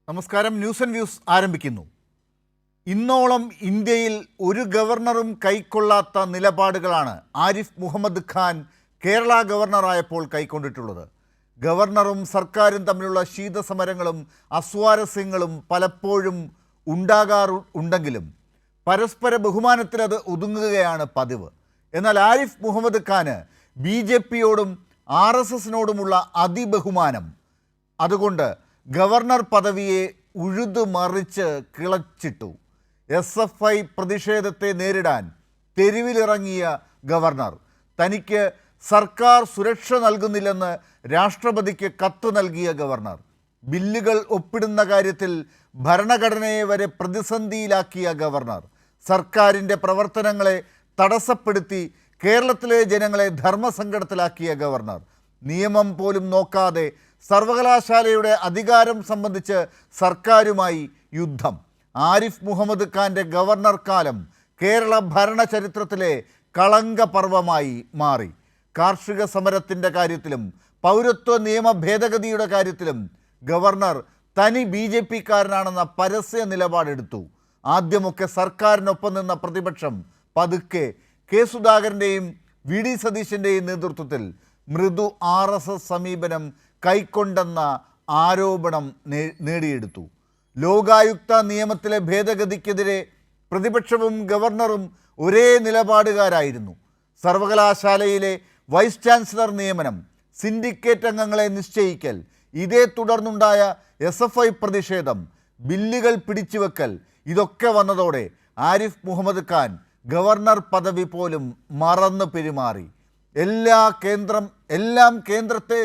നമസ്കാരം. News and views ആരംഭിക്കുന്നു. ഇന്നോളം ഇന്ത്യയിൽ ഒരു ഗവർണറും കൈക്കൊള്ളാത്ത നിലപാടുകളാണ് ആരിഫ് മുഹമ്മദ് ഖാൻ കേരള ഗവർണറായപ്പോൾ കൈക്കൊണ്ടിട്ടുള്ളത്. ഗവർണറും സർക്കാരും തമ്മിലുള്ള ശീതസമരങ്ങളും അസ്വാരസ്യങ്ങളും പലപ്പോഴും ഉണ്ടാകാറുണ്ടെങ്കിലും പരസ്പര ബഹുമാനത്തിൽ അത് ഒതുങ്ങുകയാണ് പതിവ്. എന്നാൽ ആരിഫ് മുഹമ്മദ് ഖാന് BJPയോടും RSSനോടുമുള്ള അതിബഹുമാനം, അതുകൊണ്ട് ഗവർണർ പദവിയെ ഉഴുതുമറിച്ച് കിളച്ചിട്ടു. SFI പ്രതിഷേധത്തെ നേരിടാൻ തെരുവിലിറങ്ങിയ ഗവർണർ തനിക്ക് സർക്കാർ സുരക്ഷ നൽകുന്നില്ലെന്ന് രാഷ്ട്രപതിക്ക് കത്ത് നൽകിയ ഗവർണർ, ബില്ലുകൾ ഒപ്പിടുന്ന കാര്യത്തിൽ ഭരണഘടനയെ വരെ പ്രതിസന്ധിയിലാക്കിയ ഗവർണർ, സർക്കാരിൻ്റെ പ്രവർത്തനങ്ങളെ തടസ്സപ്പെടുത്തി കേരളത്തിലെ ജനങ്ങളെ ധർമ്മസങ്കടത്തിലാക്കിയ ഗവർണർ, നിയമം പോലും നോക്കാതെ സർവകലാശാലയുടെ അധികാരം സംബന്ധിച്ച് സർക്കാരുമായി യുദ്ധം. ആരിഫ് മുഹമ്മദ് ഖാൻ്റെ ഗവർണർ കാലം കേരള ഭരണ ചരിത്രത്തിലെ കളങ്കപർവമായി മാറി. കാർഷിക സമരത്തിൻ്റെ കാര്യത്തിലും പൗരത്വ നിയമ ഭേദഗതിയുടെ കാര്യത്തിലും ഗവർണർ തനി BJPക്കാരനാണെന്ന പരസ്യ നിലപാടെടുത്തു. ആദ്യമൊക്കെ സർക്കാരിനൊപ്പം നിന്ന പ്രതിപക്ഷം പതുക്കെ കെ സുധാകരൻ്റെയും VD സതീശൻ്റെയും നേതൃത്വത്തിൽ മൃദു RSS സമീപനം കൈക്കൊണ്ടെന്ന ആരോപണം നേടിയെടുത്തു. ലോകായുക്ത നിയമത്തിലെ ഭേദഗതിക്കെതിരെ പ്രതിപക്ഷവും ഗവർണറും ഒരേ നിലപാടുകാരായിരുന്നു. സർവകലാശാലയിലെ വൈസ് ചാൻസലർ നിയമനം, സിൻഡിക്കേറ്റ് അംഗങ്ങളെ നിശ്ചയിക്കൽ, ഇതേ തുടർന്നുണ്ടായ SFI പ്രതിഷേധം, ബില്ലുകൾ പിടിച്ചുവെക്കൽ, ഇതൊക്കെ വന്നതോടെ ആരിഫ് മുഹമ്മദ് ഖാൻ ഗവർണർ പദവി പോലും മറന്നു പെരുമാറി. എല്ലാം കേന്ദ്രത്തെ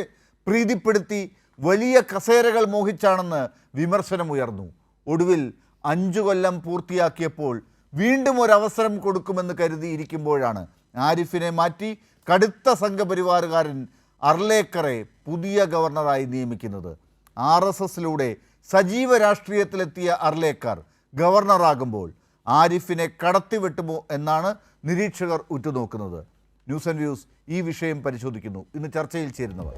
പ്രീതിപ്പെടുത്തി വലിയ കസേരകൾ മോഹിച്ചാണെന്ന് വിമർശനമുയർന്നു. ഒടുവിൽ 5 കൊല്ലം പൂർത്തിയാക്കിയപ്പോൾ വീണ്ടും ഒരവസരം കൊടുക്കുമെന്ന് കരുതിയിരിക്കുമ്പോഴാണ് ആരിഫിനെ മാറ്റി കടുത്ത സംഘപരിവാറുകാരൻ അർലേക്കറെ പുതിയ ഗവർണറായി നിയമിക്കുന്നത്. RSSലൂടെ സജീവ രാഷ്ട്രീയത്തിലെത്തിയ അർലേക്കർ ഗവർണറാകുമ്പോൾ ആരിഫിനെ കടത്തിവെട്ടുമോ എന്നാണ് നിരീക്ഷകർ ഉറ്റുനോക്കുന്നത്. ന്യൂസ് ആൻഡ് വ്യൂസ് ഈ വിഷയം പരിശോധിക്കുന്നു. ഇന്ന് ചർച്ചയിൽ ചേരുന്നവർ: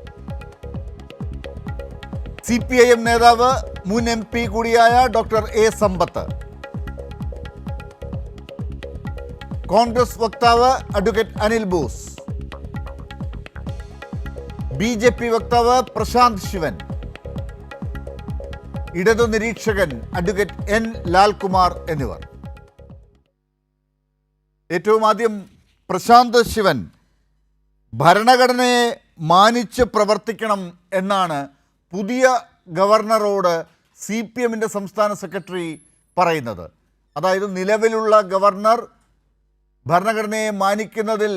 CPIM നേതാവ്, മുൻ MP കൂടിയായ ഡോക്ടർ A. സമ്പത്ത്, കോൺഗ്രസ് വക്താവ് അഡ്വക്കേറ്റ് അനിൽ ബോസ്, BJP വക്താവ് പ്രശാന്ത് ശിവൻ, ഇടതു നിരീക്ഷകൻ അഡ്വക്കേറ്റ് N. ലാൽകുമാർ എന്നിവർ. ഏറ്റവും ആദ്യം പ്രശാന്ത് ശിവൻ, ഭരണഘടനയെ മാനിച്ച് പ്രവർത്തിക്കണം എന്നാണ് പുതിയ ഗവർണറോട് CPMൻ്റെ സംസ്ഥാന സെക്രട്ടറി പറയുന്നത്. അതായത് നിലവിലുള്ള ഗവർണർ ഭരണഘടനയെ മാനിക്കുന്നതിൽ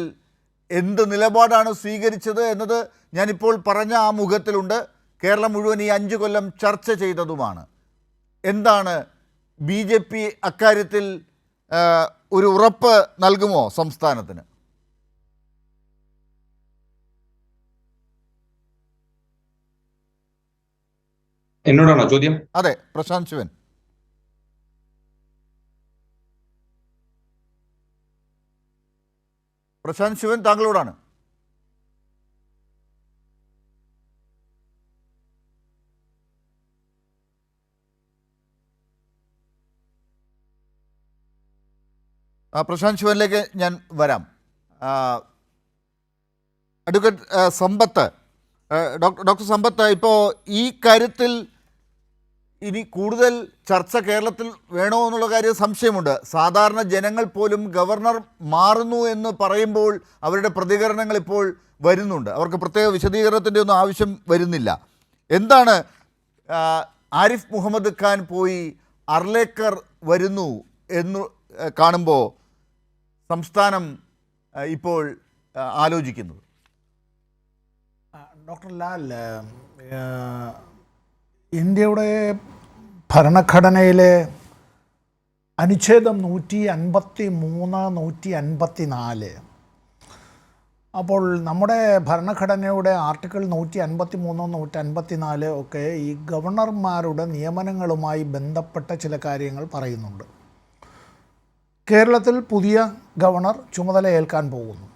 എന്ത് നിലപാടാണ് സ്വീകരിച്ചത് എന്നത് ഞാനിപ്പോൾ പറഞ്ഞ ആ മുഖത്തിലുണ്ട്. കേരളം മുഴുവൻ ഈ 5 കൊല്ലം ചർച്ച ചെയ്തതുമാണ്. എന്താണ് BJP അക്കാര്യത്തിൽ ഒരു ഉറപ്പ് നൽകുമോ സംസ്ഥാനത്തിന്? എന്നോടാണോ ചോദ്യം? അതെ, പ്രശാന്ത് ശിവൻ. പ്രശാന്ത് ശിവൻ, താങ്കളോടാണ്. പ്രശാന്ത് ശിവനിലേക്ക് ഞാൻ വരാം. അഡ്വക്കേറ്റ് സമ്പത്ത്, ഡോക്ടർ സമ്പത്ത്, ഇപ്പോൾ ഈ കാര്യത്തിൽ ഇനി കൂടുതൽ ചർച്ച കേരളത്തിൽ വേണോ എന്നുള്ള കാര്യം സംശയമുണ്ട്. സാധാരണ ജനങ്ങൾ പോലും ഗവർണർ മാറുന്നു എന്ന് പറയുമ്പോൾ അവരുടെ പ്രതികരണങ്ങൾ ഇപ്പോൾ വരുന്നുണ്ട്. അവർക്ക് പ്രത്യേക വിശദീകരണത്തിൻ്റെ ഒന്നും ആവശ്യം വരുന്നില്ല. എന്താണ് ആരിഫ് മുഹമ്മദ് ഖാൻ പോയി അർലേക്കർ വരുന്നു എന്ന് കാണുമ്പോൾ സംസ്ഥാനം ഇപ്പോൾ ആലോചിക്കുന്നത്? ഡോക്ടർ ലാൽ, ഇന്ത്യയുടെ ഭരണഘടനയിലെ അനുച്ഛേദം 153, 154, അപ്പോൾ നമ്മുടെ ഭരണഘടനയുടെ ആർട്ടിക്കിൾ 153, 154 ഒക്കെ ഈ ഗവർണർമാരുടെ നിയമനങ്ങളുമായി ബന്ധപ്പെട്ട ചില കാര്യങ്ങൾ പറയുന്നുണ്ട്. കേരളത്തിൽ പുതിയ ഗവർണർ ചുമതല ഏൽക്കാൻ പോകുന്നു.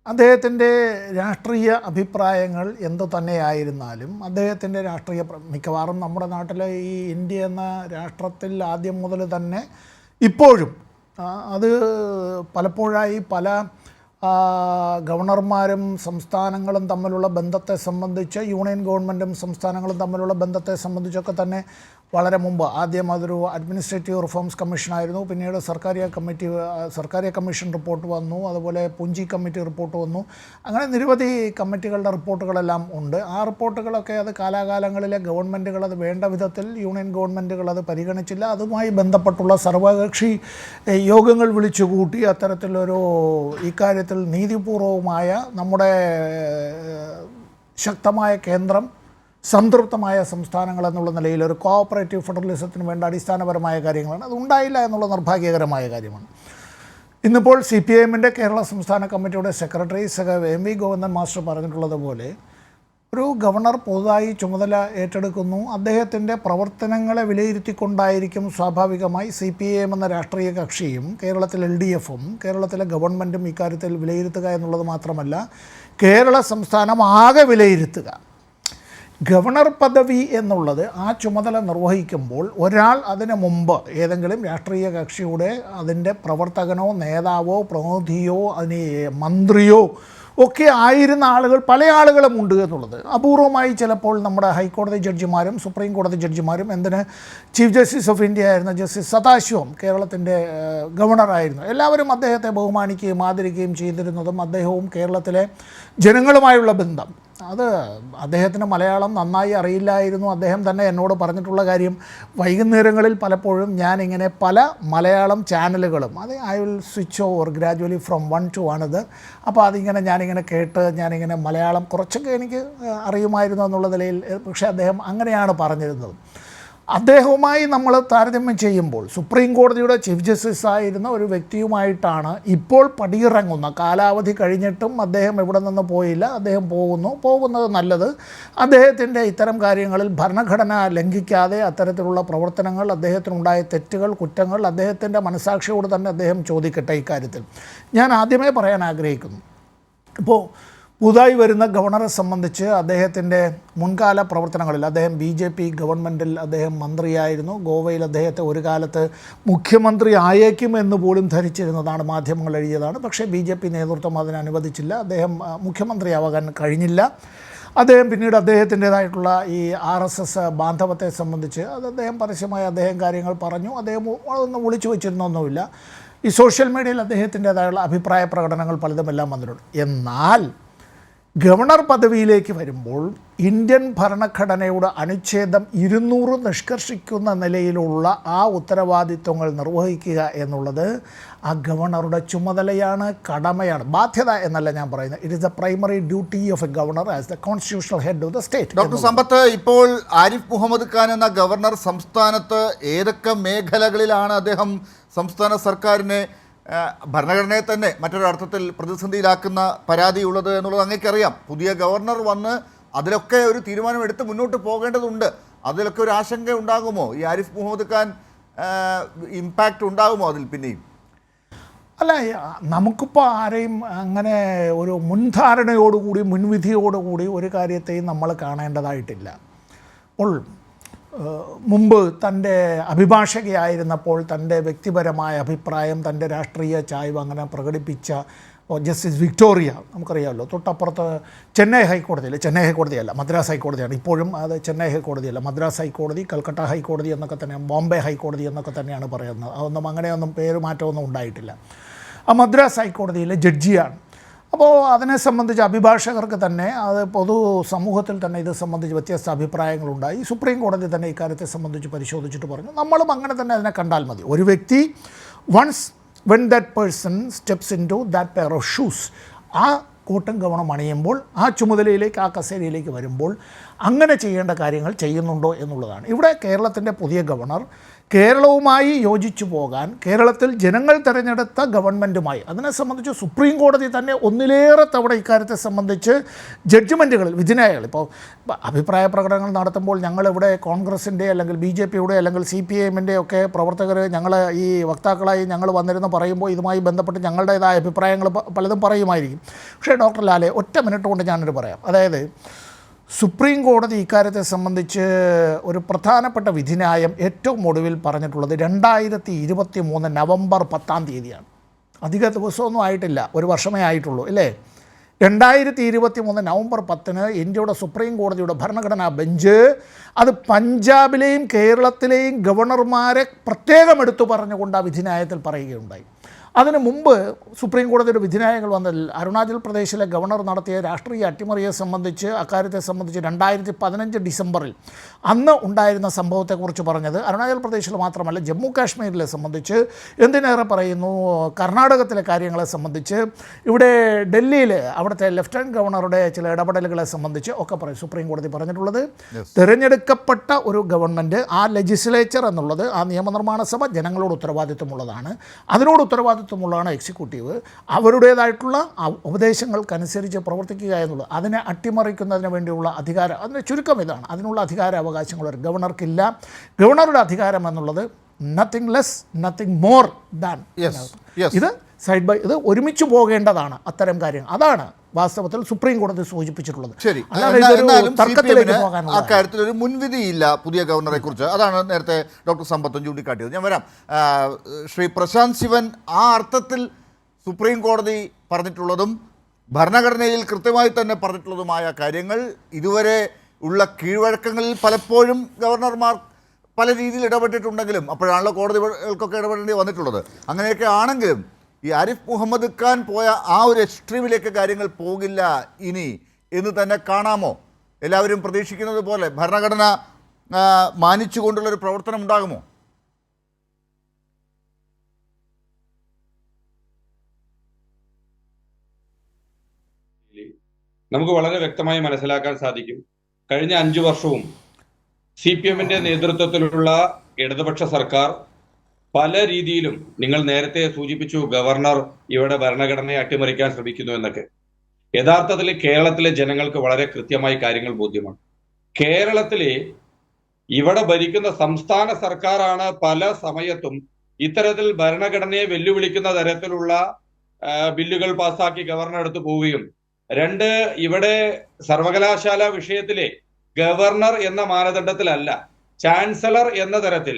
അദ്ദേഹത്തിൻ്റെ രാഷ്ട്രീയ അഭിപ്രായങ്ങൾ എന്തു തന്നെയായിരുന്നാലും അദ്ദേഹത്തിൻ്റെ മിക്കവാറും നമ്മുടെ നാട്ടിലെ ഈ ഇന്ത്യ എന്ന രാഷ്ട്രത്തിൽ ആദ്യം മുതൽ തന്നെ ഇപ്പോഴും അത് പലപ്പോഴായി പല ഗവർണർമാരും സംസ്ഥാനങ്ങളും തമ്മിലുള്ള ബന്ധത്തെ സംബന്ധിച്ച് യൂണിയൻ ഗവൺമെൻറ്റും സംസ്ഥാനങ്ങളും തമ്മിലുള്ള ബന്ധത്തെ സംബന്ധിച്ചൊക്കെ തന്നെ വളരെ മുമ്പ് ആദ്യം അതൊരു അഡ്മിനിസ്ട്രേറ്റീവ് റിഫോംസ് കമ്മീഷനായിരുന്നു, പിന്നീട് സർക്കാരിയ കമ്മീഷൻ റിപ്പോർട്ട് വന്നു, അതുപോലെ പുഞ്ചി കമ്മിറ്റി റിപ്പോർട്ട് വന്നു. അങ്ങനെ നിരവധി കമ്മിറ്റികളുടെ റിപ്പോർട്ടുകളെല്ലാം ഉണ്ട്. ആ റിപ്പോർട്ടുകളൊക്കെ അത് കാലാകാലങ്ങളിലെ ഗവൺമെൻറ്റുകൾ അത് വേണ്ട വിധത്തിൽ യൂണിയൻ ഗവൺമെൻറ്റുകൾ അത് പരിഗണിച്ചില്ല. അതുമായി ബന്ധപ്പെട്ടുള്ള സർവകക്ഷി യോഗങ്ങൾ വിളിച്ചുകൂട്ടി അത്തരത്തിലൊരു ഇക്കാര്യത്തിൽ നീതിപൂർവമായ നമ്മുടെ ശക്തമായ കേന്ദ്രം സംതൃപ്തമായ സംസ്ഥാനങ്ങൾ എന്നുള്ള നിലയിൽ ഒരു കോഓപ്പറേറ്റീവ് ഫെഡറലിസത്തിന് വേണ്ട അടിസ്ഥാനപരമായ കാര്യങ്ങളാണ്. അത് ഉണ്ടായില്ല എന്നുള്ള നിർഭാഗ്യകരമായ കാര്യമാണ്. ഇന്നിപ്പോൾ CPIMൻ്റെ കേരള സംസ്ഥാന കമ്മിറ്റിയുടെ സെക്രട്ടറി MV ഗോവിന്ദൻ മാസ്റ്റർ പറഞ്ഞിട്ടുള്ളത് പോലെ ഒരു ഗവർണർ പുതുതായി ചുമതല ഏറ്റെടുക്കുന്നു. അദ്ദേഹത്തിൻ്റെ പ്രവർത്തനങ്ങളെ വിലയിരുത്തിക്കൊണ്ടായിരിക്കും സ്വാഭാവികമായി CPIM എന്ന രാഷ്ട്രീയ കക്ഷിയും കേരളത്തിലെ LDFും കേരളത്തിലെ ഗവൺമെൻറ്റും ഇക്കാര്യത്തിൽ വിലയിരുത്തുക എന്നുള്ളത് മാത്രമല്ല, കേരള സംസ്ഥാനം ആകെ വിലയിരുത്തുക. ഗവർണർ പദവി എന്നുള്ളത് ആ ചുമതല നിർവഹിക്കുമ്പോൾ ഒരാൾ അതിനു മുമ്പ് ഏതെങ്കിലും രാഷ്ട്രീയ കക്ഷിയുടെ അതിൻ്റെ പ്രവർത്തകനോ നേതാവോ പ്രതിനിധിയോ അതിന് മന്ത്രിയോ ഒക്കെ ആയിരുന്ന ആളുകൾ പല ആളുകളും ഉണ്ട് എന്നുള്ളത് അപൂർവമായി ചിലപ്പോൾ നമ്മുടെ ഹൈക്കോടതി ജഡ്ജിമാരും സുപ്രീം കോടതി ജഡ്ജിമാരും ചീഫ് ജസ്റ്റിസ് ഓഫ് ഇന്ത്യ ആയിരുന്ന ജസ്റ്റിസ് സദാശിവം കേരളത്തിൻ്റെ ഗവർണറായിരുന്നു. എല്ലാവരും അദ്ദേഹത്തെ ബഹുമാനിക്കുകയും ആദരിക്കുകയും ചെയ്തിരുന്നതും അദ്ദേഹവും കേരളത്തിലെ ജനങ്ങളുമായുള്ള ബന്ധം അത് അദ്ദേഹത്തിന് മലയാളം നന്നായി അറിയില്ലായിരുന്നു. അദ്ദേഹം തന്നെ എന്നോട് പറഞ്ഞിട്ടുള്ള കാര്യം, വൈകുന്നേരങ്ങളിൽ പലപ്പോഴും ഞാനിങ്ങനെ പല മലയാളം ചാനലുകളും I will switch over gradually from one two another. അപ്പോൾ ഞാനിങ്ങനെ കേട്ട് ഞാനിങ്ങനെ മലയാളം കുറച്ചൊക്കെ എനിക്ക് അറിയുമായിരുന്നു എന്നുള്ള നിലയിൽ, പക്ഷേ അദ്ദേഹം അങ്ങനെയാണ് പറഞ്ഞിരുന്നത്. അദ്ദേഹവുമായി നമ്മൾ താരതമ്യം ചെയ്യുമ്പോൾ സുപ്രീം കോടതിയുടെ ചീഫ് ജസ്റ്റിസ് ആയിരുന്ന ഒരു വ്യക്തിയുമായിട്ടാണ് ഇപ്പോൾ പടിയിറങ്ങുന്ന, കാലാവധി കഴിഞ്ഞിട്ടും അദ്ദേഹം ഇവിടെ നിന്ന് പോയില്ല, അദ്ദേഹം പോകുന്നത് നല്ലത്. അദ്ദേഹത്തിൻ്റെ ഇത്തരം കാര്യങ്ങളിൽ ഭരണഘടന ലംഘിക്കാതെ അത്തരത്തിലുള്ള പ്രവർത്തനങ്ങൾ, അദ്ദേഹത്തിനുണ്ടായ തെറ്റുകൾ, കുറ്റങ്ങൾ അദ്ദേഹത്തിൻ്റെ മനസാക്ഷിയോട് തന്നെ അദ്ദേഹം ചോദിക്കട്ടെ. ഇക്കാര്യത്തിൽ ഞാൻ ആദ്യമേ പറയാൻ ആഗ്രഹിക്കുന്നു, ഇപ്പോൾ പുതുതായി വരുന്ന ഗവർണറെ സംബന്ധിച്ച് അദ്ദേഹത്തിൻ്റെ മുൻകാല പ്രവർത്തനങ്ങളിൽ അദ്ദേഹം BJP ഗവൺമെൻറ്റിൽ അദ്ദേഹം മന്ത്രിയായിരുന്നു. ഗോവയിൽ അദ്ദേഹത്തെ ഒരു കാലത്ത് മുഖ്യമന്ത്രി ആയേക്കുമെന്ന് പോലും ധരിച്ചിരുന്നതാണ്, മാധ്യമങ്ങൾ എഴുതിയതാണ്. പക്ഷേ BJP നേതൃത്വം അതിന് അനുവദിച്ചില്ല, അദ്ദേഹം മുഖ്യമന്ത്രിയാവാൻ കഴിഞ്ഞില്ല. അദ്ദേഹം പിന്നീട് അദ്ദേഹത്തിൻ്റേതായിട്ടുള്ള ഈ RSS ബാന്ധവത്തെ സംബന്ധിച്ച് അദ്ദേഹം പരസ്യമായി കാര്യങ്ങൾ പറഞ്ഞു. അദ്ദേഹം അതൊന്നും ഒളിച്ചു വച്ചിരുന്നൊന്നുമില്ല. ഈ സോഷ്യൽ മീഡിയയിൽ അദ്ദേഹത്തിൻ്റേതായുള്ള അഭിപ്രായ പ്രകടനങ്ങൾ പലതുമെല്ലാം വന്നിട്ടുണ്ട്. എന്നാൽ ഗവർണർ പദവിയിലേക്ക് വരുമ്പോൾ ഇന്ത്യൻ ഭരണഘടനയുടെ അനുച്ഛേദം 200 നിഷ്കർഷിക്കുന്ന നിലയിലുള്ള ആ ഉത്തരവാദിത്വങ്ങൾ നിർവഹിക്കുക എന്നുള്ളത് ആ ഗവർണറുടെ ചുമതലയാണ്, കടമയാണ്, ബാധ്യത എന്നല്ല ഞാൻ പറയുന്നത്. It is the primary duty of a governor as the constitutional head of the state. Doctor Sampath, ഇപ്പോൾ ആരിഫ് മുഹമ്മദ് ഖാൻ എന്ന ഗവർണർ സംസ്ഥാനത്ത് ഏതൊക്കെ മേഖലകളിലാണ് അദ്ദേഹം സംസ്ഥാന സർക്കാരിനെ ഭരണഘടനയെ തന്നെ മറ്റൊരർത്ഥത്തിൽ പ്രതിസന്ധിയിലാക്കുന്ന പരാതിയുള്ളത് എന്നുള്ളത് അങ്ങേക്കറിയാം. പുതിയ ഗവർണർ വന്ന് അതിലൊക്കെ ഒരു തീരുമാനമെടുത്ത് മുന്നോട്ട് പോകേണ്ടതുണ്ട്. അതിലൊക്കെ ഒരു ആശങ്ക ഉണ്ടാകുമോ? ഈ ആരിഫ് മുഹമ്മദ് ഖാൻ ഇമ്പാക്റ്റ് ഉണ്ടാകുമോ അതിൽ പിന്നെയും? അല്ല, നമുക്കിപ്പോൾ ആരെയും അങ്ങനെ ഒരു മുൻധാരണയോടുകൂടി മുൻവിധിയോടുകൂടി ഒരു കാര്യത്തെയും നമ്മൾ കാണേണ്ടതായിട്ടില്ല. അപ്പോൾ മുമ്പ് തൻ്റെ അഭിഭാഷകയായിരുന്നപ്പോൾ തൻ്റെ വ്യക്തിപരമായ അഭിപ്രായം, തൻ്റെ രാഷ്ട്രീയ ചായ്വ് അങ്ങനെ പ്രകടിപ്പിച്ച ജസ്റ്റിസ് വിക്ടോറിയ, നമുക്കറിയാമല്ലോ, തൊട്ടപ്പുറത്ത് ചെന്നൈ ഹൈക്കോടതിയല്ല മദ്രാസ് ഹൈക്കോടതിയാണ് ഇപ്പോഴും. അത് ചെന്നൈ ഹൈക്കോടതിയല്ല, മദ്രാസ് ഹൈക്കോടതി, കൽക്കട്ട ഹൈക്കോടതി എന്നൊക്കെ തന്നെ, ബോംബെ ഹൈക്കോടതി എന്നൊക്കെ തന്നെയാണ് പറയുന്നത്. അതൊന്നും അങ്ങനെയൊന്നും പേരുമാറ്റമൊന്നും ഉണ്ടായിട്ടില്ല. ആ മദ്രാസ് ഹൈക്കോടതിയിലെ ജഡ്ജിയാണ്. അപ്പോൾ അതിനെ സംബന്ധിച്ച് അഭിഭാഷകർക്ക് തന്നെ അത് പൊതു സമൂഹത്തിൽ തന്നെ ഇത് സംബന്ധിച്ച് വ്യത്യസ്ത അഭിപ്രായങ്ങളുണ്ടായി. സുപ്രീം കോടതി തന്നെ ഇക്കാര്യത്തെ സംബന്ധിച്ച് പരിശോധിച്ചിട്ട് പറഞ്ഞു, നമ്മളും അങ്ങനെ തന്നെ അതിനെ കണ്ടാൽ മതി. ഒരു വ്യക്തി when that person steps into that pair of shoes, ആ കോട്ടും ഗവണം അണിയുമ്പോൾ, ആ ചുമതലയിലേക്ക്, ആ കസേരയിലേക്ക് വരുമ്പോൾ അങ്ങനെ ചെയ്യേണ്ട കാര്യങ്ങൾ ചെയ്യുന്നുണ്ടോ എന്നുള്ളതാണ്. ഇവിടെ കേരളത്തിൻ്റെ പുതിയ ഗവർണർ കേരളവുമായി യോജിച്ചു പോകാൻ കേരളത്തിൽ ജനങ്ങൾ തിരഞ്ഞെടുത്ത ഗവൺമെൻറ്റുമായി അതിനെ സംബന്ധിച്ച് സുപ്രീം കോടതി തന്നെ ഒന്നിലേറെ തവണ ഇക്കാര്യത്തെ സംബന്ധിച്ച് ജഡ്ജ്മെൻറ്റുകളിൽ വിധിന്യായങ്ങൾ ഇപ്പോൾ അഭിപ്രായ പ്രകടനങ്ങൾ നടത്തുമ്പോൾ ഞങ്ങളിവിടെ കോൺഗ്രസിൻ്റെ അല്ലെങ്കിൽ BJPയുടെ അല്ലെങ്കിൽ CPIMൻ്റെ ഒക്കെ പ്രവർത്തകർ ഞങ്ങൾ ഈ വക്താക്കളായി ഞങ്ങൾ വന്നിരുന്ന് പറയുമ്പോൾ ഇതുമായി ബന്ധപ്പെട്ട് ഞങ്ങളുടേതായ അഭിപ്രായങ്ങൾ പലതും പറയുമായിരിക്കും. പക്ഷേ ഡോക്ടർ ലാലെ ഒറ്റ മിനിറ്റ് കൊണ്ട് ഞാനൊരു പറയാം. അതായത് സുപ്രീം കോടതി ഇക്കാര്യത്തെ സംബന്ധിച്ച് ഒരു പ്രധാനപ്പെട്ട വിധിന്യായം ഏറ്റവും ഒടുവിൽ പറഞ്ഞിട്ടുള്ളത് 2023 നവംബർ 10 അധിക ദിവസമൊന്നും ആയിട്ടില്ല, ഒരു വർഷമേ ആയിട്ടുള്ളൂ അല്ലേ. 2023 നവംബർ 10 ഇന്ത്യയുടെ സുപ്രീം കോടതിയുടെ ഭരണഘടനാ ബെഞ്ച് അത് പഞ്ചാബിലെയും കേരളത്തിലെയും ഗവർണർമാരെ പ്രത്യേകം എടുത്തു പറഞ്ഞുകൊണ്ട് ആ വിധിന്യായത്തിൽ പറയുകയുണ്ടായി. അതിനു മുമ്പ് സുപ്രീം കോടതിയുടെ വിധിന്യായങ്ങൾ വന്നതിൽ അരുണാചൽ പ്രദേശിലെ ഗവർണർ നടത്തിയ രാഷ്ട്രീയ അട്ടിമറിയെ സംബന്ധിച്ച് അക്കാര്യത്തെ സംബന്ധിച്ച് 2015 ഡിസംബറിൽ അന്ന് ഉണ്ടായിരുന്ന സംഭവത്തെക്കുറിച്ച് പറഞ്ഞത് അരുണാചൽ പ്രദേശിൽ മാത്രമല്ല ജമ്മു കാശ്മീരിലെ സംബന്ധിച്ച് എന്തിനേറെ പറയുന്നു കർണാടകത്തിലെ കാര്യങ്ങളെ സംബന്ധിച്ച് ഇവിടെ ഡൽഹിയിൽ അവിടുത്തെ ലെഫ്റ്റനൻറ്റ് ഗവർണറുടെ ചില ഇടപെടലുകളെ സംബന്ധിച്ച് ഒക്കെ പറയും സുപ്രീം കോടതി പറഞ്ഞിട്ടുള്ളത്. തിരഞ്ഞെടുക്കപ്പെട്ട ഒരു ഗവൺമെൻറ് ആ ലെജിസ്ലേച്ചർ എന്നുള്ളത് ആ നിയമനിർമ്മാണ സഭ ജനങ്ങളോട് ഉത്തരവാദിത്വമുള്ളതാണ്. അതിനോട് ഉത്തരവാദിത്വമുള്ളതാണ് എക്സിക്യൂട്ടീവ്. അവരുടേതായിട്ടുള്ള ഉപദേശങ്ങൾക്കനുസരിച്ച് പ്രവർത്തിക്കുക എന്നുള്ളത് അതിനെ അട്ടിമറിക്കുന്നതിന് വേണ്ടിയുള്ള അധികാരം അതിൻ്റെ ചുരുക്കം ഇതാണ്. അതിനുള്ള അധികാരാവകാശങ്ങൾ ഒരു ഗവർണർക്കില്ല. ഗവർണറുടെ അധികാരം എന്നുള്ളത് nothing less nothing more than. ഇത് സൈഡ് ബൈ ഇത് ഒരുമിച്ച് പോകേണ്ടതാണ് അത്തരം കാര്യങ്ങൾ. അതാണ് വാസ്തവത്തിൽ സുപ്രീം കോടതി സൂചിപ്പിച്ചിട്ടുള്ളത്. ശരി, തർക്കത്തിലേക്ക് പോകാനുള്ള അക്കാര്യത്തിൽ ഒരു മുൻവിധിയില്ല പുതിയ ഗവർണറെ കുറിച്ച്. അതാണ് നേരത്തെ ഡോക്ടർ സമ്പത്തും ചൂണ്ടിക്കാട്ടിയത്. ഞാൻ വരാം. ശ്രീ പ്രശാന്ത് ശിവൻ, ആ അർത്ഥത്തിൽ സുപ്രീം കോടതി പറഞ്ഞിട്ടുള്ളതും ഭരണഘടനയിൽ കൃത്യമായി തന്നെ പറഞ്ഞിട്ടുള്ളതുമായ കാര്യങ്ങൾ ഇതുവരെ ഉള്ള കീഴ്വഴക്കങ്ങളിൽ പലപ്പോഴും ഗവർണർമാർ പല രീതിയിൽ ഇടപെട്ടിട്ടുണ്ടെങ്കിലും അപ്പോഴാണല്ലോ കോടതികൾക്കൊക്കെ ഇടപെടേണ്ടി വന്നിട്ടുള്ളത്. അങ്ങനെയൊക്കെ ആണെങ്കിലും ഈ ആരിഫ് മുഹമ്മദ് ഖാൻ പോയ ആ ഒരു എക്സ്ട്രീമിലേക്ക് കാര്യങ്ങൾ പോകില്ല ഇനി എന്ന് തന്നെ കാണാമോ? എല്ലാവരും പ്രതീക്ഷിക്കുന്നത് പോലെ ഭരണഘടന മാനിച്ചുകൊണ്ടുള്ളൊരു പ്രവർത്തനം ഉണ്ടാകുമോ? നമുക്ക് വളരെ വ്യക്തമായി മനസ്സിലാക്കാൻ സാധിക്കും. കഴിഞ്ഞ 5 വർഷവും CPM-ന്റെ നേതൃത്വത്തിലുള്ള ഇടതുപക്ഷ സർക്കാർ പല രീതിയിലും, നിങ്ങൾ നേരത്തെ സൂചിപ്പിച്ചു ഗവർണർ ഇവിടെ ഭരണഘടനയെ അട്ടിമറിക്കാൻ ശ്രമിക്കുന്നു എന്നൊക്കെ. യഥാർത്ഥത്തിൽ കേരളത്തിലെ ജനങ്ങൾക്ക് വളരെ കൃത്യമായി കാര്യങ്ങൾ ബോധ്യമാണ്. കേരളത്തിലെ ഇവിടെ ഭരിക്കുന്ന സംസ്ഥാന സർക്കാരാണ് പല സമയത്തും ഇത്തരത്തിൽ ഭരണഘടനയെ വെല്ലുവിളിക്കുന്ന തരത്തിലുള്ള ബില്ലുകൾ പാസാക്കി ഗവർണർ അടുത്ത് പോവുകയും, 2 ഇവിടെ സർവകലാശാല വിഷയത്തിലെ ഗവർണർ എന്ന മാനദണ്ഡത്തിലല്ല ചാൻസലർ എന്ന തരത്തിൽ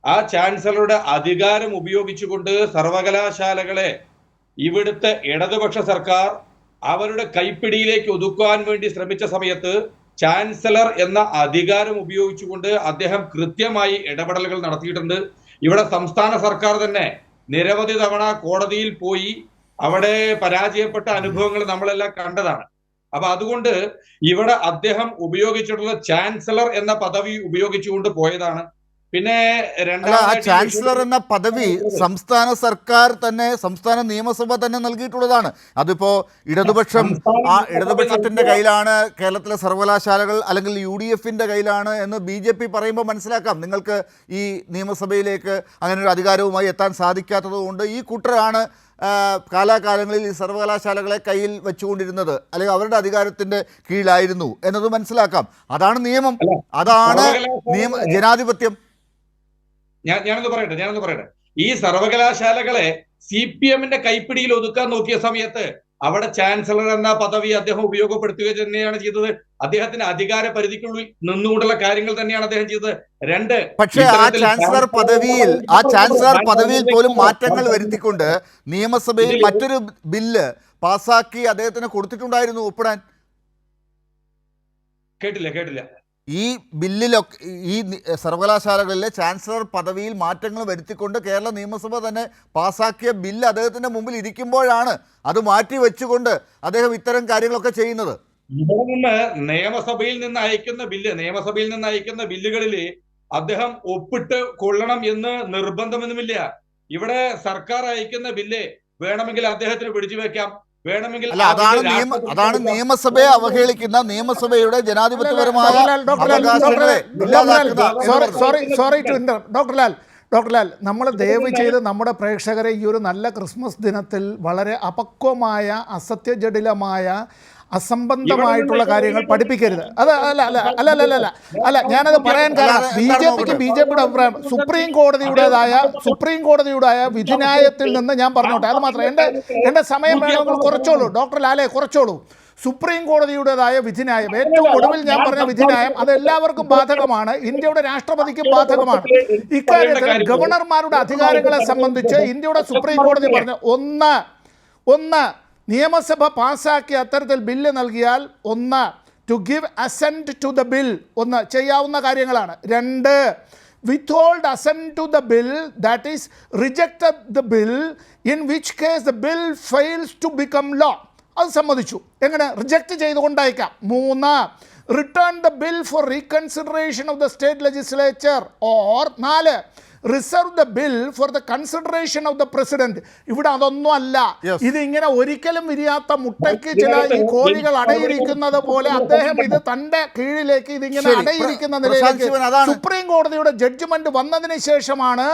ആ ചാൻസലറുടെ അധികാരം ഉപയോഗിച്ചുകൊണ്ട് സർവകലാശാലകളെ ഇവിടുത്തെ ഇടതുപക്ഷ സർക്കാർ അവരുടെ കൈപ്പിടിയിലേക്ക് ഒതുക്കാൻ വേണ്ടി ശ്രമിച്ച സമയത്ത് ചാൻസലർ എന്ന അധികാരം ഉപയോഗിച്ചുകൊണ്ട് അദ്ദേഹം കൃത്യമായി ഇടപെടലുകൾ നടത്തിയിട്ടുണ്ട്. ഇവിടെ സംസ്ഥാന സർക്കാർ തന്നെ നിരവധി തവണ കോടതിയിൽ പോയി അവിടെ പരാജയപ്പെട്ട അനുഭവങ്ങൾ നമ്മളെല്ലാം കണ്ടതാണ്. അപ്പൊ അതുകൊണ്ട് ഇവിടെ അദ്ദേഹം ഉപയോഗിച്ചിട്ടുള്ള ചാൻസലർ എന്ന പദവി ഉപയോഗിച്ചുകൊണ്ട് പോയതാണ്. പിന്നെ ചാൻസലർ എന്ന പദവി സംസ്ഥാന സർക്കാർ തന്നെ, സംസ്ഥാന നിയമസഭ തന്നെ നൽകിയിട്ടുള്ളതാണ്. അതിപ്പോ ഇടതുപക്ഷത്തിന്റെ കയ്യിലാണ് കേരളത്തിലെ സർവകലാശാലകൾ, അല്ലെങ്കിൽ UDF-ന്റെ കയ്യിലാണ് എന്ന് BJP പറയുമ്പോൾ മനസ്സിലാക്കാം. നിങ്ങൾക്ക് ഈ നിയമസഭയിലേക്ക് അങ്ങനെ ഒരു അധികാരവുമായി എത്താൻ സാധിക്കാത്തത് കൊണ്ട് ഈ കൂട്ടരാണ് കാലാകാലങ്ങളിൽ ഈ സർവകലാശാലകളെ കയ്യിൽ വെച്ചുകൊണ്ടിരുന്നത്, അല്ലെങ്കിൽ അവരുടെ അധികാരത്തിന്റെ കീഴിലായിരുന്നു എന്നത് മനസ്സിലാക്കാം. അതാണ് നിയമം, അതാണ് ജനാധിപത്യം. ഞാനൊന്ന് പറയട്ടെ. ഈ സർവകലാശാലകളെ CPM-ന്റെ കൈപ്പിടിയിൽ ഒതുക്കാൻ നോക്കിയ സമയത്ത് അവിടെ ചാൻസലർ എന്ന പദവി അദ്ദേഹം ഉപയോഗപ്പെടുത്തുക തന്നെയാണ് ചെയ്തത്. അദ്ദേഹത്തിന് അധികാര പരിധിക്കുള്ളിൽ നിന്നുകൊണ്ടുള്ള കാര്യങ്ങൾ തന്നെയാണ് അദ്ദേഹം ചെയ്തത്. 2 പക്ഷേ ആ ചാൻസലർ പദവിയിൽ പോലും മാറ്റങ്ങൾ വരുത്തിക്കൊണ്ട് നിയമസഭയിൽ മറ്റൊരു ബില്ല് പാസാക്കി അദ്ദേഹത്തിന് കൊടുത്തിട്ടുണ്ടായിരുന്നു ഒപ്പിടാൻ. കേട്ടില്ല. ഈ ബില്ലിലൊക്കെ ഈ സർവകലാശാലകളിലെ ചാൻസലർ പദവിയിൽ മാറ്റങ്ങൾ വരുത്തിക്കൊണ്ട് കേരള നിയമസഭ തന്നെ പാസാക്കിയ ബില്ല് അദ്ദേഹത്തിൻ്റെ മുമ്പിൽ ഇരിക്കുമ്പോഴാണ് അത് മാറ്റി വെച്ചുകൊണ്ട് അദ്ദേഹം ഇത്തരം കാര്യങ്ങളൊക്കെ ചെയ്യുന്നത്. ഇവിടെ നിന്ന് നിയമസഭയിൽ നിന്ന് അയക്കുന്ന ബില്ലുകളിൽ അദ്ദേഹം ഒപ്പിട്ട് കൊള്ളണം എന്ന് നിർബന്ധമൊന്നുമില്ല. ഇവിടെ സർക്കാർ അയക്കുന്ന ബില്ല് വേണമെങ്കിൽ അദ്ദേഹത്തിന് പിടിച്ചു വെക്കാം, വേണമെങ്കിൽ അതാണ് നിയമസഭയെ അവഹേളിക്കുന്ന, നിയമസഭയുടെ ജനാധിപത്യപരമായ അവകാശങ്ങളെ sorry to doctor Lal, doctor Lal, നമ്മൾ ദയവ് ചെയ്ത് നമ്മുടെ പ്രേക്ഷകരെ ഈ ഒരു നല്ല ക്രിസ്മസ് ദിനത്തിൽ വളരെ അപക്വമായ, അസത്യജടിലമായ, അസംബന്ധമായിട്ടുള്ള കാര്യങ്ങൾ പഠിപ്പിക്കരുത്. അത് അല്ല ഞാനത് പറയാൻ കാരണം ബി ജെ പിയുടെ അഭിപ്രായം സുപ്രീം കോടതിയുടേതായ വിധിന്യായത്തിൽ നിന്ന് ഞാൻ പറഞ്ഞോട്ടെ. അത് മാത്രം എൻ്റെ സമയം വേണമെങ്കിൽ കുറച്ചോളൂ ഡോക്ടർ ലാലെ, കുറച്ചോളൂ. സുപ്രീം കോടതിയുടേതായ വിധിന്യായം, ഏറ്റവും ഒടുവിൽ ഞാൻ പറഞ്ഞ വിധിന്യായം, അത് എല്ലാവർക്കും ബാധകമാണ്, ഇന്ത്യയുടെ രാഷ്ട്രപതിക്കും ബാധകമാണ്. ഇക്കാര്യത്തിൽ ഗവർണർമാരുടെ അധികാരങ്ങളെ സംബന്ധിച്ച് ഇന്ത്യയുടെ സുപ്രീം കോടതി പറഞ്ഞ ഒന്ന് നിയമസഭ പാസ്സാക്കി അത്തരത്തിൽ ബില്ല് നൽകിയാൽ to give assent to the bill ചെയ്യാവുന്ന കാര്യങ്ങളാണ്. 2 withhold assent to the bill, that is rejected the bill, in which case the bill fails to become law. അത് സമ്മതിച്ചു. എങ്ങനെ? റിജക്റ്റ് ചെയ്തുകൊണ്ടയക്കാം. 3 return the bill for reconsideration of the state legislature or 4 reserve the bill for the consideration of the president. ഇവിടെ അതൊന്നും അല്ല. ഇതിങ്ങനെ ഒരിക്കലും വിരിയാത്ത മുട്ടയ്ക്ക് ചില ഈ കോഴികൾ അടയിരിക്കുന്നത് പോലെ അദ്ദേഹം ഇത് തന്റെ കീഴിലേക്ക് ഇതിങ്ങനെ അടയിരിക്കുന്ന നിലയിലേക്ക് സുപ്രീം കോടതിയുടെ ജഡ്ജ്മെന്റ് വന്നതിന് ശേഷമാണ്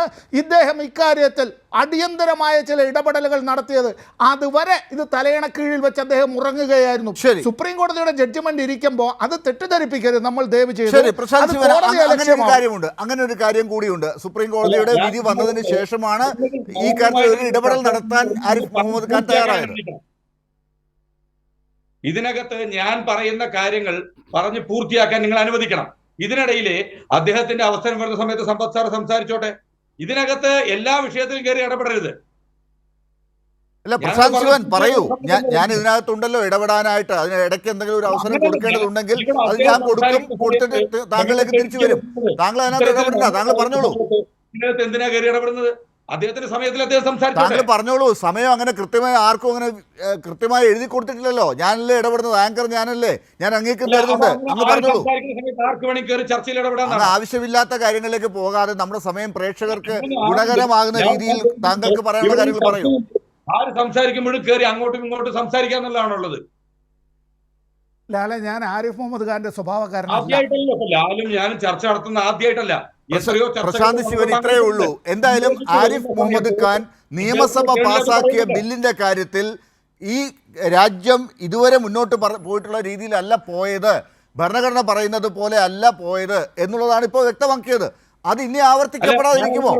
ഇദ്ദേഹം ഇക്കാര്യത്തിൽ അടിയന്തരമായ ചില ഇടപെടലുകൾ നടത്തിയത്. അതുവരെ ഇത് തലയണ കീഴിൽ വെച്ച് അദ്ദേഹം ഉറങ്ങുകയായിരുന്നു. സുപ്രീം കോടതിയുടെ ജഡ്ജ്മെന്റ് ഇരിക്കുമ്പോൾ അത് തെറ്റിദ്ധരിപ്പിക്കരുത് നമ്മൾ ദയവ് ചെയ്ത്. അങ്ങനെ ഒരു കാര്യം കൂടിയുണ്ട്. സുപ്രീം കോടതിയുടെ വിധി വന്നതിന് ശേഷമാണ് ഈ കാര്യത്തിൽ ഒരു ഇടപെടൽ നടത്താൻ ആരിഫ് മുഹമ്മദ് ഖാൻ തയ്യാറായത്. ഇതിനകത്ത് ഞാൻ പറയുന്ന കാര്യങ്ങൾ പറഞ്ഞ് പൂർത്തിയാക്കാൻ നിങ്ങൾ അനുവദിക്കണം. ഇതിനിടയിലെ അദ്ദേഹത്തിന്റെ അവസരം വരുന്ന സമയത്ത് സമ്പത്ത് സാർ സംസാരിച്ചോട്ടെ. ഇതിനകത്ത് എല്ലാ വിഷയത്തിലും കയറി ഇടപെടരുത്. അല്ല, പ്രശാന്ത് ശിവൻ പറയൂ. ഞാൻ ഇതിനകത്തുണ്ടല്ലോ ഇടപെടാനായിട്ട്. അതിന് ഇടയ്ക്ക് എന്തെങ്കിലും ഒരു അവസരം കൊടുക്കേണ്ടതുണ്ടെങ്കിൽ അത് ഞാൻ കൊടുക്കും. കൊടുത്തിട്ട് താങ്കളിലേക്ക് തിരിച്ചു വരും. താങ്കൾ അതിനകത്ത് ഇടപെടണ്ട. താങ്കൾ പറഞ്ഞോളൂ. ഇതിനകത്ത് എന്തിനാ കയറി ഇടപെടുന്നത്? അദ്ദേഹത്തിന്റെ സമയത്തിൽ അദ്ദേഹം സംസാരിച്ചു. താങ്കൾ പറഞ്ഞോളൂ. സമയം അങ്ങനെ കൃത്യമായി ആർക്കും അങ്ങനെ കൃത്യമായി എഴുതി കൊടുത്തിട്ടില്ലല്ലോ. ഞാനല്ലേ ഇടപെടുന്നത്, ആങ്കർ ഞാനല്ലേ. ഞാൻ അംഗീകരിക്കുന്നുണ്ട്. അങ്ങ് പറഞ്ഞോളൂ. ആവശ്യമില്ലാത്ത കാര്യങ്ങളിലേക്ക് പോകാതെ നമ്മുടെ സമയം പ്രേക്ഷകർക്ക് ഗുണകരമാകുന്ന രീതിയിൽ താങ്കൾക്ക് പറയാനുള്ള കാര്യങ്ങൾ പറയൂ. ആര് സംസാരിക്കുമ്പോഴും കയറി അങ്ങോട്ടും ഇങ്ങോട്ടും സംസാരിക്കാന്നുള്ളതാണുള്ളത്. ലാലെ, ഞാൻ ആരിഫ് മുഹമ്മദ് ഖാന്റെ സ്വഭാവക്കാരനല്ല. ലാലും ഞാനും ചർച്ച നടത്തുന്ന ആദ്യമായിട്ടല്ല. പ്രശാന്ത് ശിവൻ ഇത്രയേ ഉള്ളൂ. എന്തായാലും ആരിഫ് മുഹമ്മദ് ഖാൻ നിയമസഭ പാസാക്കിയ ബില്ലിന്റെ കാര്യത്തിൽ ഈ രാജ്യം ഇതുവരെ മുന്നോട്ട് പോയിട്ടുള്ള രീതിയിലല്ല പോയത്, ഭരണഘടന പറയുന്നത് പോലെ അല്ല പോയത് എന്നുള്ളതാണ് ഇപ്പോൾ വ്യക്തമാക്കിയത്. അത് ഇനി ആവർത്തിക്കപ്പെടാതിരിക്കുമോ?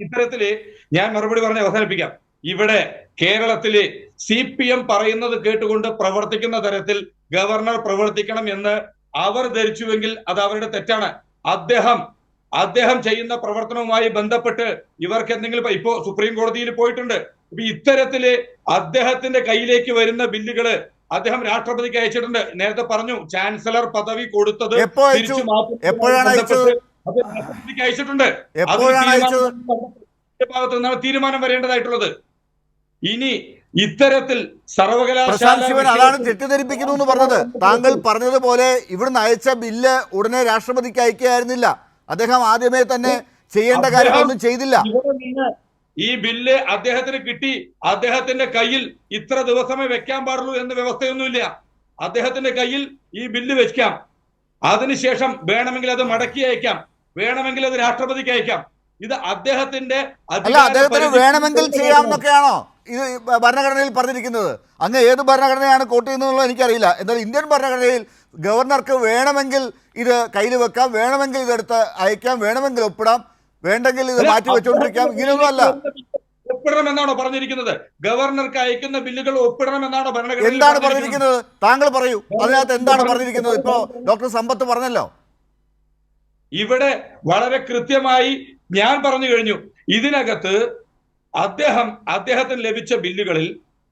ഇത്തരത്തില് ഞാൻ മറുപടി പറഞ്ഞ് അവസാനിപ്പിക്കാം. ഇവിടെ കേരളത്തില് CPM പറയുന്നത് കേട്ടുകൊണ്ട് പ്രവർത്തിക്കുന്ന തരത്തിൽ ഗവർണർ പ്രവർത്തിക്കണം എന്ന് അവർ ധരിച്ചുവെങ്കിൽ അത് അവരുടെ തെറ്റാണ്. അദ്ദേഹം ചെയ്യുന്ന പ്രവർത്തനവുമായി ബന്ധപ്പെട്ട് ഇവർക്ക് എന്തെങ്കിലും ഇപ്പോ സുപ്രീം കോടതിയിൽ പോയിട്ടുണ്ട്. ഇത്തരത്തില് അദ്ദേഹത്തിന്റെ കയ്യിലേക്ക് വരുന്ന ബില്ലുകള് അദ്ദേഹം രാഷ്ട്രപതിക്ക് അയച്ചിട്ടുണ്ട്. നേരത്തെ പറഞ്ഞു ചാൻസലർ പദവി കൊടുത്തത് രാഷ്ട്രപതിക്ക് അയച്ചിട്ടുണ്ട്. ഭാഗത്ത് നിന്നാണ് തീരുമാനം വരേണ്ടതായിട്ടുള്ളത്. ഇനി ഇത്തരത്തിൽ സർവകലാശാല അതാണ് തെറ്റിദ്ധരിപ്പിക്കുന്നു എന്ന് പറഞ്ഞത്. താങ്കൾ പറഞ്ഞതുപോലെ ഇവിടുന്ന് അയച്ച ബില്ല് ഉടനെ രാഷ്ട്രപതിക്ക് അയക്കുകയായിരുന്നില്ല. അദ്ദേഹം ആദ്യമേ തന്നെ ചെയ്യേണ്ട കാര്യങ്ങളൊന്നും ചെയ്തില്ല. ഈ ബില്ല് അദ്ദേഹത്തിന് കിട്ടി. അദ്ദേഹത്തിന്റെ കയ്യിൽ ഇത്ര ദിവസമേ വെക്കാൻ പാടുള്ളൂ എന്ന വ്യവസ്ഥയൊന്നുമില്ല. അദ്ദേഹത്തിന്റെ കയ്യിൽ ഈ ബില്ല് വെക്കാം. അതിനുശേഷം വേണമെങ്കിൽ അത് മടക്കി അയക്കാം, വേണമെങ്കിൽ അത് രാഷ്ട്രപതിക്ക് അയക്കാം. ഇത് അദ്ദേഹത്തിന്റെ അദ്ദേഹത്തിന് വേണമെങ്കിൽ ചെയ്യാമെന്നൊക്കെയാണോ ഇത് ഭരണഘടനയിൽ പറഞ്ഞിരിക്കുന്നത്? അങ്ങ് ഏത് ഭരണഘടനയാണ് കോട്ട് ചെയ്യുന്നതെന്നുള്ളത് എനിക്കറിയില്ല. എന്നാൽ ഇന്ത്യൻ ഭരണഘടനയിൽ ഗവർണർക്ക് വേണമെങ്കിൽ ഇത് കയ്യിൽ വെക്കാം, വേണമെങ്കിൽ ഇതെടുത്ത് അയക്കാം, വേണമെങ്കിൽ ഒപ്പിടാം, വേണ്ടെങ്കിൽ ഇത് മാറ്റി വെച്ചുകൊണ്ടിരിക്കാം. ഇങ്ങനെയൊന്നും അല്ല. ഒപ്പിടണം എന്നാണോ പറഞ്ഞിരിക്കുന്നത്? ഗവർണർക്ക് അയക്കുന്ന ബില്ലുകൾ ഒപ്പിടണം എന്നാണോ ഭരണഘടന? എന്താണ് പറഞ്ഞിരിക്കുന്നത്? താങ്കൾ പറയൂ. അതിനകത്ത് എന്താണ് പറഞ്ഞിരിക്കുന്നത്? ഇപ്പോ ഡോക്ടർ സമ്പത്ത് പറഞ്ഞല്ലോ. ഇവിടെ വളരെ കൃത്യമായി ഞാൻ പറഞ്ഞു കഴിഞ്ഞു. ഇതിനകത്ത് അദ്ദേഹത്തിന് ലഭിച്ച ബില്ലുകളിൽ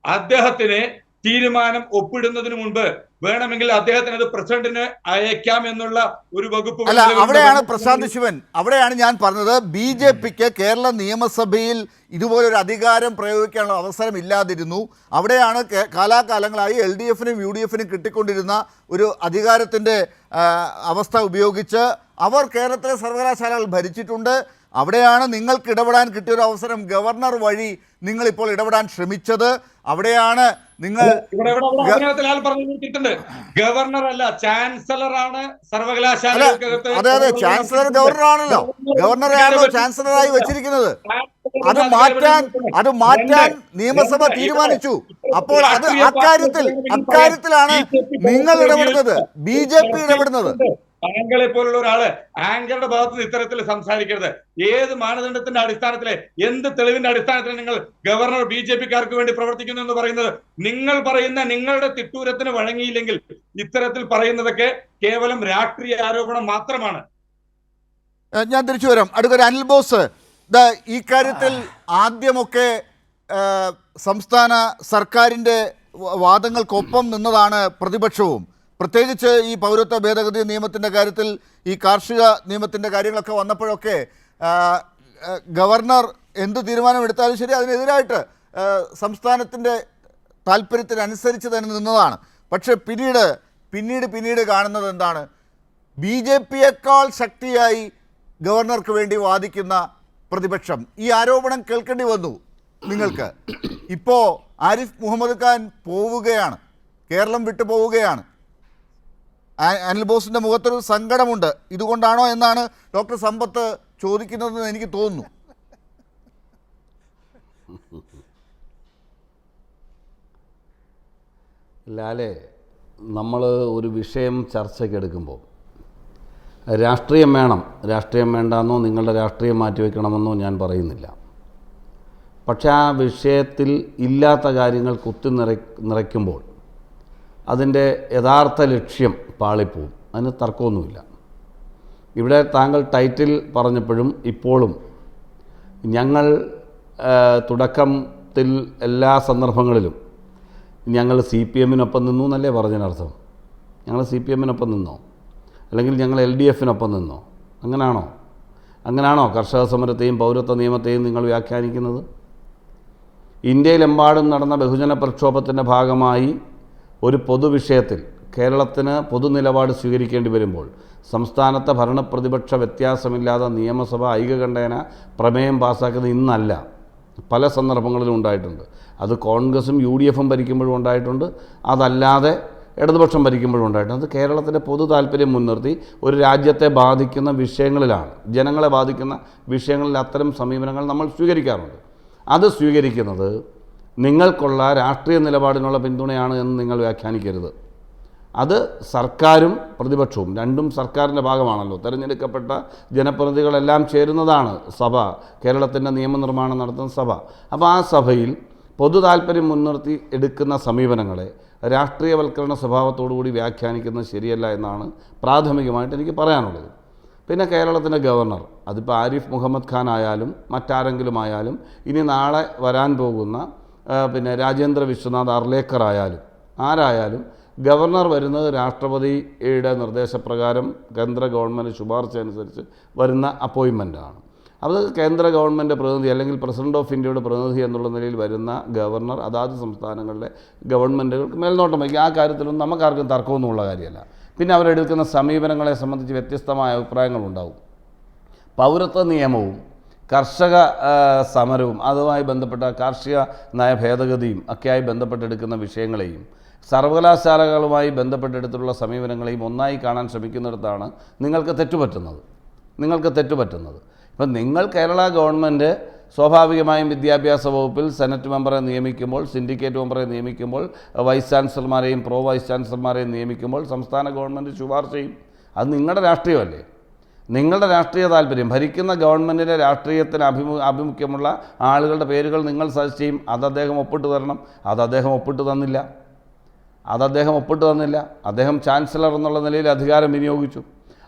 അദ്ദേഹത്തിന് തീരുമാനം ഒപ്പിടുന്നതിന് മുൻപ് വേണമെങ്കിൽ അദ്ദേഹത്തിന് അത് പ്രസിഡന്റിന് അയക്കാം എന്നുള്ള ഒരു വകുപ്പ്. അല്ല, അവിടെയാണ് പ്രശാന്ത് ശിവൻ, അവിടെയാണ് ഞാൻ പറഞ്ഞത്. BJPക്ക് കേരള നിയമസഭയിൽ ഇതുപോലൊരു അധികാരം പ്രയോഗിക്കാനുള്ള അവസരം ഇല്ലാതിരുന്നു. അവിടെയാണ് കാലാകാലങ്ങളായി LDFനും UDFനും കിട്ടിക്കൊണ്ടിരുന്ന ഒരു അധികാരത്തിൻ്റെ അവസ്ഥ ഉപയോഗിച്ച് അവർ കേരളത്തിലെ സർവകലാശാലകൾ ഭരിച്ചിട്ടുണ്ട്. അവിടെയാണ് നിങ്ങൾക്ക് ഇടപെടാൻ കിട്ടിയൊരു അവസരം. ഗവർണർ വഴി നിങ്ങൾ ഇപ്പോൾ ഇടപെടാൻ ശ്രമിച്ചത്? അവിടെയാണ് നിങ്ങൾ ഗവർണർ അല്ല, ചാൻസലർ ആണ് അല്ല, സർവകലാശാലകൾക്കകത്ത്. അതെ, ചാൻസലർ ഗവർണറാണല്ലോ, ഗവർണറെയാണല്ലോ ചാൻസലറായി വെച്ചിരിക്കുന്നത്. അത് മാറ്റാൻ നിയമസഭ തീരുമാനിച്ചു. അപ്പോൾ അക്കാര്യത്തിലാണ് നിങ്ങൾ ഇടപെടുന്നത്, BJP ഇടപെടുന്നത്. താങ്കളെ പോലുള്ള ഒരാള് ആങ്കറുടെ ഭാഗത്ത് നിന്ന് ഇത്തരത്തിൽ സംസാരിക്കരുത്. ഏത് മാനദണ്ഡത്തിന്റെ അടിസ്ഥാനത്തിലെ, എന്ത് തെളിവിന്റെ അടിസ്ഥാനത്തിൽ നിങ്ങൾ ഗവർണർ BJP-ക്കാർക്ക് വേണ്ടി പ്രവർത്തിക്കുന്നു എന്ന് പറയുന്നത്? നിങ്ങൾ പറയുന്ന നിങ്ങളുടെ തിട്ടൂരത്തിന് വഴങ്ങിയില്ലെങ്കിൽ ഇത്തരത്തിൽ പറയുന്നതൊക്കെ കേവലം രാഷ്ട്രീയ ആരോപണം മാത്രമാണ്. ഞാൻ തിരിച്ചു വരാം. അടുത്തൊരു അനിൽ ബോസ്, ഈ കാര്യത്തിൽ ആദ്യമൊക്കെ സംസ്ഥാന സർക്കാരിൻ്റെ വാദങ്ങൾക്കൊപ്പം നിന്നതാണ് പ്രതിപക്ഷവും. പ്രത്യേകിച്ച് ഈ പൗരത്വ ഭേദഗതി നിയമത്തിൻ്റെ കാര്യത്തിൽ, ഈ കാർഷിക നിയമത്തിൻ്റെ കാര്യങ്ങളൊക്കെ വന്നപ്പോഴൊക്കെ ഗവർണർ എന്ത് തീരുമാനമെടുത്താലും ശരി അതിനെതിരായിട്ട് സംസ്ഥാനത്തിൻ്റെ താല്പര്യത്തിനനുസരിച്ച് തന്നെ നിന്നതാണ്. പക്ഷേ പിന്നീട് കാണുന്നത് എന്താണ്? BJP-യേക്കാൾ ശക്തിയായി ഗവർണർക്ക് വേണ്ടി വാദിക്കുന്ന പ്രതിപക്ഷം. ഈ ആരോപണം കേൾക്കേണ്ടി വന്നു നിങ്ങൾക്ക്. ഇപ്പോൾ ആരിഫ് മുഹമ്മദ് ഖാൻ പോവുകയാണ്, കേരളം വിട്ടു പോവുകയാണ്. അനിൽ ബോസിൻ്റെ മുഖത്തൊരു സങ്കടമുണ്ട്. ഇതുകൊണ്ടാണോ എന്നാണ് ഡോക്ടർ സമ്പത്ത് ചോദിക്കുന്നതെന്ന് എനിക്ക് തോന്നുന്നു. ലാലെ, നമ്മൾ ഒരു വിഷയം ചർച്ചയ്ക്കെടുക്കുമ്പോൾ രാഷ്ട്രീയം വേണം, രാഷ്ട്രീയം വേണ്ടാന്നോ നിങ്ങളുടെ രാഷ്ട്രീയം മാറ്റിവെക്കണമെന്നോ ഞാൻ പറയുന്നില്ല. പക്ഷേ ആ വിഷയത്തിൽ ഇല്ലാത്ത കാര്യങ്ങൾ നിറയ്ക്കുമ്പോൾ അതിൻ്റെ യഥാർത്ഥ ലക്ഷ്യം പാളിപ്പോവും. അതിന് തർക്കമൊന്നുമില്ല. ഇവിടെ താങ്കൾ ടൈറ്റിൽ പറഞ്ഞപ്പോഴും ഇപ്പോഴും ഞങ്ങൾ തുടക്കത്തിൽ എല്ലാ സന്ദർഭങ്ങളിലും ഞങ്ങൾ CPM-നൊപ്പം നിന്നു എന്നല്ലേ പറഞ്ഞതിനർത്ഥം? ഞങ്ങൾ CPM-നൊപ്പം നിന്നോ, അല്ലെങ്കിൽ ഞങ്ങൾ LDF-നൊപ്പം നിന്നോ? അങ്ങനാണോ കർഷക സമരത്തെയും പൗരത്വ നിയമത്തെയും നിങ്ങൾ വ്യാഖ്യാനിക്കുന്നത്? ഇന്ത്യയിലെമ്പാടും നടന്ന ബഹുജന പ്രക്ഷോഭത്തിൻ്റെ ഭാഗമായി ഒരു പൊതുവിഷയത്തിൽ കേരളത്തിന് പൊതുനിലപാട് സ്വീകരിക്കേണ്ടി വരുമ്പോൾ സംസ്ഥാനത്തെ ഭരണപ്രതിപക്ഷ വ്യത്യാസമില്ലാതെ നിയമസഭ ഐകകണ്ഠേന പ്രമേയം പാസ്സാക്കുന്നത് ഇന്നല്ല, പല സന്ദർഭങ്ങളിലും ഉണ്ടായിട്ടുണ്ട്. അത് കോൺഗ്രസും UDF-ഉം ഭരിക്കുമ്പോഴും ഉണ്ടായിട്ടുണ്ട്, അതല്ലാതെ ഇടതുപക്ഷം ഭരിക്കുമ്പോഴും ഉണ്ടായിട്ടുണ്ട്. അത് കേരളത്തിൻ്റെ പൊതു താല്പര്യം മുൻനിർത്തി ഒരു രാജ്യത്തെ ബാധിക്കുന്ന വിഷയങ്ങളിലാണ്, ജനങ്ങളെ ബാധിക്കുന്ന വിഷയങ്ങളിൽ അത്തരം സമീപനങ്ങൾ നമ്മൾ സ്വീകരിക്കാറുണ്ട്. അത് സ്വീകരിക്കുന്നത് നിങ്ങൾക്കുള്ള രാഷ്ട്രീയ നിലപാടിനുള്ള പിന്തുണയാണ് എന്ന് നിങ്ങൾ വ്യാഖ്യാനിക്കരുത്. അത് സർക്കാരും പ്രതിപക്ഷവും രണ്ടും സർക്കാരിൻ്റെ ഭാഗമാണല്ലോ. തിരഞ്ഞെടുക്കപ്പെട്ട ജനപ്രതിനിധികളെല്ലാം ചേരുന്നതാണ് സഭ, കേരളത്തിൻ്റെ നിയമനിർമ്മാണം നടത്തുന്ന സഭ. അപ്പോൾ ആ സഭയിൽ പൊതു താല്പര്യം മുൻനിർത്തി എടുക്കുന്ന സമീപനങ്ങളെ രാഷ്ട്രീയവൽക്കരണ സ്വഭാവത്തോടുകൂടി വ്യാഖ്യാനിക്കുന്നത് ശരിയല്ല എന്നാണ് പ്രാഥമികമായിട്ട് എനിക്ക് പറയാനുള്ളത്. പിന്നെ കേരളത്തിൻ്റെ ഗവർണർ, അതിപ്പോൾ ആരിഫ് മുഹമ്മദ് ഖാൻ ആയാലും മറ്റാരെങ്കിലും ആയാലും, ഇനി നാളെ വരാൻ പോകുന്ന പിന്നെ രാജേന്ദ്ര വിശ്വനാഥ് അർലേക്കർ ആയാലും ആരായാലും, ഗവർണർ വരുന്നത് രാഷ്ട്രപതിയുടെ നിർദ്ദേശപ്രകാരം കേന്ദ്ര ഗവൺമെൻറ് ശുപാർശ അനുസരിച്ച് വരുന്ന അപ്പോയിൻമെൻറ്റാണ്. അത് കേന്ദ്ര ഗവൺമെൻറ് പ്രതിനിധി അല്ലെങ്കിൽ പ്രസിഡന്റ് ഓഫ് ഇന്ത്യയുടെ പ്രതിനിധി എന്നുള്ള നിലയിൽ വരുന്ന ഗവർണർ അതാത് സംസ്ഥാനങ്ങളിലെ ഗവൺമെൻറ്റുകൾക്ക് മേൽനോട്ടം വയ്ക്കും. ആ കാര്യത്തിലൊന്നും നമുക്കാർക്കും തർക്കമൊന്നുമുള്ള കാര്യമല്ല. പിന്നെ അവരെടുക്കുന്ന സമീപനങ്ങളെ സംബന്ധിച്ച് വ്യത്യസ്തമായ അഭിപ്രായങ്ങളുണ്ടാവും. പൗരത്വ നിയമവും കർഷക സമരവും അതുമായി ബന്ധപ്പെട്ട കാർഷിക നയ ഭേദഗതിയും ഒക്കെയായി ബന്ധപ്പെട്ടെടുക്കുന്ന വിഷയങ്ങളെയും സർവകലാശാലകളുമായി ബന്ധപ്പെട്ടെടുത്തുള്ള സമീപനങ്ങളെയും ഒന്നായി കാണാൻ ശ്രമിക്കുന്നിടത്താണ് നിങ്ങൾക്ക് തെറ്റുപറ്റുന്നത്. ഇപ്പം നിങ്ങൾ കേരള ഗവൺമെൻറ് സ്വാഭാവികമായും വിദ്യാഭ്യാസ വകുപ്പിൽ സെനറ്റ് മെമ്പറെ നിയമിക്കുമ്പോൾ, സിൻഡിക്കേറ്റ് മെമ്പറെ നിയമിക്കുമ്പോൾ, വൈസ് ചാൻസലർമാരെയും പ്രോ വൈസ് ചാൻസലർമാരെയും നിയമിക്കുമ്പോൾ സംസ്ഥാന ഗവൺമെൻറ് ശുപാർശ ചെയ്യും. അത് നിങ്ങളുടെ രാഷ്ട്രീയമല്ലേ, നിങ്ങളുടെ രാഷ്ട്രീയ താല്പര്യം. ഭരിക്കുന്ന ഗവൺമെൻറ്റിൻ്റെ രാഷ്ട്രീയത്തിന് ആഭിമുഖ്യമുള്ള ആളുകളുടെ പേരുകൾ നിങ്ങൾ സജസ്റ്റ് ചെയ്യും. അത് അദ്ദേഹം ഒപ്പിട്ട് തരണം. അത് അദ്ദേഹം ഒപ്പിട്ട് തന്നില്ല. അദ്ദേഹം ചാൻസലർ എന്നുള്ള നിലയിൽ അധികാരം വിനിയോഗിച്ചു.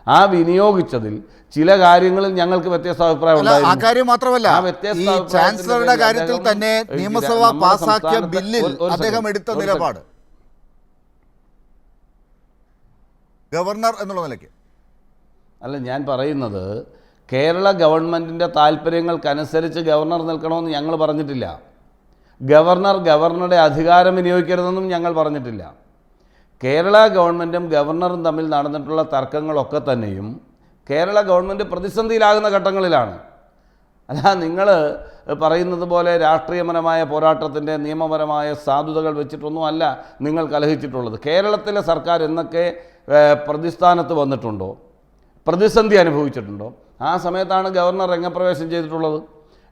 ആ വിനിയോഗിച്ചതിൽ ചില കാര്യങ്ങളിൽ ഞങ്ങൾക്ക് വ്യത്യസ്ത അഭിപ്രായം ഉണ്ടായിരുന്നു. ആ കാര്യം മാത്രമല്ല, ഈ ചാൻസലറുടെ കാര്യത്തിൽ തന്നെ നിയമസഭ പാസാക്കിയ ബില്ലിൽ അദ്ദേഹം എടുത്ത നിലപാട് ഗവർണർ എന്നുള്ള നിലയ്ക്ക് അല്ല, ഞാൻ പറയുന്നത് കേരള ഗവൺമെൻറ്റിൻ്റെ താല്പര്യങ്ങൾക്കനുസരിച്ച് ഗവർണർ നിൽക്കണമെന്ന് ഞങ്ങൾ പറഞ്ഞിട്ടില്ല. ഗവർണറുടെ അധികാരം വിനിയോഗിക്കരുതെന്നും ഞങ്ങൾ പറഞ്ഞിട്ടില്ല. കേരള ഗവൺമെൻറ്റും ഗവർണറും തമ്മിൽ നടന്നിട്ടുള്ള തർക്കങ്ങളൊക്കെ തന്നെയും കേരള ഗവൺമെൻറ് പ്രതിസന്ധിയിലാകുന്ന ഘട്ടങ്ങളിലാണ്. അല്ല, നിങ്ങൾ പറയുന്നത് പോലെ രാഷ്ട്രീയപരമായ പോരാട്ടത്തിൻ്റെ നിയമപരമായ സാധുതകൾ വെച്ചിട്ടൊന്നും അല്ല നിങ്ങൾ കലഹിച്ചിട്ടുള്ളത്. കേരളത്തിലെ സർക്കാർ എന്നൊക്കെ പ്രതിസ്ഥാനത്ത് വന്നിട്ടുണ്ടോ, പ്രതിസന്ധി അനുഭവിച്ചിട്ടുണ്ടോ, ആ സമയത്താണ് ഗവർണർ രംഗപ്രവേശം ചെയ്തിട്ടുള്ളത്.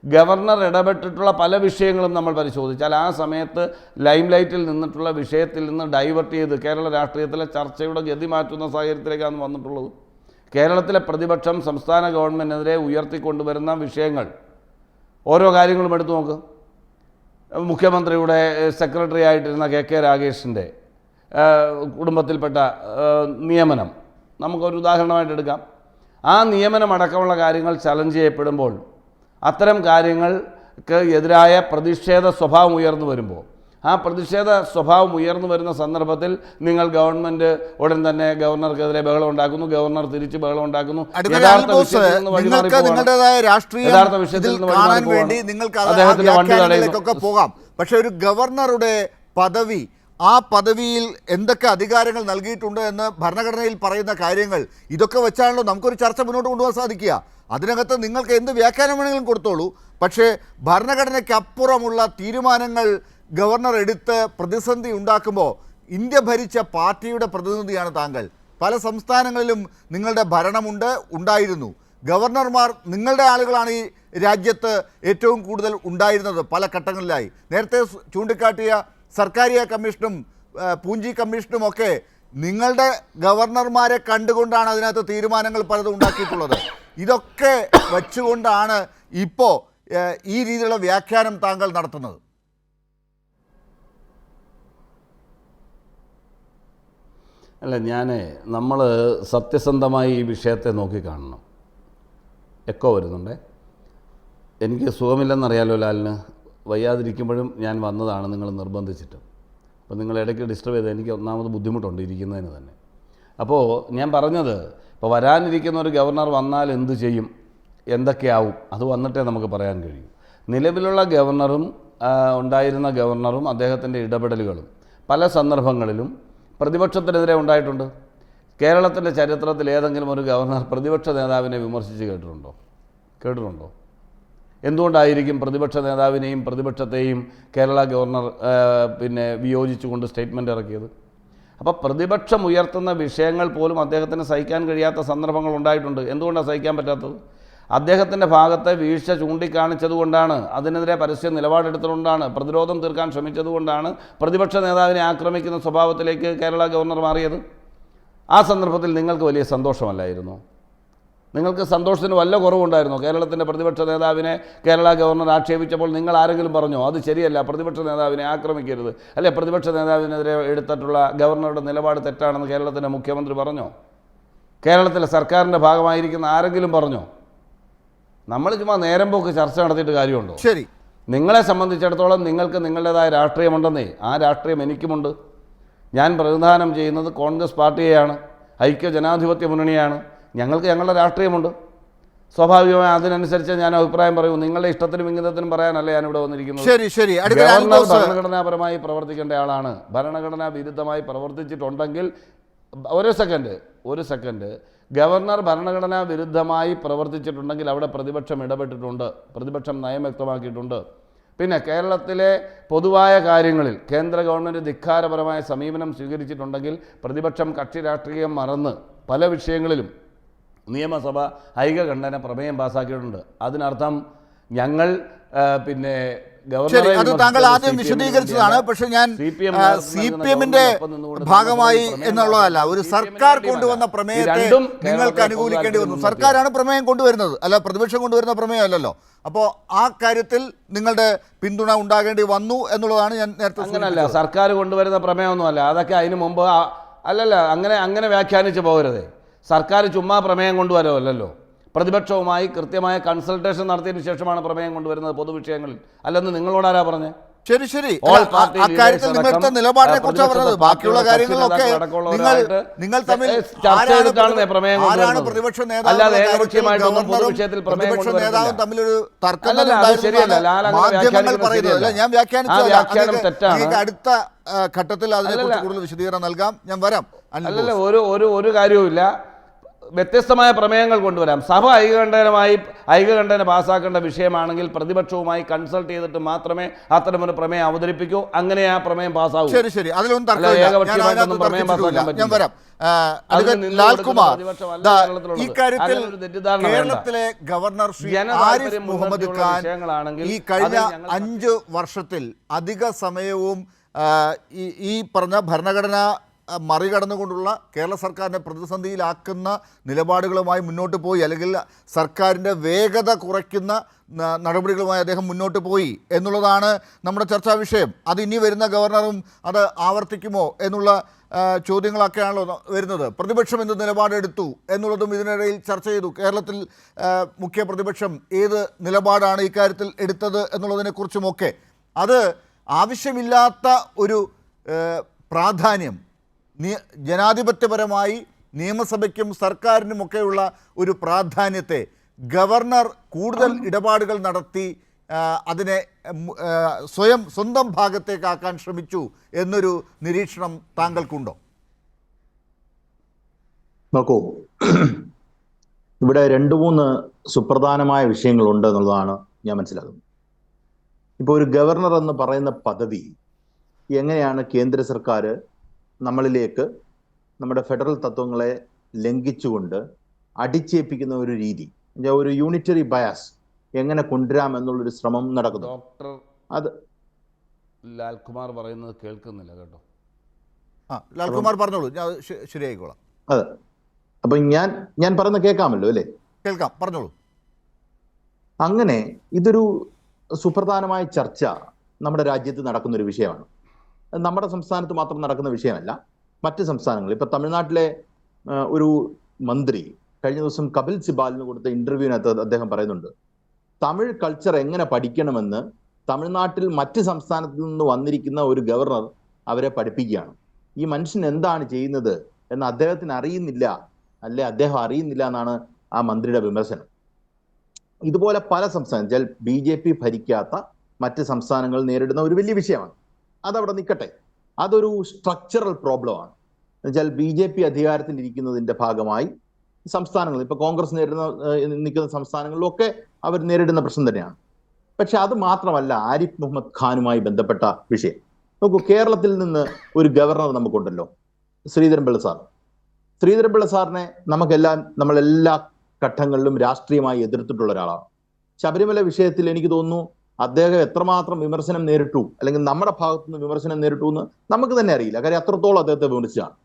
ഗവർണർ ഇടപെട്ടിട്ടുള്ള പല വിഷയങ്ങളും നമ്മൾ പരിശോധിച്ചാൽ ആ സമയത്ത് ലൈം ലൈറ്റിൽ നിന്നിട്ടുള്ള വിഷയത്തിൽ നിന്ന് ഡൈവേർട്ട് ചെയ്ത് കേരള രാഷ്ട്രീയത്തിലെ ചർച്ചയുടെ ഗതി മാറ്റുന്ന സാഹചര്യത്തിലേക്കാണ് വന്നിട്ടുള്ളത്. കേരളത്തിലെ പ്രതിപക്ഷം സംസ്ഥാന ഗവൺമെൻറ്റിനെതിരെ ഉയർത്തിക്കൊണ്ടുവരുന്ന വിഷയങ്ങൾ ഓരോ കാര്യങ്ങളും എടുത്തു നോക്ക്. മുഖ്യമന്ത്രിയുടെ സെക്രട്ടറി ആയിട്ടിരുന്ന KK രാഗേഷിൻ്റെ കുടുംബത്തിൽപ്പെട്ട നിയമനം നമുക്കൊരു ഉദാഹരണമായിട്ട് എടുക്കാം. ആ നിയമനം അടക്കമുള്ള കാര്യങ്ങൾ ചലഞ്ച് ചെയ്യപ്പെടുമ്പോൾ അത്തരം കാര്യങ്ങൾക്ക് എതിരായ പ്രതിഷേധ സ്വഭാവം ഉയർന്നു വരുമ്പോൾ ആ പ്രതിഷേധ സ്വഭാവം ഉയർന്നു വരുന്ന സന്ദർഭത്തിൽ നിങ്ങൾ ഗവൺമെൻറ് ഉടൻ തന്നെ ഗവർണർക്കെതിരെ ബഹളം ഉണ്ടാക്കുന്നു, ഗവർണർ തിരിച്ച് ബഹളം ഉണ്ടാക്കുന്നു. യഥാർത്ഥ വിഷയത്തിൽ നിന്ന് പോകാം. പക്ഷെ ഒരു ഗവർണറുടെ പദവി, ആ പദവിയിൽ എന്തൊക്കെ അധികാരങ്ങൾ നൽകിയിട്ടുണ്ട് എന്ന് ഭരണഘടനയിൽ പറയുന്ന കാര്യങ്ങൾ, ഇതൊക്കെ വെച്ചാണല്ലോ നമുക്കൊരു ചർച്ച മുന്നോട്ട് കൊണ്ടുപോകാൻ സാധിക്കുക. അതിനകത്ത് നിങ്ങൾക്ക് എന്ത് വ്യാഖ്യാനം വേണമെങ്കിലും കൊടുത്തോളൂ. പക്ഷേ ഭരണഘടനയ്ക്കപ്പുറമുള്ള തീരുമാനങ്ങൾ ഗവർണർ എടുത്ത് പ്രതിസന്ധി ഉണ്ടാക്കുമ്പോൾ ഇന്ത്യ ഭരിച്ച പാർട്ടിയുടെ പ്രതിനിധിയാണ് താങ്കൾ. പല സംസ്ഥാനങ്ങളിലും നിങ്ങളുടെ ഭരണമുണ്ട്, ഉണ്ടായിരുന്നു. ഗവർണർമാർ നിങ്ങളുടെ ആളുകളാണ് ഈ രാജ്യത്ത് ഏറ്റവും കൂടുതൽ ഉണ്ടായിരുന്നത് പല ഘട്ടങ്ങളിലായി. നേരത്തെ ചൂണ്ടിക്കാട്ടിയ സർക്കാരിയ കമ്മീഷനും പൂഞ്ചി കമ്മീഷനും ഒക്കെ നിങ്ങളുടെ ഗവർണർമാരെ കണ്ടുകൊണ്ടാണ് അതിനകത്ത് തീരുമാനങ്ങൾ പലതും ഉണ്ടാക്കിയിട്ടുള്ളത്. ഇതൊക്കെ വച്ചുകൊണ്ടാണ് ഇപ്പോൾ ഈ രീതിയിലുള്ള വ്യാഖ്യാനം താങ്കൾ നടത്തുന്നത്. അല്ല, നമ്മൾ സത്യസന്ധമായി ഈ വിഷയത്തെ നോക്കിക്കാണണം. എക്കോ വരുന്നുണ്ടേ. എനിക്ക് സുഖമില്ലെന്നറിയാലോ ലാലിന്. വയ്യാതിരിക്കുമ്പോഴും ഞാൻ വന്നതാണ് നിങ്ങൾ നിർബന്ധിച്ചിട്ട്. അപ്പോൾ നിങ്ങൾ ഇടയ്ക്ക് ഡിസ്റ്റർബ് ചെയ്ത് എനിക്ക് ഒന്നാമത് ബുദ്ധിമുട്ടുണ്ട് ഇരിക്കുന്നതിന് തന്നെ. അപ്പോൾ ഞാൻ പറഞ്ഞത്, ഇപ്പോൾ വരാനിരിക്കുന്ന ഒരു ഗവർണർ വന്നാൽ എന്ത് ചെയ്യും, എന്തൊക്കെയാവും, അത് വന്നിട്ടേ നമുക്ക് പറയാൻ കഴിയൂ. നിലവിലുള്ള ഗവർണറും ഉണ്ടായിരുന്ന ഗവർണറും അദ്ദേഹത്തിൻ്റെ ഇടപെടലുകളും പല സന്ദർഭങ്ങളിലും പ്രതിപക്ഷത്തിനെതിരെ ഉണ്ടായിട്ടുണ്ട്. കേരളത്തിൻ്റെ ചരിത്രത്തിൽ ഏതെങ്കിലും ഒരു ഗവർണർ പ്രതിപക്ഷ നേതാവിനെ വിമർശിച്ച് കേട്ടിട്ടുണ്ടോ? എന്തുകൊണ്ടായിരിക്കും പ്രതിപക്ഷ നേതാവിനെയും പ്രതിപക്ഷത്തെയും കേരള ഗവർണർ വിയോജിച്ചുകൊണ്ട് സ്റ്റേറ്റ്മെൻറ്റ് ഇറക്കിയത്? അപ്പോൾ പ്രതിപക്ഷം ഉയർത്തുന്ന വിഷയങ്ങൾ പോലും അദ്ദേഹത്തിന് സഹിക്കാൻ കഴിയാത്ത സന്ദർഭങ്ങൾ ഉണ്ടായിട്ടുണ്ട്. എന്തുകൊണ്ടാണ് സഹിക്കാൻ പറ്റാത്തത്? അദ്ദേഹത്തിൻ്റെ ഭാഗത്തെ വീഴ്ച ചൂണ്ടിക്കാണിച്ചതുകൊണ്ടാണ്, അതിനെതിരെ പരസ്യ നിലപാടെടുത്തുകൊണ്ടാണ്, പ്രതിരോധം തീർക്കാൻ ശ്രമിച്ചതുകൊണ്ടാണ് പ്രതിപക്ഷ നേതാവിനെ ആക്രമിക്കുന്ന സ്വഭാവത്തിലേക്ക് കേരള ഗവർണർ മാറിയത്. ആ സന്ദർഭത്തിൽ നിങ്ങൾക്ക് വലിയ സന്തോഷമല്ലായിരുന്നു? നിങ്ങൾക്ക് സന്തോഷത്തിന് വല്ല കുറവുണ്ടായിരുന്നോ? കേരളത്തിൻ്റെ പ്രതിപക്ഷ നേതാവിനെ കേരള ഗവർണർ ആക്ഷേപിച്ചപ്പോൾ നിങ്ങൾ ആരെങ്കിലും പറഞ്ഞോ അത് ശരിയല്ല, പ്രതിപക്ഷ നേതാവിനെ ആക്രമിക്കരുത്, അല്ലെ പ്രതിപക്ഷ നേതാവിനെതിരെ എടുത്തിട്ടുള്ള ഗവർണറുടെ നിലപാട് തെറ്റാണെന്ന് കേരളത്തിൻ്റെ മുഖ്യമന്ത്രി പറഞ്ഞോ? കേരളത്തിലെ സർക്കാരിൻ്റെ ഭാഗമായിരിക്കുന്ന ആരെങ്കിലും പറഞ്ഞോ? നമ്മൾ ചുമ്മാ നേരം പോക്ക് ചർച്ച നടത്തിയിട്ട് കാര്യമുണ്ടോ? ശരി, നിങ്ങളെ സംബന്ധിച്ചിടത്തോളം നിങ്ങൾക്ക് നിങ്ങളുടേതായ രാഷ്ട്രീയമുണ്ടെന്നേ. ആ രാഷ്ട്രീയം എനിക്കുമുണ്ട്. ഞാൻ പ്രതിനിധാനം ചെയ്യുന്നത് കോൺഗ്രസ് പാർട്ടിയെയാണ്, ഐക്യ ജനാധിപത്യ മുന്നണിയാണ്. ഞങ്ങൾക്ക് ഞങ്ങളുടെ രാഷ്ട്രീയമുണ്ട്. സ്വാഭാവികമായി അതിനനുസരിച്ച് ഞാൻ അഭിപ്രായം പറയൂ. നിങ്ങളുടെ ഇഷ്ടത്തിനും ഇംഗിതത്തിനും പറയാനല്ല ഞാനിവിടെ വന്നിരിക്കുന്നത്. ഗവർണർ ഭരണഘടനാപരമായി പ്രവർത്തിക്കേണ്ട ആളാണ്. ഭരണഘടനാ വിരുദ്ധമായി പ്രവർത്തിച്ചിട്ടുണ്ടെങ്കിൽ ഒരു സെക്കൻഡ് ഗവർണർ ഭരണഘടനാ വിരുദ്ധമായി പ്രവർത്തിച്ചിട്ടുണ്ടെങ്കിൽ അവിടെ പ്രതിപക്ഷം ഇടപെട്ടിട്ടുണ്ട്, പ്രതിപക്ഷം നയം വ്യക്തമാക്കിയിട്ടുണ്ട്. പിന്നെ കേരളത്തിലെ പൊതുവായ കാര്യങ്ങളിൽ കേന്ദ്ര ഗവൺമെൻറ് ധിക്കാരപരമായ സമീപനം സ്വീകരിച്ചിട്ടുണ്ടെങ്കിൽ പ്രതിപക്ഷം കക്ഷി രാഷ്ട്രീയം മറന്ന് പല വിഷയങ്ങളിലും നിയമസഭ ഐകകണ്ഠേന പ്രമേയം പാസ്സാക്കിയിട്ടുണ്ട്. അതിനർത്ഥം ഞങ്ങൾ അത് താങ്കൾ ആദ്യം വിശദീകരിച്ചതാണ്. പക്ഷെ ഞാൻ CPM-ന്റെ ഭാഗമായി എന്നുള്ളതല്ല, ഒരു സർക്കാർ കൊണ്ടുവന്ന പ്രമേയത്തെ നിങ്ങൾക്ക് അനുകൂലിക്കേണ്ടി വന്നു. സർക്കാരാണ് പ്രമേയം കൊണ്ടുവരുന്നത്, അല്ല പ്രതിപക്ഷം കൊണ്ടുവരുന്ന പ്രമേയം അല്ലല്ലോ. അപ്പോൾ ആ കാര്യത്തിൽ നിങ്ങളുടെ പിന്തുണ ഉണ്ടാകേണ്ടി വന്നു എന്നുള്ളതാണ് ഞാൻ നേരത്തെ. അങ്ങനല്ല, സർക്കാർ കൊണ്ടുവരുന്ന പ്രമേയമൊന്നുമല്ല. അതൊക്കെ അതിന് മുമ്പ് അല്ലല്ല, അങ്ങനെ വ്യാഖ്യാനിച്ച് പോകരുതേ. സർക്കാർ ചുമ്മാ പ്രമേയം കൊണ്ടുവരുമല്ലോ. പ്രതിപക്ഷവുമായി കൃത്യമായ കൺസൾട്ടേഷൻ നടത്തിയതിനു ശേഷമാണ് പ്രമേയം കൊണ്ടുവരുന്നത് പൊതുവിഷയങ്ങളിൽ. അല്ലെന്ന് നിങ്ങളോടാരാ പറഞ്ഞത്? ശരി, അക്കാര്യത്തിൽ നിങ്ങളുടെ നിലപാടിനെ കുറിച്ചാണ് പറഞ്ഞത്. ബാക്കിയുള്ള കാര്യങ്ങളിലൊക്കെ നിങ്ങൾ തമ്മിൽ ചർച്ച ചെയ്തിട്ടാണ് പ്രമേയം ആരാണ് പ്രതിപക്ഷ നേതാവും തമ്മിലൊരു തർക്കം മാധ്യമങ്ങൾ പറയുന്നത്. ഞാൻ വ്യാഖ്യാനിച്ചത് അടുത്ത ഘട്ടത്തിൽ അതിനെക്കുറിച്ച് കൂടുതൽ വിശദീകരണം നൽകാം. ഞാൻ വരാം. അല്ലല്ല, ഒരു കാര്യവുമില്ല. വ്യത്യസ്തമായ പ്രമേയങ്ങൾ കൊണ്ടുവരാം. സഭ ഐകകണ്ഠേന പാസ്സാക്കേണ്ട വിഷയമാണെങ്കിൽ പ്രതിപക്ഷവുമായി കൺസൾട്ട് ചെയ്തിട്ട് മാത്രമേ അത്തരമൊരു പ്രമേയം അവതരിപ്പിക്കൂ. അങ്ങനെ ആ പ്രമേയം പാസ്സാവും. ശരി, അതിലൊന്നും ഞാൻ വരാം. ലാൽകുമാർ, ഈ കാര്യത്തിൽ കേരളത്തിലെ ഗവർണർ ശ്രീ ആരിഫ് മുഹമ്മദ് ഖാൻ ഈ കഴിഞ്ഞ 5 വർഷത്തിൽ അധിക സമയവും ഈ പറഞ്ഞ ഭരണഘടന മറികടന്നുകൊണ്ടുള്ള കേരള സർക്കാരിനെ പ്രതിസന്ധിയിലാക്കുന്ന നിലപാടുകളുമായി മുന്നോട്ട് പോയി, അല്ലെങ്കിൽ സർക്കാരിൻ്റെ വേഗത കുറയ്ക്കുന്ന നടപടികളുമായി അദ്ദേഹം മുന്നോട്ട് പോയി എന്നുള്ളതാണ് നമ്മുടെ ചർച്ചാ വിഷയം. അത് ഇനി വരുന്ന ഗവർണറും അത് ആവർത്തിക്കുമോ എന്നുള്ള ചോദ്യങ്ങളൊക്കെയാണല്ലോ വരുന്നത്. പ്രതിപക്ഷം എന്ത് നിലപാടെടുത്തു എന്നുള്ളതും ഇതിനിടയിൽ ചർച്ച ചെയ്തു. കേരളത്തിൽ മുഖ്യ പ്രതിപക്ഷം ഏത് നിലപാടാണ് ഇക്കാര്യത്തിൽ എടുത്തത് എന്നുള്ളതിനെക്കുറിച്ചുമൊക്കെ അത് ആവശ്യമില്ലാത്ത ഒരു പ്രാധാന്യം ജനാധിപത്യപരമായി നിയമസഭയ്ക്കും സർക്കാരിനുമൊക്കെയുള്ള ഒരു പ്രാധാന്യത്തെ ഗവർണർ കൂടുതൽ ഇടപാടുകൾ നടത്തി അതിനെ സ്വന്തം ഭാഗത്തേക്കാക്കാൻ ശ്രമിച്ചു എന്നൊരു നിരീക്ഷണം താങ്കൾക്കുണ്ടോ? നോക്കൂ, ഇവിടെ 2-3 സുപ്രധാനമായ വിഷയങ്ങളുണ്ട് എന്നുള്ളതാണ് ഞാൻ മനസ്സിലാക്കുന്നത്. ഇപ്പോൾ ഒരു ഗവർണർ എന്ന് പറയുന്ന പദവി എങ്ങനെയാണ് കേന്ദ്ര സർക്കാർ നമ്മളിലേക്ക് നമ്മുടെ ഫെഡറൽ തത്വങ്ങളെ ലംഘിച്ചുകൊണ്ട് അടിച്ചേൽപ്പിക്കുന്ന ഒരു രീതി, ഒരു യൂണിറ്ററി ബയാസ് എങ്ങനെ കൊണ്ടുവരാം എന്നുള്ളൊരു ശ്രമം നടക്കുന്നു. ഡോക്ടർ അത് ലാൽകുമാർ പറയുന്നത് കേൾക്കുന്നില്ല കേട്ടോ. ലാൽകുമാർ പറഞ്ഞോളൂ, ഞാൻ ശരിയായിക്കോളാം. അതെ, അപ്പൊ ഞാൻ പറയുന്നത് കേൾക്കാമല്ലോ അല്ലേ? കേൾക്കാം, പറഞ്ഞോളൂ. അങ്ങനെ ഇതൊരു സുപ്രധാനമായ ചർച്ച നമ്മുടെ രാജ്യത്ത് നടക്കുന്നൊരു വിഷയമാണ്. നമ്മുടെ സംസ്ഥാനത്ത് മാത്രം നടക്കുന്ന വിഷയമല്ല, മറ്റ് സംസ്ഥാനങ്ങളിൽ. ഇപ്പൊ തമിഴ്നാട്ടിലെ ഒരു മന്ത്രി കഴിഞ്ഞ ദിവസം കപിൽ സിബാലിന് കൊടുത്ത ഇന്റർവ്യൂവിനകത്ത് അദ്ദേഹം പറയുന്നുണ്ട്, തമിഴ് കൾച്ചർ എങ്ങനെ പഠിക്കണമെന്ന് തമിഴ്നാട്ടിൽ മറ്റ് സംസ്ഥാനത്തിൽ നിന്ന് വന്നിരിക്കുന്ന ഒരു ഗവർണർ അവരെ പഠിപ്പിക്കുകയാണ്. ഈ മനുഷ്യൻ എന്താണ് ചെയ്യുന്നത് എന്ന് അദ്ദേഹത്തിന് അറിയുന്നില്ല, അദ്ദേഹം അറിയുന്നില്ല എന്നാണ് ആ മന്ത്രിയുടെ വിമർശനം. ഇതുപോലെ പല സംസ്ഥാനങ്ങൾ BJP ഭരിക്കാത്ത മറ്റ് സംസ്ഥാനങ്ങൾ നേരിടുന്ന ഒരു വലിയ വിഷയമാണ്. അതവിടെ നിൽക്കട്ടെ, അതൊരു സ്ട്രക്ചറൽ പ്രോബ്ലമാണ്. എന്നുവെച്ചാൽ BJP അധികാരത്തിൽ ഇരിക്കുന്നതിന്റെ ഭാഗമായി സംസ്ഥാനങ്ങൾ, ഇപ്പൊ കോൺഗ്രസ് നിൽക്കുന്ന സംസ്ഥാനങ്ങളിലൊക്കെ അവർ നേരിടുന്ന പ്രശ്നം തന്നെയാണ്. പക്ഷെ അത് മാത്രമല്ല ആരിഫ് മുഹമ്മദ് ഖാനുമായി ബന്ധപ്പെട്ട വിഷയം. നോക്കൂ, കേരളത്തിൽ നിന്ന് ഒരു ഗവർണർ നമുക്കുണ്ടല്ലോ, ശ്രീധരൻപിള്ള സാർ. ശ്രീധരൻപിള്ള സാറിനെ നമ്മളെല്ലാ ഘട്ടങ്ങളിലും രാഷ്ട്രീയമായി എതിർത്തിട്ടുള്ള ഒരാളാണ്. ശബരിമല വിഷയത്തിൽ എനിക്ക് തോന്നുന്നു അദ്ദേഹം എത്രമാത്രം വിമർശനം നേരിട്ടു, അല്ലെങ്കിൽ നമ്മുടെ ഭാഗത്തുനിന്ന് വിമർശനം നേരിട്ടു എന്ന് നമുക്ക് തന്നെ അറിയില്ല. കാര്യം അത്രത്തോളം അദ്ദേഹത്തെ വിമർശിച്ചാണ്.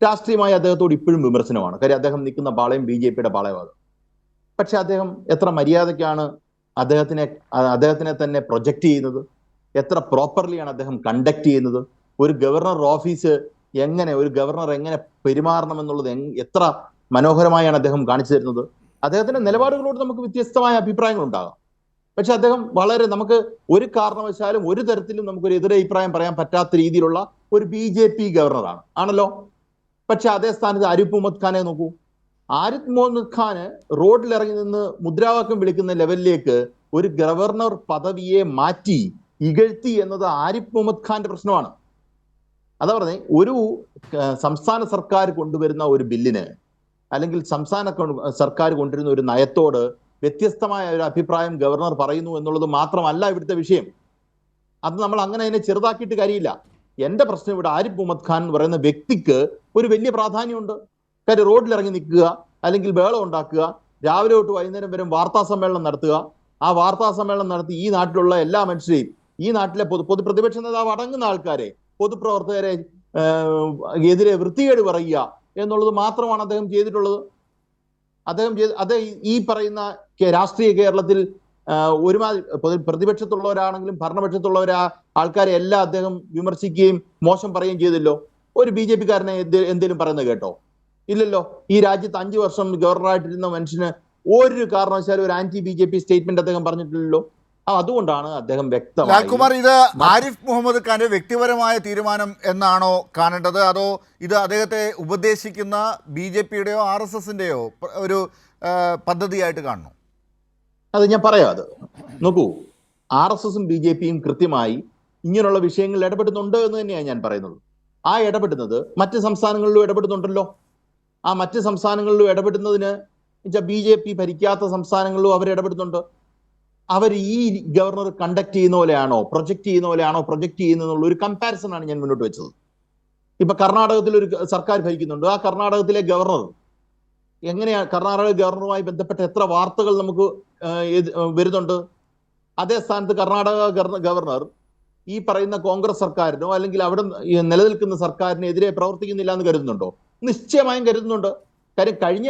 രാഷ്ട്രീയമായി അദ്ദേഹത്തോട് ഇപ്പോഴും വിമർശനമാണ്. കാര്യം അദ്ദേഹം നിൽക്കുന്ന പാളയം BJPയുടെ പാളയമാണ്. പക്ഷെ അദ്ദേഹം എത്ര മര്യാദയ്ക്കാണ് അദ്ദേഹത്തിനെ തന്നെ പ്രൊജക്റ്റ് ചെയ്യുന്നത്, എത്ര പ്രോപ്പർലിയാണ് അദ്ദേഹം കണ്ടക്ട് ചെയ്യുന്നത്, ഒരു ഗവർണർ ഓഫീസ് ഒരു ഗവർണർ എങ്ങനെ പെരുമാറണം എന്നുള്ളത് എത്ര മനോഹരമായാണ് അദ്ദേഹം കാണിച്ചു തരുന്നത്. അദ്ദേഹത്തിന്റെ നിലപാടുകളോട് നമുക്ക് വ്യത്യസ്തമായ അഭിപ്രായങ്ങൾ ഉണ്ടാകാം. പക്ഷെ അദ്ദേഹം നമുക്ക് ഒരു കാരണവശാലും ഒരു തരത്തിലും നമുക്കൊരു എതിരഭിപ്രായം പറയാൻ പറ്റാത്ത രീതിയിലുള്ള ഒരു BJP ഗവർണറാണ് ആണല്ലോ. പക്ഷെ അതേ സ്ഥാനത്ത് ആരിഫ് മുഹമ്മദ് ഖാനെ നോക്കൂ. ആരിഫ് മുഹമ്മദ് ഖാന് റോഡിലിറങ്ങി നിന്ന് മുദ്രാവാക്യം വിളിക്കുന്ന ലെവലിലേക്ക് ഒരു ഗവർണർ പദവിയെ മാറ്റി ഇകഴ്ത്തി എന്നത് ആരിഫ് മുഹമ്മദ് ഖാന്റെ പ്രശ്നമാണ്. അതാ പറഞ്ഞേ, ഒരു സംസ്ഥാന സർക്കാർ കൊണ്ടുവരുന്ന ഒരു ബില്ലിന്, അല്ലെങ്കിൽ സംസ്ഥാന സർക്കാർ കൊണ്ടുവരുന്ന ഒരു നയത്തോട് വ്യത്യസ്തമായ ഒരു അഭിപ്രായം ഗവർണർ പറയുന്നു എന്നുള്ളത് മാത്രമല്ല ഇവിടുത്തെ വിഷയം. അത് നമ്മൾ അങ്ങനെ അതിനെ ചെറുതാക്കിയിട്ട് കാര്യമില്ല. എന്റെ പ്രശ്നം ഇവിടെ ആരിഫ് മുഹമ്മദ് ഖാൻ എന്ന് പറയുന്ന വ്യക്തിക്ക് ഒരു വലിയ പ്രാധാന്യമുണ്ട്. കാര്യം റോഡിലിറങ്ങി നിൽക്കുക, അല്ലെങ്കിൽ ബഹളം ഉണ്ടാക്കുക, രാവിലെ തൊട്ട് വൈകുന്നേരം വരെ വാർത്താ സമ്മേളനം നടത്തുക, ആ വാർത്താ സമ്മേളനം നടത്തി ഈ നാട്ടിലുള്ള എല്ലാ മനുഷ്യരെയും, ഈ നാട്ടിലെ പ്രതിപക്ഷ നേതാവ് അടങ്ങുന്ന ആൾക്കാരെ, പൊതുപ്രവർത്തകരെ എതിരെ വൃത്തികേട് പറയുക എന്നുള്ളത് മാത്രമാണ് അദ്ദേഹം ചെയ്തിട്ടുള്ളത്. അത് ഈ പറയുന്ന രാഷ്ട്രീയ കേരളത്തിൽ ഒരുമാതിരി പ്രതിപക്ഷത്തുള്ളവരാണെങ്കിലും ആൾക്കാരെ എല്ലാം അദ്ദേഹം വിമർശിക്കുകയും മോശം പറയുകയും ചെയ്തല്ലോ. ഒരു BJPക്കാരനെ എന്തെങ്കിലും പറയുന്നത് കേട്ടോ? ഇല്ലല്ലോ. ഈ രാജ്യത്ത് 5 വർഷം ഗവർണറായിട്ടിരുന്ന മനുഷ്യന് ഒരു കാരണവശാലും ഒരു BJP സ്റ്റേറ്റ്മെന്റ് അദ്ദേഹം പറഞ്ഞിട്ടില്ലല്ലോ. അതുകൊണ്ടാണ് അദ്ദേഹം വ്യക്തമായി. ലാൽകുമാർ, ഇത് ആരിഫ് മുഹമ്മദ് ഖാന്റെ വ്യക്തിപരമായ തീരുമാനം എന്നാണോ കാണേണ്ടത്, അതോ ഇത് അദ്ദേഹത്തെ ഉപദേശിക്കുന്ന BJPയുടെയോ RSSന്റെയോ ഒരു പദ്ധതിയായിട്ട് കാണണോ? അത് ഞാൻ പറയാം. അത് നോക്കൂ, RSSും BJPയും കൃത്യമായി ഇങ്ങനെയുള്ള വിഷയങ്ങളിൽ ഇടപെടുന്നുണ്ട് എന്ന് തന്നെയാണ് ഞാൻ പറയുന്നത്. ആ ഇടപെടുന്നത് മറ്റ് സംസ്ഥാനങ്ങളിലും ഇടപെടുന്നുണ്ടല്ലോ. ആ മറ്റ് സംസ്ഥാനങ്ങളിലും ഇടപെടുന്നതിന് BJP ഭരിക്കാത്ത സംസ്ഥാനങ്ങളിലും അവർ ഇടപെടുന്നുണ്ട്. അവർ ഈ ഗവർണർ കണ്ടക്ട് ചെയ്യുന്ന പോലെയാണോ പ്രൊജക്ട് ചെയ്യുന്നുള്ള ഒരു കമ്പാരിസൺ ആണ് ഞാൻ മുന്നോട്ട് വെച്ചത്. ഇപ്പൊ കർണാടകത്തിൽ ഒരു സർക്കാർ ഭരിക്കുന്നുണ്ട്. ആ കർണാടകത്തിലെ ഗവർണർ എങ്ങനെയാണ്, കർണാടക ഗവർണറുമായി ബന്ധപ്പെട്ട എത്ര വാർത്തകൾ നമുക്ക് വരുന്നുണ്ട്. അതേ സ്ഥാനത്ത് കർണാടക ഗവർണർ ഈ പറയുന്ന കോൺഗ്രസ് സർക്കാരിനോ അല്ലെങ്കിൽ അവിടെ നിലനിൽക്കുന്ന സർക്കാരിനെതിരെ പ്രവർത്തിക്കുന്നില്ല എന്ന് കരുതുന്നുണ്ടോ? നിശ്ചയമായും കരുതുന്നുണ്ട്. കാര്യം കഴിഞ്ഞ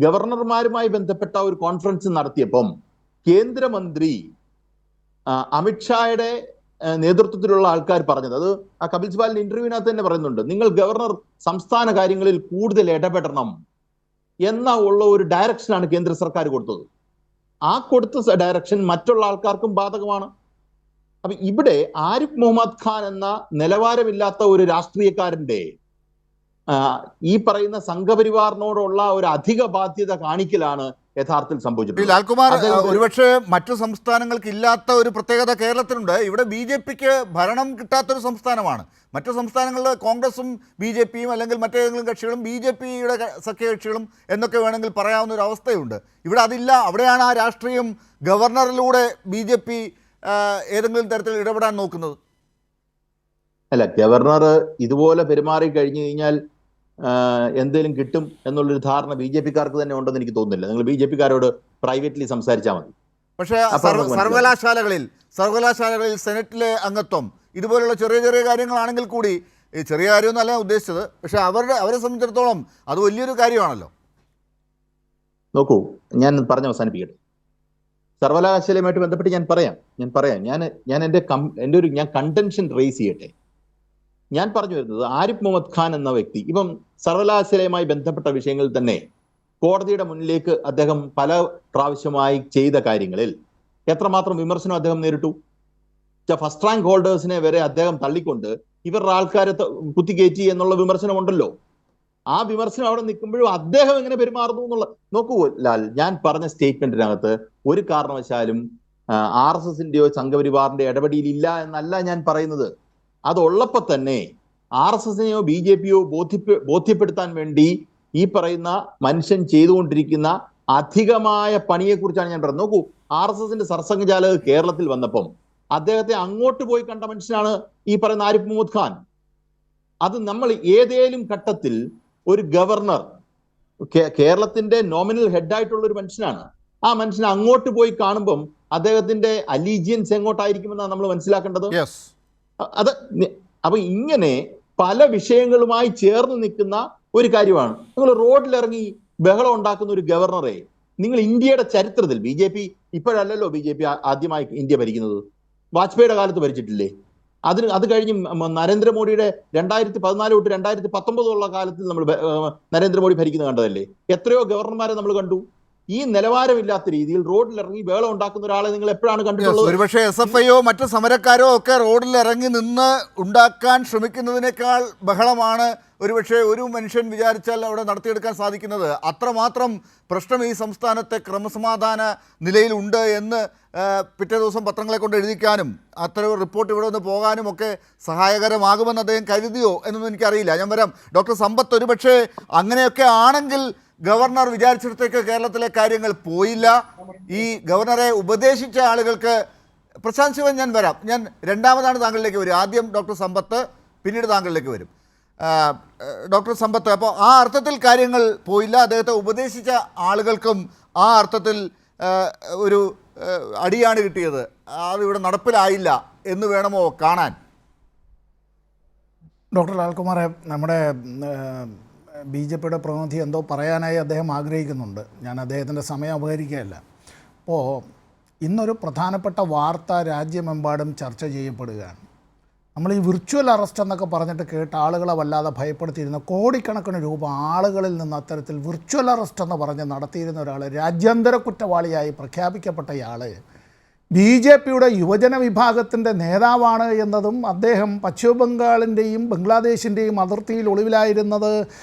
ഗവർണർമാരുമായി ബന്ധപ്പെട്ട ഒരു കോൺഫറൻസ് നടത്തിയപ്പം കേന്ദ്രമന്ത്രി അമിത്ഷായുടെ നേതൃത്വത്തിലുള്ള ആൾക്കാർ പറഞ്ഞത്, അത് ആ കപിൽ സിബാലിന്റെ ഇന്റർവ്യൂവിനകത്ത് തന്നെ പറയുന്നുണ്ട്, നിങ്ങൾ ഗവർണർ സംസ്ഥാന കാര്യങ്ങളിൽ കൂടുതൽ ഇടപെടണം എന്ന ഉള്ള ഒരു ഡയറക്ഷനാണ് കേന്ദ്ര സർക്കാർ കൊടുത്തത്. ആ കൊടുത്ത ഡയറക്ഷൻ മറ്റുള്ള ആൾക്കാർക്കും ബാധകമാണ്. അപ്പൊ ഇവിടെ ആരിഫ് മുഹമ്മദ് ഖാൻ എന്ന നിലവാരമില്ലാത്ത ഒരു രാഷ്ട്രീയക്കാരന്റെ ഈ പറയുന്ന സംഘപരിവാറിനോടുള്ള ഒരു അധിക ബാധ്യത കാണിക്കലാണ് യഥാർത്ഥത്തിൽ സംഭവിച്ചിട്ടുള്ളത്. ലാൽകുമാർ, ഒരുപക്ഷെ മറ്റു സംസ്ഥാനങ്ങൾക്ക് ഇല്ലാത്ത ഒരു പ്രത്യേകത കേരളത്തിനുണ്ട്. ഇവിടെ BJPക്ക് ഭരണം കിട്ടാത്തൊരു സംസ്ഥാനമാണ്. മറ്റു സംസ്ഥാനങ്ങളിൽ കോൺഗ്രസും BJPയും അല്ലെങ്കിൽ മറ്റേതെങ്കിലും കക്ഷികളും BJPയുടെ സഖ്യകക്ഷികളും എന്നൊക്കെ വേണമെങ്കിൽ പറയാവുന്ന ഒരു അവസ്ഥയുണ്ട്. ഇവിടെ അതില്ല. അവിടെയാണ് ആ രാഷ്ട്രീയം ഗവർണറിലൂടെ BJP ഏതെങ്കിലും തരത്തിൽ ഇടപെടാൻ നോക്കുന്നത്. അല്ല, ഗവർണർ ഇതുപോലെ പെരുമാറി കഴിഞ്ഞു കഴിഞ്ഞാൽ എന്തെങ്കിലും കിട്ടും എന്നുള്ളൊരു ധാരണ BJPക്കാർക്ക് തന്നെ ഉണ്ടെന്ന് എനിക്ക് തോന്നുന്നില്ല. നിങ്ങൾ BJPക്കാരോട് പ്രൈവറ്റ്ലി സംസാരിച്ചാൽ മതി. പക്ഷേ സർവകലാശാലകളിൽ സെനറ്റിലെ അംഗത്വം ഇതുപോലുള്ള ചെറിയ ചെറിയ കാര്യങ്ങളാണെങ്കിൽ കൂടി, ചെറിയ കാര്യമൊന്നുമല്ല ഉദ്ദേശിച്ചത്, പക്ഷെ അവരെ സംബന്ധിച്ചിടത്തോളം അത് വലിയൊരു കാര്യമാണല്ലോ. നോക്കൂ, ഞാൻ പറഞ്ഞ് അവസാനിപ്പിക്കട്ടെ. സർവകലാശാലയുമായിട്ട് ബന്ധപ്പെട്ട് ഞാൻ പറയാം ഞാൻ കണ്ടൻഷൻ റേസ് ചെയ്യട്ടെ. ഞാൻ പറഞ്ഞു വരുന്നത്, ആരിഫ് മുഹമ്മദ് ഖാൻ എന്ന വ്യക്തി ഇപ്പം സർവകലാശാലയുമായി ബന്ധപ്പെട്ട വിഷയങ്ങളിൽ തന്നെ കോടതിയുടെ മുന്നിലേക്ക് അദ്ദേഹം പല പ്രാവശ്യമായി ചെയ്ത കാര്യങ്ങളിൽ എത്രമാത്രം വിമർശനം അദ്ദേഹം നേരിട്ടു. ഫസ്റ്റ് റാങ്ക് ഹോൾഡേഴ്സിനെ വരെ അദ്ദേഹം തള്ളിക്കൊണ്ട് ഇവരുടെ ആൾക്കാരെ കുത്തിക്കയറ്റി എന്നുള്ള വിമർശനമുണ്ടല്ലോ. ആ വിമർശനം അവിടെ നിൽക്കുമ്പോഴും അദ്ദേഹം എങ്ങനെ പെരുമാറുന്നു എന്നുള്ള നോക്കൂ ലാൽ, ഞാൻ പറഞ്ഞ സ്റ്റേറ്റ്മെന്റിനകത്ത് ഒരു കാരണവശാലും RSSന്റെയോ സംഘപരിവാറിന്റെയോ ഇടപെടലില്ല എന്നല്ല ഞാൻ പറയുന്നത്. അതുള്ളപ്പോൾ തന്നെ RSSനെയോ BJPയോ ബോധ്യപ്പെടുത്താൻ വേണ്ടി ഈ പറയുന്ന മനുഷ്യൻ ചെയ്തുകൊണ്ടിരിക്കുന്ന അധികമായ പണിയെക്കുറിച്ചാണ് ഞാൻ പറയുന്നത്. നോക്കൂ, RSSന്റെ സർസംഘചാലക് കേരളത്തിൽ വന്നപ്പം അദ്ദേഹത്തെ അങ്ങോട്ട് പോയി കണ്ട മനുഷ്യനാണ് ഈ പറയുന്ന ആരിഫ് മുഹമ്മദ് ഖാൻ. അത് നമ്മൾ ഏതേലും ഘട്ടത്തിൽ ഒരു ഗവർണർ കേരളത്തിന്റെ നോമിനൽ ഹെഡായിട്ടുള്ള ഒരു മനുഷ്യനാണ്. ആ മനുഷ്യനെ അങ്ങോട്ട് പോയി കാണുമ്പം അദ്ദേഹത്തിന്റെ അലീജിയൻസ് എങ്ങോട്ടായിരിക്കുമെന്നാണ് നമ്മൾ മനസ്സിലാക്കേണ്ടത്. അപ്പൊ ഇങ്ങനെ പല വിഷയങ്ങളുമായി ചേർന്ന് നിൽക്കുന്ന ഒരു കാര്യമാണ്. നിങ്ങൾ റോഡിലിറങ്ങി ബഹളം ഉണ്ടാക്കുന്ന ഒരു ഗവർണറെ നിങ്ങൾ ഇന്ത്യയുടെ ചരിത്രത്തിൽ, BJP ഇപ്പോഴല്ലല്ലോ BJP ആദ്യമായി ഇന്ത്യ ഭരിക്കുന്നത്, വാജ്പേയിയുടെ കാലത്ത് ഭരിച്ചിട്ടില്ലേ? അത് കഴിഞ്ഞ് നരേന്ദ്രമോദിയുടെ 2014 തൊട്ട് 2019 കാലത്തിൽ നമ്മൾ നരേന്ദ്രമോദി ഭരിക്കുന്നത് കണ്ടതല്ലേ? എത്രയോ ഗവർണർമാരെ നമ്മൾ കണ്ടു. ഈ നിലവാരമില്ലാത്ത രീതിയിൽ റോഡിലിറങ്ങി വേളം ഉണ്ടാക്കുന്ന ഒരാളെ നിങ്ങൾ എപ്പോഴാണ് കണ്ടിട്ടുള്ളത്? ഒരുപക്ഷെ SFIയോ മറ്റു സമരക്കാരോ ഒക്കെ റോഡിലിറങ്ങി നിന്ന് ഉണ്ടാക്കാൻ ശ്രമിക്കുന്നതിനേക്കാൾ ബഹളമാണ് ഒരുപക്ഷെ ഒരു മനുഷ്യൻ വിചാരിച്ചാൽ അവിടെ നടത്തിയെടുക്കാൻ സാധിക്കുന്നത്. അത്രമാത്രം പ്രശ്നം ഈ സംസ്ഥാനത്തെ ക്രമസമാധാന നിലയിലുണ്ട് എന്ന് പിറ്റേ ദിവസം പത്രങ്ങളെ കൊണ്ട് എഴുതിക്കാനും അത്തരം റിപ്പോർട്ട് ഇവിടെ നിന്ന് പോകാനും ഒക്കെ സഹായകരമാകുമെന്ന് അദ്ദേഹം കരുതിയോ എന്നൊന്നും എനിക്കറിയില്ല. ഞാൻ വരാം. ഡോക്ടർ സമ്പത്ത്, ഒരുപക്ഷെ അങ്ങനെയൊക്കെ ആണെങ്കിൽ ഗവർണർ വിചാരിച്ചിടത്തേക്ക് കേരളത്തിലെ കാര്യങ്ങൾ പോയില്ല. ഈ ഗവർണറെ ഉപദേശിച്ച ആളുകൾക്ക് പ്രശാന്ത് ശിവൻ, ഞാൻ വരാം. ഞാൻ രണ്ടാമതാണ് താങ്കളിലേക്ക് വരും. ആദ്യം ഡോക്ടർ സമ്പത്ത്, പിന്നീട് താങ്കളിലേക്ക് വരും. ഡോക്ടർ സമ്പത്ത്, അപ്പോൾ ആ അർത്ഥത്തിൽ കാര്യങ്ങൾ പോയില്ല. അദ്ദേഹത്തെ ഉപദേശിച്ച ആളുകൾക്കും ആ അർത്ഥത്തിൽ ഒരു അടിയാണ് കിട്ടിയത്. അതിവിടെ നടപ്പിലായില്ല എന്ന് വേണമോ കാണാൻ? ഡോക്ടർ ലാൽകുമാറെ, നമ്മുടെ BJPയുടെ പ്രതിനിധി എന്തോ പറയാനായി അദ്ദേഹം ആഗ്രഹിക്കുന്നുണ്ട്. ഞാൻ അദ്ദേഹത്തിൻ്റെ സമയം അപഹരിക്കുകയല്ല. അപ്പോൾ ഇന്നൊരു പ്രധാനപ്പെട്ട വാർത്ത രാജ്യമെമ്പാടും ചർച്ച ചെയ്യപ്പെടുകയാണ്. നമ്മൾ ഈ വിർച്വൽ അറസ്റ്റ് എന്നൊക്കെ പറഞ്ഞിട്ട് കേട്ട് ആളുകളെ വല്ലാതെ ഭയപ്പെടുത്തിയിരുന്ന, കോടിക്കണക്കിന് രൂപ ആളുകളിൽ നിന്ന് അത്തരത്തിൽ വിർച്വൽ അറസ്റ്റ് എന്ന് പറഞ്ഞ് നടത്തിയിരുന്ന ഒരാൾ, രാജ്യാന്തര കുറ്റവാളിയായി പ്രഖ്യാപിക്കപ്പെട്ടയാൾ BJPയുടെ യുവജന വിഭാഗത്തിൻ്റെ നേതാവാണ് എന്നതും അദ്ദേഹം പശ്ചിമ ബംഗാളിൻ്റെയും ബംഗ്ലാദേശിൻ്റെയും അതിർത്തിയിൽ ഒളിവിലായിരുന്നത്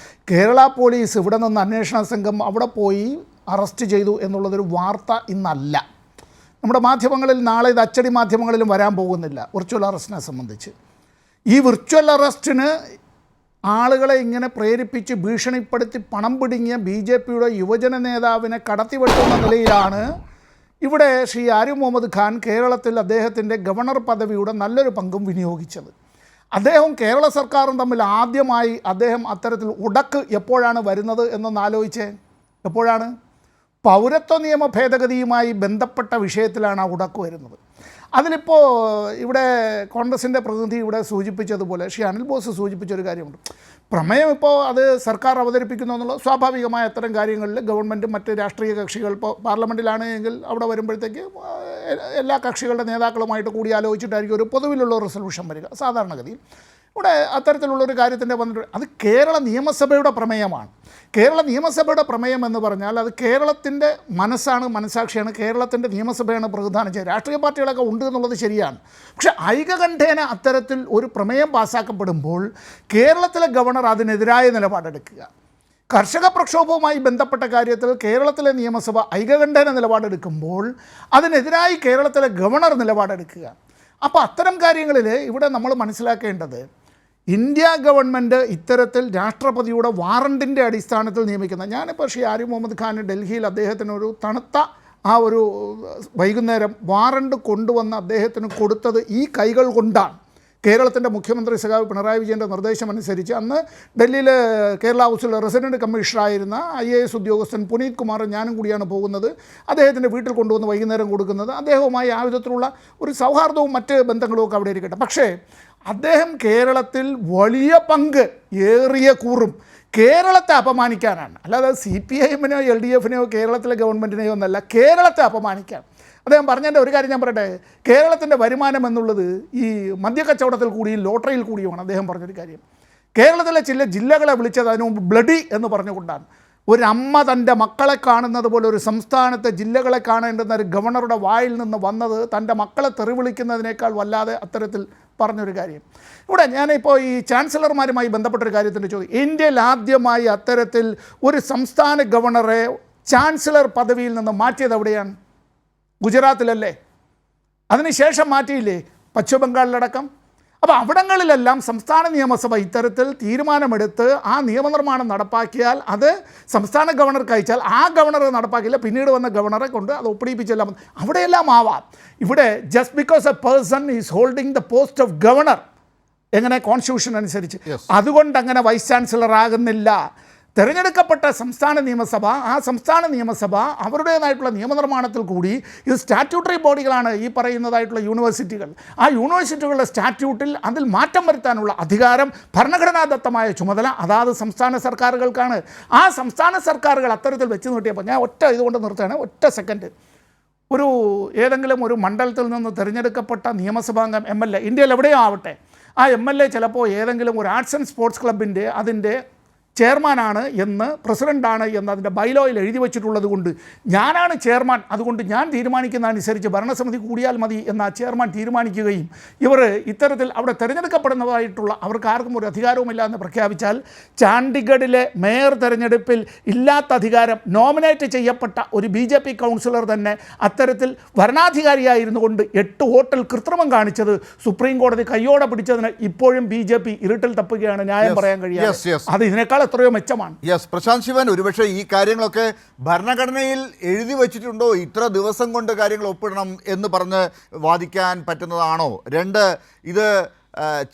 കേരള പോലീസ് ഇവിടെ നിന്ന് അന്വേഷണ സംഘം അവിടെ പോയി അറസ്റ്റ് ചെയ്തു എന്നുള്ളതൊരു വാർത്ത ഇന്നല്ല. നമ്മുടെ മാധ്യമങ്ങളിൽ നാളെ ഇത് അച്ചടി മാധ്യമങ്ങളിലും വരാൻ പോകുന്നില്ല വിർച്വൽ അറസ്റ്റിനെ സംബന്ധിച്ച്. ഈ വിർച്വൽ അറസ്റ്റിന് ആളുകളെ ഇങ്ങനെ പ്രേരിപ്പിച്ച് ഭീഷണിപ്പെടുത്തി പണം പിടുങ്ങിയ BJPയുടെ യുവജന നേതാവിനെ കടത്തിവെട്ടുന്ന നിലയിലാണ് ഇവിടെ ശ്രീ ആരിഫ് മുഹമ്മദ് ഖാൻ കേരളത്തിൽ അദ്ദേഹത്തിൻ്റെ ഗവർണർ പദവിയുടെ നല്ലൊരു പങ്കും വിനിയോഗിച്ചത്. അദ്ദേഹം കേരള സർക്കാരും തമ്മിൽ ആദ്യമായി അദ്ദേഹം അത്തരത്തിൽ ഉടക്ക് എപ്പോഴാണ് വരുന്നത് എന്നൊന്ന് ആലോചിച്ചേ. എപ്പോഴാണ്? പൗരത്വ നിയമ ഭേദഗതിയുമായി ബന്ധപ്പെട്ട വിഷയത്തിലാണ് ആ ഉടക്ക് വരുന്നത്. അതിലിപ്പോൾ ഇവിടെ കോൺഗ്രസിൻ്റെ പ്രതിനിധി ഇവിടെ സൂചിപ്പിച്ചതുപോലെ ശ്രീ അനിൽ ബോസ് സൂചിപ്പിച്ചൊരു കാര്യമുണ്ട്. പ്രമേയം ഇപ്പോൾ അത് സർക്കാർ അവതരിപ്പിക്കുന്നു എന്നുള്ളത് സ്വാഭാവികമായ അത്തരം കാര്യങ്ങളിൽ ഗവൺമെൻറ്റും മറ്റ് രാഷ്ട്രീയ കക്ഷികൾ ഇപ്പോൾ പാർലമെൻറ്റിലാണ് എങ്കിൽ അവിടെ വരുമ്പോഴത്തേക്ക് എല്ലാ കക്ഷികളുടെ നേതാക്കളുമായിട്ട് കൂടി ആലോചിച്ചിട്ടായിരിക്കും ഒരു പൊതുവിലുള്ള റെസൊല്യൂഷൻ വരിക സാധാരണഗതിയിൽ. ഇവിടെ അത്തരത്തിലുള്ളൊരു കാര്യത്തിൻ്റെ വന്നിട്ട് അത് കേരള നിയമസഭയുടെ പ്രമേയമാണ്. കേരള നിയമസഭയുടെ പ്രമേയം എന്ന് പറഞ്ഞാൽ അത് കേരളത്തിൻ്റെ മനസ്സാണ്, മനസാക്ഷിയാണ്, കേരളത്തിൻ്റെ നിയമസഭയാണ് പ്രതിദാനം ചെയ്യുക. രാഷ്ട്രീയ പാർട്ടികളൊക്കെ ഉണ്ട് എന്നുള്ളത് ശരിയാണ്. പക്ഷേ ഐകകണ്ഠേന അത്തരത്തിൽ ഒരു പ്രമേയം പാസ്സാക്കപ്പെടുമ്പോൾ കേരളത്തിലെ ഗവർണർ അതിനെതിരായ നിലപാടെടുക്കുക, കർഷക പ്രക്ഷോഭവുമായി ബന്ധപ്പെട്ട കാര്യത്തിൽ കേരളത്തിലെ നിയമസഭ ഐകകണ്ഠേന നിലപാടെടുക്കുമ്പോൾ അതിനെതിരായി കേരളത്തിലെ ഗവർണർ നിലപാടെടുക്കുക. അപ്പോൾ അത്തരം കാര്യങ്ങളിൽ ഇവിടെ നമ്മൾ മനസ്സിലാക്കേണ്ടത് ഇന്ത്യ ഗവൺമെൻറ് ഇത്തരത്തിൽ രാഷ്ട്രപതിയുടെ വാറണ്ടിൻ്റെ അടിസ്ഥാനത്തിൽ നിയമിക്കുന്ന, ഞാനിപ്പോൾ ശ്രീ ആരിഫ് മുഹമ്മദ് ഖാൻ ഡൽഹിയിൽ അദ്ദേഹത്തിനൊരു തണുത്ത ആ ഒരു വൈകുന്നേരം വാറണ്ട് കൊണ്ടുവന്ന് അദ്ദേഹത്തിന് കൊടുത്തത് ഈ കൈകൾ കൊണ്ടാണ്. കേരളത്തിൻ്റെ മുഖ്യമന്ത്രി സഖാവ് പിണറായി വിജയൻ്റെ നിർദ്ദേശമനുസരിച്ച് അന്ന് ഡൽഹിയിൽ കേരള ഹൗസിൽ റെസിഡൻറ്റ് കമ്മീഷണറായിരുന്ന IAS ഉദ്യോഗസ്ഥൻ പുനീത് കുമാറും ഞാനും കൂടിയാണ് പോകുന്നത്. അദ്ദേഹത്തിൻ്റെ വീട്ടിൽ കൊണ്ടുവന്ന് വൈകുന്നേരം കൊടുക്കുന്നത്. അദ്ദേഹവുമായി ആ വിധത്തിലുള്ള ഒരു സൗഹാർദ്ദവും മറ്റ് ബന്ധങ്ങളും ഒക്കെ അവിടെ ഇരിക്കട്ടെ. പക്ഷേ അദ്ദേഹം കേരളത്തിൽ വലിയ പങ്ക് ഏറിയ കൂറും കേരളത്തെ അപമാനിക്കാനാണ്. അല്ലാതെ CPIഎമ്മിനെയോ LDFനെയോ കേരളത്തിലെ ഗവൺമെൻറ്റിനെയോ ഒന്നല്ല, കേരളത്തെ അപമാനിക്കാൻ. അദ്ദേഹം പറഞ്ഞതിൻ്റെ ഒരു കാര്യം ഞാൻ പറയട്ടെ, കേരളത്തിൻ്റെ വരുമാനം എന്നുള്ളത് ഈ മദ്യക്കച്ചവടത്തിൽ കൂടിയും ലോട്ടറിയിൽ കൂടിയുമാണ്. അദ്ദേഹം പറഞ്ഞൊരു കാര്യം, കേരളത്തിലെ ചില ജില്ലകളെ വിളിച്ചത് അതിനു മുമ്പ് ബ്ലഡി എന്ന് പറഞ്ഞുകൊണ്ടാണ്. ഒരമ്മ തൻ്റെ മക്കളെ കാണുന്നത് പോലെ ഒരു സംസ്ഥാനത്തെ ജില്ലകളെ കാണേണ്ടുന്ന ഒരു ഗവർണറുടെ വായിൽ നിന്ന് വന്നത് തൻ്റെ മക്കളെ തെറി വിളിക്കുന്നതിനേക്കാൾ വല്ലാതെ അത്തരത്തിൽ പറഞ്ഞൊരു കാര്യം. ഇവിടെ ഞാനിപ്പോൾ ഈ ചാൻസലർമാരുമായി ബന്ധപ്പെട്ടൊരു കാര്യത്തിൻ്റെ ചോദ്യം, ഇന്ത്യയിൽ ആദ്യമായി അത്തരത്തിൽ ഒരു സംസ്ഥാന ഗവർണറെ ചാൻസലർ പദവിയിൽ നിന്ന് മാറ്റിയത് എവിടെയാണ്? ഗുജറാത്തിലല്ലേ? അതിനുശേഷം മാറ്റിയില്ലേ പശ്ചിമ ബംഗാളിലടക്കം? അപ്പോൾ അവിടങ്ങളിലെല്ലാം സംസ്ഥാന നിയമസഭ ഇത്തരത്തിൽ തീരുമാനമെടുത്ത് ആ നിയമനിർമ്മാണം നടപ്പാക്കിയാൽ അത് സംസ്ഥാന ഗവർണർക്ക് അയച്ചാൽ ആ ഗവർണർ നടപ്പാക്കില്ല, പിന്നീട് വന്ന ഗവർണറെ കൊണ്ട് അത് ഒപ്പിടിപ്പിച്ചെല്ലാം അവിടെയെല്ലാം ആവാം. ഇവിടെ just because A person is holding the post of governor, എങ്ങനെ കോൺസ്റ്റിറ്റ്യൂഷൻ അനുസരിച്ച്, അതുകൊണ്ട് അങ്ങനെ വൈസ് ചാൻസലർ ആകുന്നില്ല. തിരഞ്ഞെടുക്കപ്പെട്ട സംസ്ഥാന നിയമസഭ, ആ സംസ്ഥാന നിയമസഭ അവരുടേതായിട്ടുള്ള നിയമനിർമ്മാണത്തിൽ കൂടി ഇത് സ്റ്റാറ്റ്യൂട്ടറി ബോഡികളാണ് ഈ പറയുന്നതായിട്ടുള്ള യൂണിവേഴ്സിറ്റികൾ. ആ യൂണിവേഴ്സിറ്റികളുടെ സ്റ്റാറ്റ്യൂട്ടിൽ അതിൽ മാറ്റം വരുത്താനുള്ള അധികാരം, ഭരണഘടനാദത്തമായ ചുമതല അതാത് സംസ്ഥാന സർക്കാരുകൾക്കാണ്. ആ സംസ്ഥാന സർക്കാരുകൾ അത്തരത്തിൽ വെച്ച് നീട്ടിയപ്പോൾ ഞാൻ ഇതുകൊണ്ട് നിർത്തുകയാണ്, ഒറ്റ സെക്കൻഡ്. ഏതെങ്കിലും ഒരു മണ്ഡലത്തിൽ നിന്ന് തിരഞ്ഞെടുക്കപ്പെട്ട നിയമസഭാംഗം MLA, ഇന്ത്യയിൽ എവിടെയോ ആവട്ടെ, ആ MLA ചിലപ്പോൾ ഏതെങ്കിലും ഒരു ആർട്സ് ആൻഡ് സ്പോർട്സ് ക്ലബിൻ്റെ അതിൻ്റെ ചെയർമാനാണ് എന്ന്, പ്രസിഡൻ്റാണ് എന്ന് അതിൻ്റെ ബൈലോയിൽ എഴുതി വച്ചിട്ടുള്ളത് കൊണ്ട് ഞാനാണ് ചെയർമാൻ, അതുകൊണ്ട് ഞാൻ തീരുമാനിക്കുന്നതനുസരിച്ച് ഭരണസമിതി കൂടിയാൽ മതി എന്ന് ആ ചെയർമാൻ തീരുമാനിക്കുകയും ഇവർ ഇത്തരത്തിൽ അവിടെ തിരഞ്ഞെടുക്കപ്പെടുന്നതായിട്ടുള്ള അവർക്ക് ആർക്കും ഒരു അധികാരവുമില്ല എന്ന് പ്രഖ്യാപിച്ചാൽ ചണ്ഡീഗഡിലെ മേയർ തെരഞ്ഞെടുപ്പിൽ ഇല്ലാത്ത അധികാരം നോമിനേറ്റ് ചെയ്യപ്പെട്ട ഒരു BJP കൗൺസിലർ തന്നെ അത്തരത്തിൽ ഭരണാധികാരിയായിരുന്നു കൊണ്ട് 8 വോട്ടിൽ കൃത്രിമം കാണിച്ചത് സുപ്രീം കോടതി കയ്യോടെ പിടിച്ചതിന് ഇപ്പോഴും BJP ഇരുട്ടിൽ തപ്പുകയാണ്, ന്യായം പറയാൻ കഴിയാതെ. അത് ഇതിനേക്കാൾ എത്രയോ മെച്ചമാണ്. പ്രശാന്ത് ശിവൻ, ഒരുപക്ഷെ ഈ കാര്യങ്ങളൊക്കെ ഭരണഘടനയിൽ എഴുതി വച്ചിട്ടുണ്ടോ? ഇത്ര ദിവസം കൊണ്ട് കാര്യങ്ങൾ ഒപ്പിടണം എന്ന് പറഞ്ഞ് വാദിക്കാൻ പറ്റുന്നതാണോ? 2, ഇത്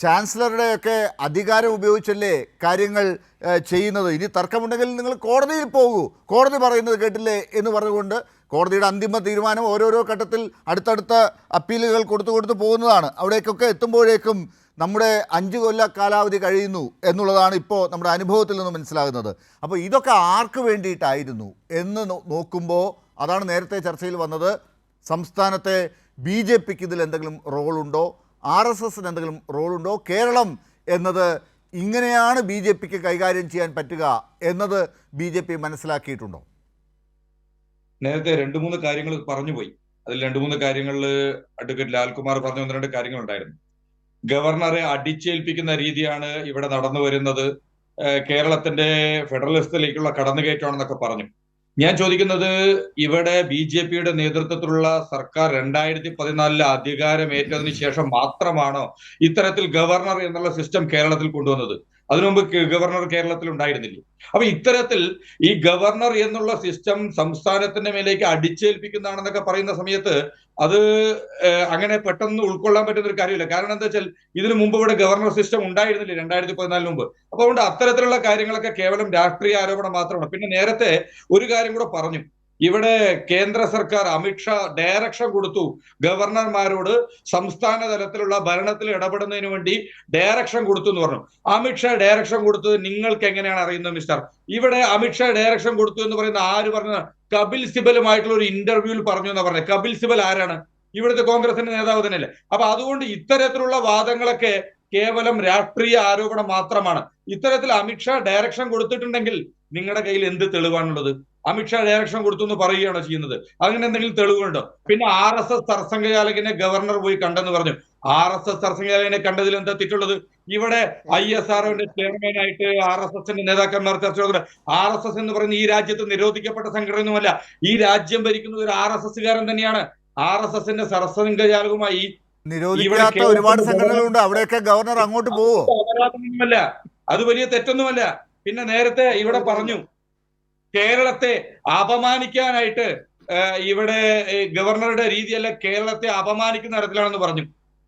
ചാൻസലറുടെയൊക്കെ അധികാരം ഉപയോഗിച്ചല്ലേ കാര്യങ്ങൾ ചെയ്യുന്നത്? ഇനി തർക്കമുണ്ടെങ്കിൽ നിങ്ങൾ കോടതിയിൽ പോകൂ, കോടതി പറയുന്നത് കേട്ടില്ലേ എന്ന് പറഞ്ഞുകൊണ്ട് കോടതിയുടെ അന്തിമ തീരുമാനം ഓരോരോ ഘട്ടത്തിൽ അടുത്തടുത്ത അപ്പീലുകൾ കൊടുത്തു പോകുന്നതാണ്. അവിടേക്കൊക്കെ എത്തുമ്പോഴേക്കും നമ്മുടെ 5 കൊല്ല കാലാവധി കഴിയുന്നു എന്നുള്ളതാണ് ഇപ്പോൾ നമ്മുടെ അനുഭവത്തിൽ നിന്ന് മനസ്സിലാകുന്നത്. അപ്പോൾ ഇതൊക്കെ ആർക്ക് വേണ്ടിയിട്ടായിരുന്നു എന്ന് നോക്കുമ്പോൾ അതാണ് നേരത്തെ ചർച്ചയിൽ വന്നത്. സംസ്ഥാനത്തെ BJPക്ക് ഇതിൽ എന്തെങ്കിലും റോളുണ്ടോ? RSSന് എന്തെങ്കിലും റോളുണ്ടോ? കേരളം എന്നത് ഇങ്ങനെയാണ് BJPക്ക് കൈകാര്യം ചെയ്യാൻ പറ്റുക എന്നത് BJP മനസ്സിലാക്കിയിട്ടുണ്ടോ? നേരത്തെ 2-3 കാര്യങ്ങൾ പറഞ്ഞുപോയി. അതിൽ 2-3 കാര്യങ്ങളിൽ അഡ്വക്കേറ്റ് ലാൽകുമാർ പറഞ്ഞ 1-2 കാര്യങ്ങളുണ്ടായിരുന്നു. ഗവർണറെ അടിച്ചേൽപ്പിക്കുന്ന രീതിയാണ് ഇവിടെ നടന്നു വരുന്നത്, കേരളത്തിന്റെ ഫെഡറലിസത്തിലേക്കുള്ള കടന്നുകയറ്റമാണെന്നൊക്കെ പറഞ്ഞു. ഞാൻ ചോദിക്കുന്നത്, ഇവിടെ BJPയുടെ നേതൃത്വത്തിലുള്ള സർക്കാർ 2014 അധികാരമേറ്റതിന് ശേഷം മാത്രമാണോ ഇത്തരത്തിൽ ഗവർണർ എന്നുള്ള സിസ്റ്റം കേരളത്തിൽ കൊണ്ടുവന്നത്? അതിനു മുമ്പ് ഗവർണർ കേരളത്തിൽ ഉണ്ടായിരുന്നില്ലേ? അപ്പൊ ഇത്തരത്തിൽ ഈ ഗവർണർ എന്നുള്ള സിസ്റ്റം സംസ്ഥാനത്തിന്റെ മേലേക്ക് അടിച്ചേൽപ്പിക്കുന്നതാണെന്നൊക്കെ പറയുന്ന സമയത്ത് അത് അങ്ങനെ പെട്ടെന്ന് ഉൾക്കൊള്ളാൻ പറ്റുന്ന ഒരു കാര്യമില്ല. കാരണം എന്താ വെച്ചാൽ ഇതിനു മുമ്പ് ഇവിടെ ഗവർണർ സിസ്റ്റം ഉണ്ടായിരുന്നില്ല 2014 മുമ്പ്. അപ്പൊ അതുകൊണ്ട് അത്തരത്തിലുള്ള കാര്യങ്ങളൊക്കെ കേവലം രാഷ്ട്രീയ ആരോപണം മാത്രമാണ്. പിന്നെ നേരത്തെ ഒരു കാര്യം കൂടെ പറഞ്ഞു, ഇവിടെ കേന്ദ്ര സർക്കാർ അമിത്ഷാ ഡയറക്ഷൻ കൊടുത്തു ഗവർണർമാരോട് സംസ്ഥാന തലത്തിലുള്ള ഭരണത്തിൽ ഇടപെടുന്നതിന് വേണ്ടി ഡയറക്ഷൻ കൊടുത്തു എന്ന് പറഞ്ഞു. അമിത്ഷാ ഡയറക്ഷൻ കൊടുത്തത് നിങ്ങൾക്ക് എങ്ങനെയാണ് അറിയുന്നത് മിസ്റ്റർ? ഇവിടെ അമിത്ഷാ ഡയറക്ഷൻ കൊടുത്തു എന്ന് പറയുന്ന ആര് പറഞ്ഞ? കപിൽ സിബലുമായിട്ടുള്ള ഒരു ഇന്റർവ്യൂവിൽ പറഞ്ഞു എന്നാ പറഞ്ഞത്. കപിൽ സിബൽ ആരാണ്? ഇവിടുത്തെ കോൺഗ്രസിന്റെ നേതാവ് തന്നെയല്ലേ? അപ്പൊ അതുകൊണ്ട് ഇത്തരത്തിലുള്ള വാദങ്ങളൊക്കെ കേവലം രാഷ്ട്രീയ ആരോപണം മാത്രമാണ്. ഇത്തരത്തിൽ അമിത്ഷാ ഡയറക്ഷൻ കൊടുത്തിട്ടുണ്ടെങ്കിൽ നിങ്ങളുടെ കയ്യിൽ എന്ത് തെളിവാണുള്ളത്? അമിത്ഷാ ഡയറക്ഷൻ കൊടുത്തു എന്ന് പറയുകയാണോ ചെയ്യുന്നത്? അങ്ങനെ എന്തെങ്കിലും തെളിവുണ്ടോ? പിന്നെ RSS സർസംഘചാലകനെ ഗവർണർ പോയി കണ്ടെന്ന് പറഞ്ഞു. RSS സർസംഘചാലകനെ കണ്ടതിൽ എന്താ തെറ്റുള്ളത്? ഇവിടെ ISROന്റെ ചെയർമാനായിട്ട് RSSന്റെ നേതാക്കന്മാർ ചർച്ച നടത്തുന്നത്. RSS എന്ന് പറയുന്ന ഈ രാജ്യത്ത് നിരോധിക്കപ്പെട്ട സംഘടനയൊന്നുമല്ല. ഈ രാജ്യം ഭരിക്കുന്നത് ഒരു RSSകാരൻ തന്നെയാണ്. RSSന്റെ സർസംഘചാലകമായി നിരോധിക്കാത്ത ഒരുപാട് സംഘടനകളുണ്ട്. അവിടെയൊക്കെ ഗവർണർ അങ്ങോട്ട് പോവോ? അപരാധമൊന്നുമല്ല, അത് വലിയ തെറ്റൊന്നുമല്ല. പിന്നെ നേരത്തെ ഇവിടെ പറഞ്ഞു കേരളത്തെ അപമാനിക്കാനായിട്ട് ഇവിടെ ഗവർണറുടെ രീതിയല്ല, കേരളത്തെ അപമാനിക്കുന്ന തരത്തിലാണെന്ന് പറഞ്ഞു.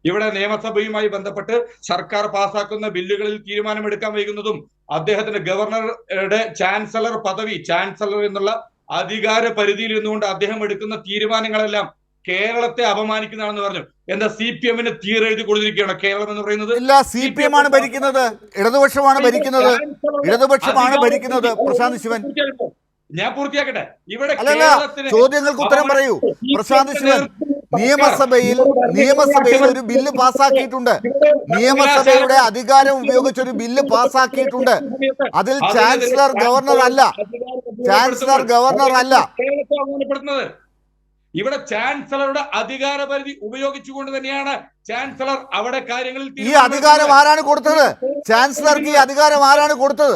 ഇവിടെ നിയമസഭയുമായി ബന്ധപ്പെട്ട് സർക്കാർ പാസാക്കുന്ന ബില്ലുകളിൽ തീരുമാനമെടുക്കാൻ വൈകുന്നതും അദ്ദേഹത്തിന്റെ ഗവർണറുടെ ചാൻസലർ പദവി, ചാൻസലർ എന്നുള്ള അധികാര പരിധിയിൽ ഇരുന്നുകൊണ്ട് അദ്ദേഹം എടുക്കുന്ന തീരുമാനങ്ങളെല്ലാം കേരളത്തെ അപമാനിക്കുന്നതാണെന്ന് പറഞ്ഞു. എന്താ CPM-ന് തീരെഴുതി കൊടുത്തിരിക്കുകയാണ് കേരളം എന്ന് പറയുന്നത്? ഇല്ല, CPM ആണ് ഭരിക്കുന്നത്, ഇടതുപക്ഷമാണ് ഭരിക്കുന്നത്, ഇടതുപക്ഷമാണ് ഭരിക്കുന്നത്. പ്രശാന്ത് ശിവൻ, ഞാൻ പൂർത്തിയാക്കട്ടെ. ഇവിടെ അല്ലല്ല, ചോദ്യങ്ങൾക്ക് ഉത്തരം പറയൂ. പ്രശാന്ത് ശിവൻ, നിയമസഭയിൽ ഒരു ബില്ല് പാസ്സാക്കിയിട്ടുണ്ട്. നിയമസഭയുടെ അധികാരം ഉപയോഗിച്ച് ഒരു ബില്ല് പാസ്സാക്കിയിട്ടുണ്ട്. അതിൽ ചാൻസലർ ഗവർണർ അല്ല, ചാൻസലർ ഗവർണർ അല്ല. ഇവിടെ ചാൻസലറുടെ അധികാര പരിധി ഉപയോഗിച്ചുകൊണ്ട് തന്നെയാണ് ചാൻസലർ അവിടെ കാര്യങ്ങളിൽ ഈ അധികാരം ആരാണ് കൊടുത്തത്? ചാൻസലർക്ക് ഈ അധികാരം ആരാണ് കൊടുത്തത്?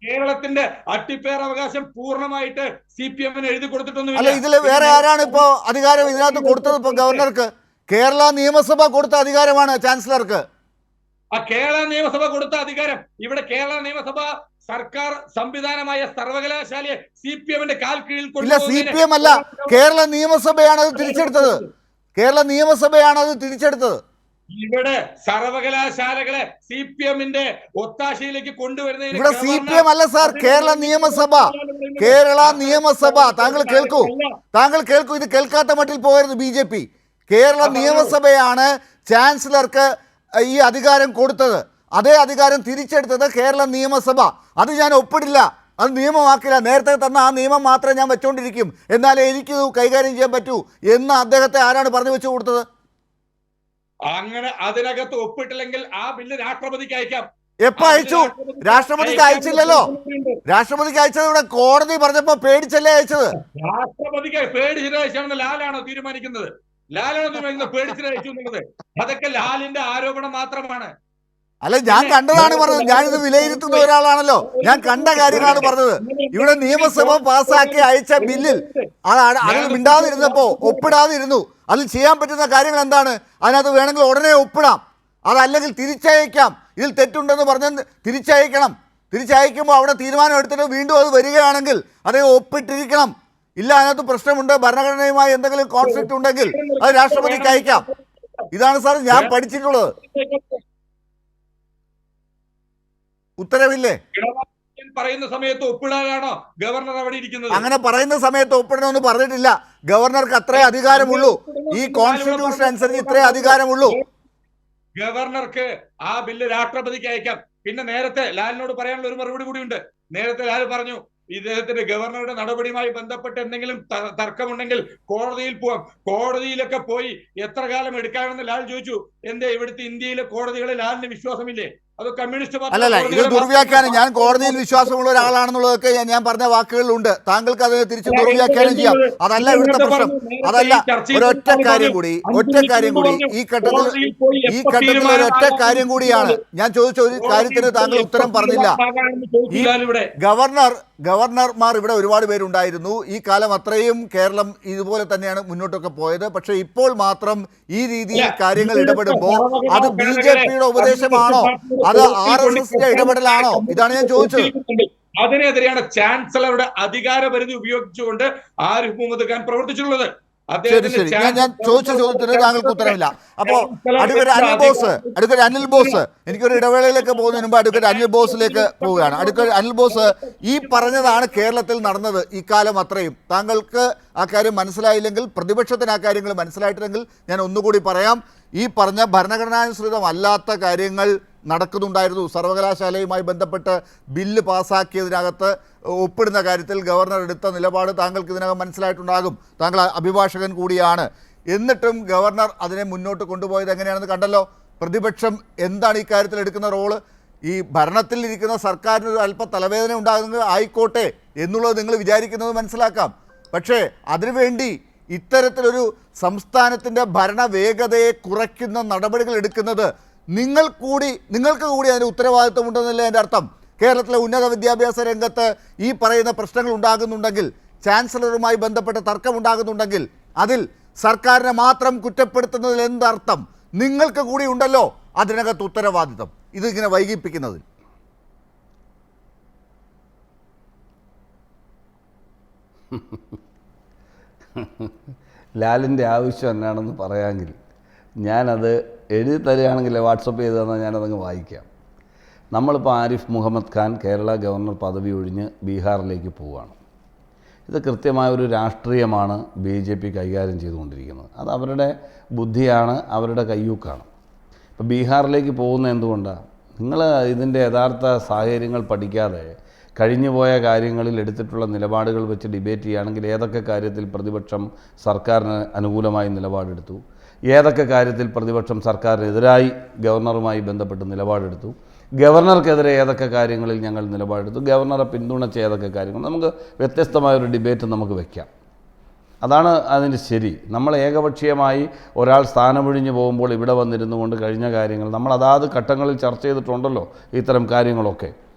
കേരളത്തിന്റെ അട്ടിപ്പേറവകാശം പൂർണ്ണമായിട്ട് CPM-ന് എഴുതി കൊടുത്തിട്ടൊന്നുമില്ല. അല്ല, ഇതിൽ വേറെ ആരാണ് ഇപ്പോ അധികാരം ഇതിനകത്ത് കൊടുത്തത്? ഇപ്പൊ ഗവർണർക്ക് കേരള നിയമസഭ കൊടുത്ത അധികാരമാണ് ചാൻസലർക്ക്. ആ കേരള നിയമസഭ കൊടുത്ത അധികാരം ഇവിടെ കേരള നിയമസഭ സർക്കാർ സംവിധാനമായ സർവകലാശാലയെ CPM-ന്റെ കാൽ കീഴിൽ ഇല്ല, CPM അല്ല, കേരള നിയമസഭയാണ് അത് തിരിച്ചെടുത്തത്. കേരള നിയമസഭയാണ് അത് തിരിച്ചെടുത്തത്. ഇവിടെ സർവകലാശാലകളെ CPM-ന്റെ ഒത്താശയിലേക്ക് കൊണ്ടുവരുന്നതിന് ഇവിടെ CPM അല്ല സാർ, കേരള നിയമസഭ, കേരള നിയമസഭ. താങ്കൾ കേൾക്കൂ, ഇത് കേൾക്കാത്ത മട്ടിൽ പോകരുത് BJP. കേരള നിയമസഭയാണ് ചാൻസലർക്ക് ഈ അധികാരം കൊടുത്തത്. അതേ അധികാരം തിരിച്ചെടുത്തത് കേരള നിയമസഭ. അത് ഞാൻ ഒപ്പിടില്ല, അത് നിയമമാക്കില്ല. നേരത്തെ തന്ന ആ നിയമം മാത്രമേ ഞാൻ വെച്ചുകൊണ്ടിരിക്കും, എന്നാലേ എനിക്ക് കൈകാര്യം ചെയ്യാൻ പറ്റൂ എന്ന് അദ്ദേഹത്തെ ആരാണ് പറഞ്ഞു വെച്ചു കൊടുത്തത്? അങ്ങനെ അതിനകത്ത് ഒപ്പിട്ടില്ലെങ്കിൽ ആ ബില്ല് രാഷ്ട്രപതിക്ക് അയക്കാം. എപ്പോ അയച്ചു? രാഷ്ട്രപതിക്ക് അയച്ചില്ലല്ലോ. രാഷ്ട്രപതിക്ക് അയച്ചത് ഇവിടെ കോടതി പറഞ്ഞപ്പോ പേടിച്ചല്ലേ അയച്ചത്? രാഷ്ട്രപതിക്ക് പേടിച്ചിട്ട് അയച്ചാണെന്ന് ലാലാണോ തീരുമാനിക്കുന്നത്? ലാലാണോ തീരുമാനിക്കുന്നത് പേടിച്ചിട്ട് അയച്ചു എന്നുള്ളത്? അതൊക്കെ ലാലിന്റെ ആരോപണം മാത്രമാണ്. അല്ല, ഞാൻ കണ്ടതാണ് പറഞ്ഞത്. ഞാനിത് വിലയിരുത്തുന്ന ഒരാളാണല്ലോ, ഞാൻ കണ്ട കാര്യങ്ങളാണ് പറഞ്ഞത്. ഇവിടെ നിയമസഭ പാസ്സാക്കി അയച്ച ബില്ലിൽ അതിൽ മിണ്ടാതിരുന്നപ്പോ ഒപ്പിടാതിരുന്നു. അതിൽ ചെയ്യാൻ പറ്റുന്ന കാര്യങ്ങൾ എന്താണ്? അതിനകത്ത് വേണമെങ്കിൽ ഉടനെ ഒപ്പിടാം, അതല്ലെങ്കിൽ തിരിച്ചയക്കാം. ഇതിൽ തെറ്റുണ്ടെന്ന് പറഞ്ഞ് തിരിച്ചയക്കണം. തിരിച്ചയക്കുമ്പോൾ അവിടെ തീരുമാനം എടുത്തിട്ട് വീണ്ടും അത് വരികയാണെങ്കിൽ അതേ ഒപ്പിട്ടിരിക്കണം. ഇല്ല, അതിനകത്ത് പ്രശ്നമുണ്ട്, ഭരണഘടനയുമായി എന്തെങ്കിലും കോൺഫ്ലിക്റ്റ് ഉണ്ടെങ്കിൽ അത് രാഷ്ട്രപതിക്ക് അയക്കാം. ഇതാണ് സാർ ഞാൻ പഠിച്ചിട്ടുള്ളത്. ഉത്തരവില്ലേ? പറയുന്ന സമയത്ത് ഒപ്പിടാനാണോ ഗവർണർ അവിടെ ഇരിക്കുന്നത്? അങ്ങനെ പറയുന്ന സമയത്ത് ഒപ്പിടണമെന്ന് പറഞ്ഞിട്ടില്ല. ഗവർണർക്ക് അത്രേ അധികാരമുള്ളൂ. ഈ കോൺസ്റ്റിറ്റ്യൂഷൻ അനുസരിച്ച് ഇത്രേ അധികാരമുള്ളൂ. ഗവർണർക്ക് ആ ബില്ല് രാഷ്ട്രപതിക്ക് അയക്കാം. പിന്നെ നേരത്തെ ലാലിനോട് പറയാനുള്ള ഒരു മറുപടി കൂടിയുണ്ട്. നേരത്തെ ലാൽ പറഞ്ഞു ഇദ്ദേഹത്തിന്റെ ഗവർണറുടെ നടപടിയുമായി ബന്ധപ്പെട്ട് എന്തെങ്കിലും തർക്കമുണ്ടെങ്കിൽ കോടതിയിൽ പോവാം. കോടതിയിലൊക്കെ പോയി എത്ര കാലം എടുക്കാമെന്ന് ലാൽ ചോദിച്ചു. എന്തേ ഇവിടുത്തെ ഇന്ത്യയിലെ കോടതികളിൽ ലാലിന് വിശ്വാസമില്ലേ? അത് കമ്മ്യൂണിസ്റ്റ് പാർട്ടി അല്ലല്ല, ഇത് ദുർവ്യാഖ്യാനം. ഞാൻ കോടതിയിൽ വിശ്വാസമുള്ള ഒരാളാണെന്നുള്ളതൊക്കെ ഞാൻ പറഞ്ഞ വാക്കുകളിലുണ്ട്. താങ്കൾക്ക് അത് തിരിച്ച് ദുർവ്യാഖ്യാനം ചെയ്യാം. അതല്ല ഇവിടുത്തെ പ്രശ്നം. അതല്ല, ഒരൊറ്റ കാര്യം കൂടി ഈ ഘട്ടത്തിൽ ഒരൊറ്റ കാര്യം കൂടിയാണ് ഞാൻ ചോദിച്ച ഒരു കാര്യത്തിന് താങ്കൾ ഉത്തരം പറഞ്ഞില്ല. ഈ ഗവർണർമാർ ഇവിടെ ഒരുപാട് പേരുണ്ടായിരുന്നു. ഈ കാലം അത്രയും കേരളം ഇതുപോലെ തന്നെയാണ് മുന്നോട്ടൊക്കെ പോയത്. പക്ഷെ ഇപ്പോൾ മാത്രം ഈ രീതിയിൽ കാര്യങ്ങൾ ഇടപെടുമ്പോൾ അത് BJP-യുടെ ഉപദേശമാണോ അത് RSSന്റെ ഇടപെടലാണോ? ഇതാണ് ഞാൻ ചോദിച്ചത്. അതിനെതിരെയാണ് ചാൻസലറുടെ അധികാരപരിധി ഉപയോഗിച്ചുകൊണ്ട് ആരിഫ് മുഹമ്മദ് ഖാൻ പ്രവർത്തിച്ചിട്ടുള്ളത്. ശരി ശരി, ഞാൻ ചോദിച്ച ചോദ്യത്തിന് താങ്കൾക്ക് ഉത്തരവില്ല. അപ്പോൾ അഡ്വക്കേറ്റ് അനിൽ ബോസ് എനിക്കൊരു ഇടവേളയിലേക്ക് പോകുന്നതിന് മുമ്പ് അഡ്വക്കേറ്റ് അനിൽ ബോസിലേക്ക് പോവുകയാണ്. അഡ്വക്കേറ്റ് അനിൽ ബോസ്, ഈ പറഞ്ഞതാണ് കേരളത്തിൽ നടന്നത് ഇക്കാലം അത്രയും. താങ്കൾക്ക് ആ കാര്യം മനസ്സിലായില്ലെങ്കിൽ, പ്രതിപക്ഷത്തിന് ആ കാര്യങ്ങൾ മനസ്സിലായിട്ടില്ലെങ്കിൽ ഞാൻ ഒന്നുകൂടി പറയാം. ഈ പറഞ്ഞ ഭരണഘടനാനുസൃതമല്ലാത്ത കാര്യങ്ങൾ നടക്കുന്നുണ്ടായിരുന്നു. സർവകലാശാലയുമായി ബന്ധപ്പെട്ട് ബില്ല് പാസ്സാക്കിയതിനകത്ത് ഒപ്പിടുന്ന കാര്യത്തിൽ ഗവർണർ എടുത്ത നിലപാട് താങ്കൾക്ക് ഇതിനകം മനസ്സിലായിട്ടുണ്ടാകും. താങ്കൾ അഭിഭാഷകൻ കൂടിയാണ്. എന്നിട്ടും ഗവർണർ അതിനെ മുന്നോട്ട് കൊണ്ടുപോയത് എങ്ങനെയാണെന്ന് കണ്ടല്ലോ. പ്രതിപക്ഷം എന്താണ് ഈ കാര്യത്തിൽ എടുക്കുന്ന റോള്? ഈ ഭരണത്തിൽ ഇരിക്കുന്ന സർക്കാരിന് ഒരു അല്പ തലവേദന ഉണ്ടാകുന്നത് ആയിക്കോട്ടെ എന്നുള്ളത് നിങ്ങൾ വിചാരിക്കുന്നത് മനസ്സിലാക്കാം. പക്ഷേ അതിനുവേണ്ടി ഇത്തരത്തിലൊരു സംസ്ഥാനത്തിൻ്റെ ഭരണവേഗതയെ കുറയ്ക്കുന്ന നടപടികൾ എടുക്കുന്നത് നിങ്ങൾക്ക് കൂടി അതിന് ഉത്തരവാദിത്വമുണ്ടെന്നല്ലേ എൻ്റെ അർത്ഥം? കേരളത്തിലെ ഉന്നത വിദ്യാഭ്യാസ രംഗത്ത് ഈ പറയുന്ന പ്രശ്നങ്ങൾ ഉണ്ടാകുന്നുണ്ടെങ്കിൽ, ചാൻസലറുമായി ബന്ധപ്പെട്ട തർക്കമുണ്ടാകുന്നുണ്ടെങ്കിൽ അതിൽ സർക്കാരിനെ മാത്രം കുറ്റപ്പെടുത്തുന്നതിൽ എന്തർത്ഥം? നിങ്ങൾക്ക് കൂടി ഉണ്ടല്ലോ അതിനകത്ത് ഉത്തരവാദിത്വം ഇതിങ്ങനെ വൈകിപ്പിക്കുന്നതിൽ. ലാലിൻ്റെ ആവശ്യം എന്നാണെന്ന് പറയാമെങ്കിൽ ഞാനത് എഴുതി തരികയാണെങ്കിൽ വാട്സപ്പ് ചെയ്ത് തന്നാൽ ഞാനതങ്ങ് വായിക്കാം. നമ്മളിപ്പോൾ ആരിഫ് മുഹമ്മദ് ഖാൻ കേരള ഗവർണർ പദവി ഒഴിഞ്ഞ് ബീഹാറിലേക്ക് പോവുകയാണ്. ഇത് കൃത്യമായ ഒരു രാഷ്ട്രീയമാണ് BJP കൈകാര്യം ചെയ്തുകൊണ്ടിരിക്കുന്നത്. അത് അവരുടെ ബുദ്ധിയാണ്, അവരുടെ കയ്യൂക്കാണ്. ഇപ്പോൾ ബീഹാറിലേക്ക് പോകുന്നത് എന്തുകൊണ്ടാണ്? നിങ്ങൾ ഇതിൻ്റെ യഥാർത്ഥ സാഹചര്യങ്ങൾ പഠിക്കാതെ കഴിഞ്ഞുപോയ കാര്യങ്ങളിൽ എടുത്തിട്ടുള്ള നിലപാടുകൾ വെച്ച് ഡിബേറ്റ് ചെയ്യുകയാണെങ്കിൽ ഏതൊക്കെ കാര്യത്തിൽ പ്രതിപക്ഷം സർക്കാരിന് അനുകൂലമായി നിലപാടെടുത്തു, ഏതൊക്കെ കാര്യത്തിൽ പ്രതിപക്ഷം സർക്കാരിനെതിരായി ഗവർണറുമായി ബന്ധപ്പെട്ട് നിലപാടെടുത്തു, ഗവർണർക്കെതിരെ ഏതൊക്കെ കാര്യങ്ങളിൽ ഞങ്ങൾ നിലപാടെടുത്തു, ഗവർണറെ പിന്തുണച്ച ഏതൊക്കെ കാര്യങ്ങൾ, നമുക്ക് വ്യത്യസ്തമായൊരു ഡിബേറ്റ് നമുക്ക് വയ്ക്കാം. അതാണ് അതിന് ശരി. നമ്മൾ ഏകപക്ഷീയമായി ഒരാൾ സ്ഥാനമൊഴിഞ്ഞ് പോകുമ്പോൾ ഇവിടെ വന്നിരുന്നു കൊണ്ട് കഴിഞ്ഞ കാര്യങ്ങൾ നമ്മൾ അതാത് ഘട്ടങ്ങളിൽ ചർച്ച ചെയ്തിട്ടുണ്ടല്ലോ ഇത്തരം കാര്യങ്ങളൊക്കെ.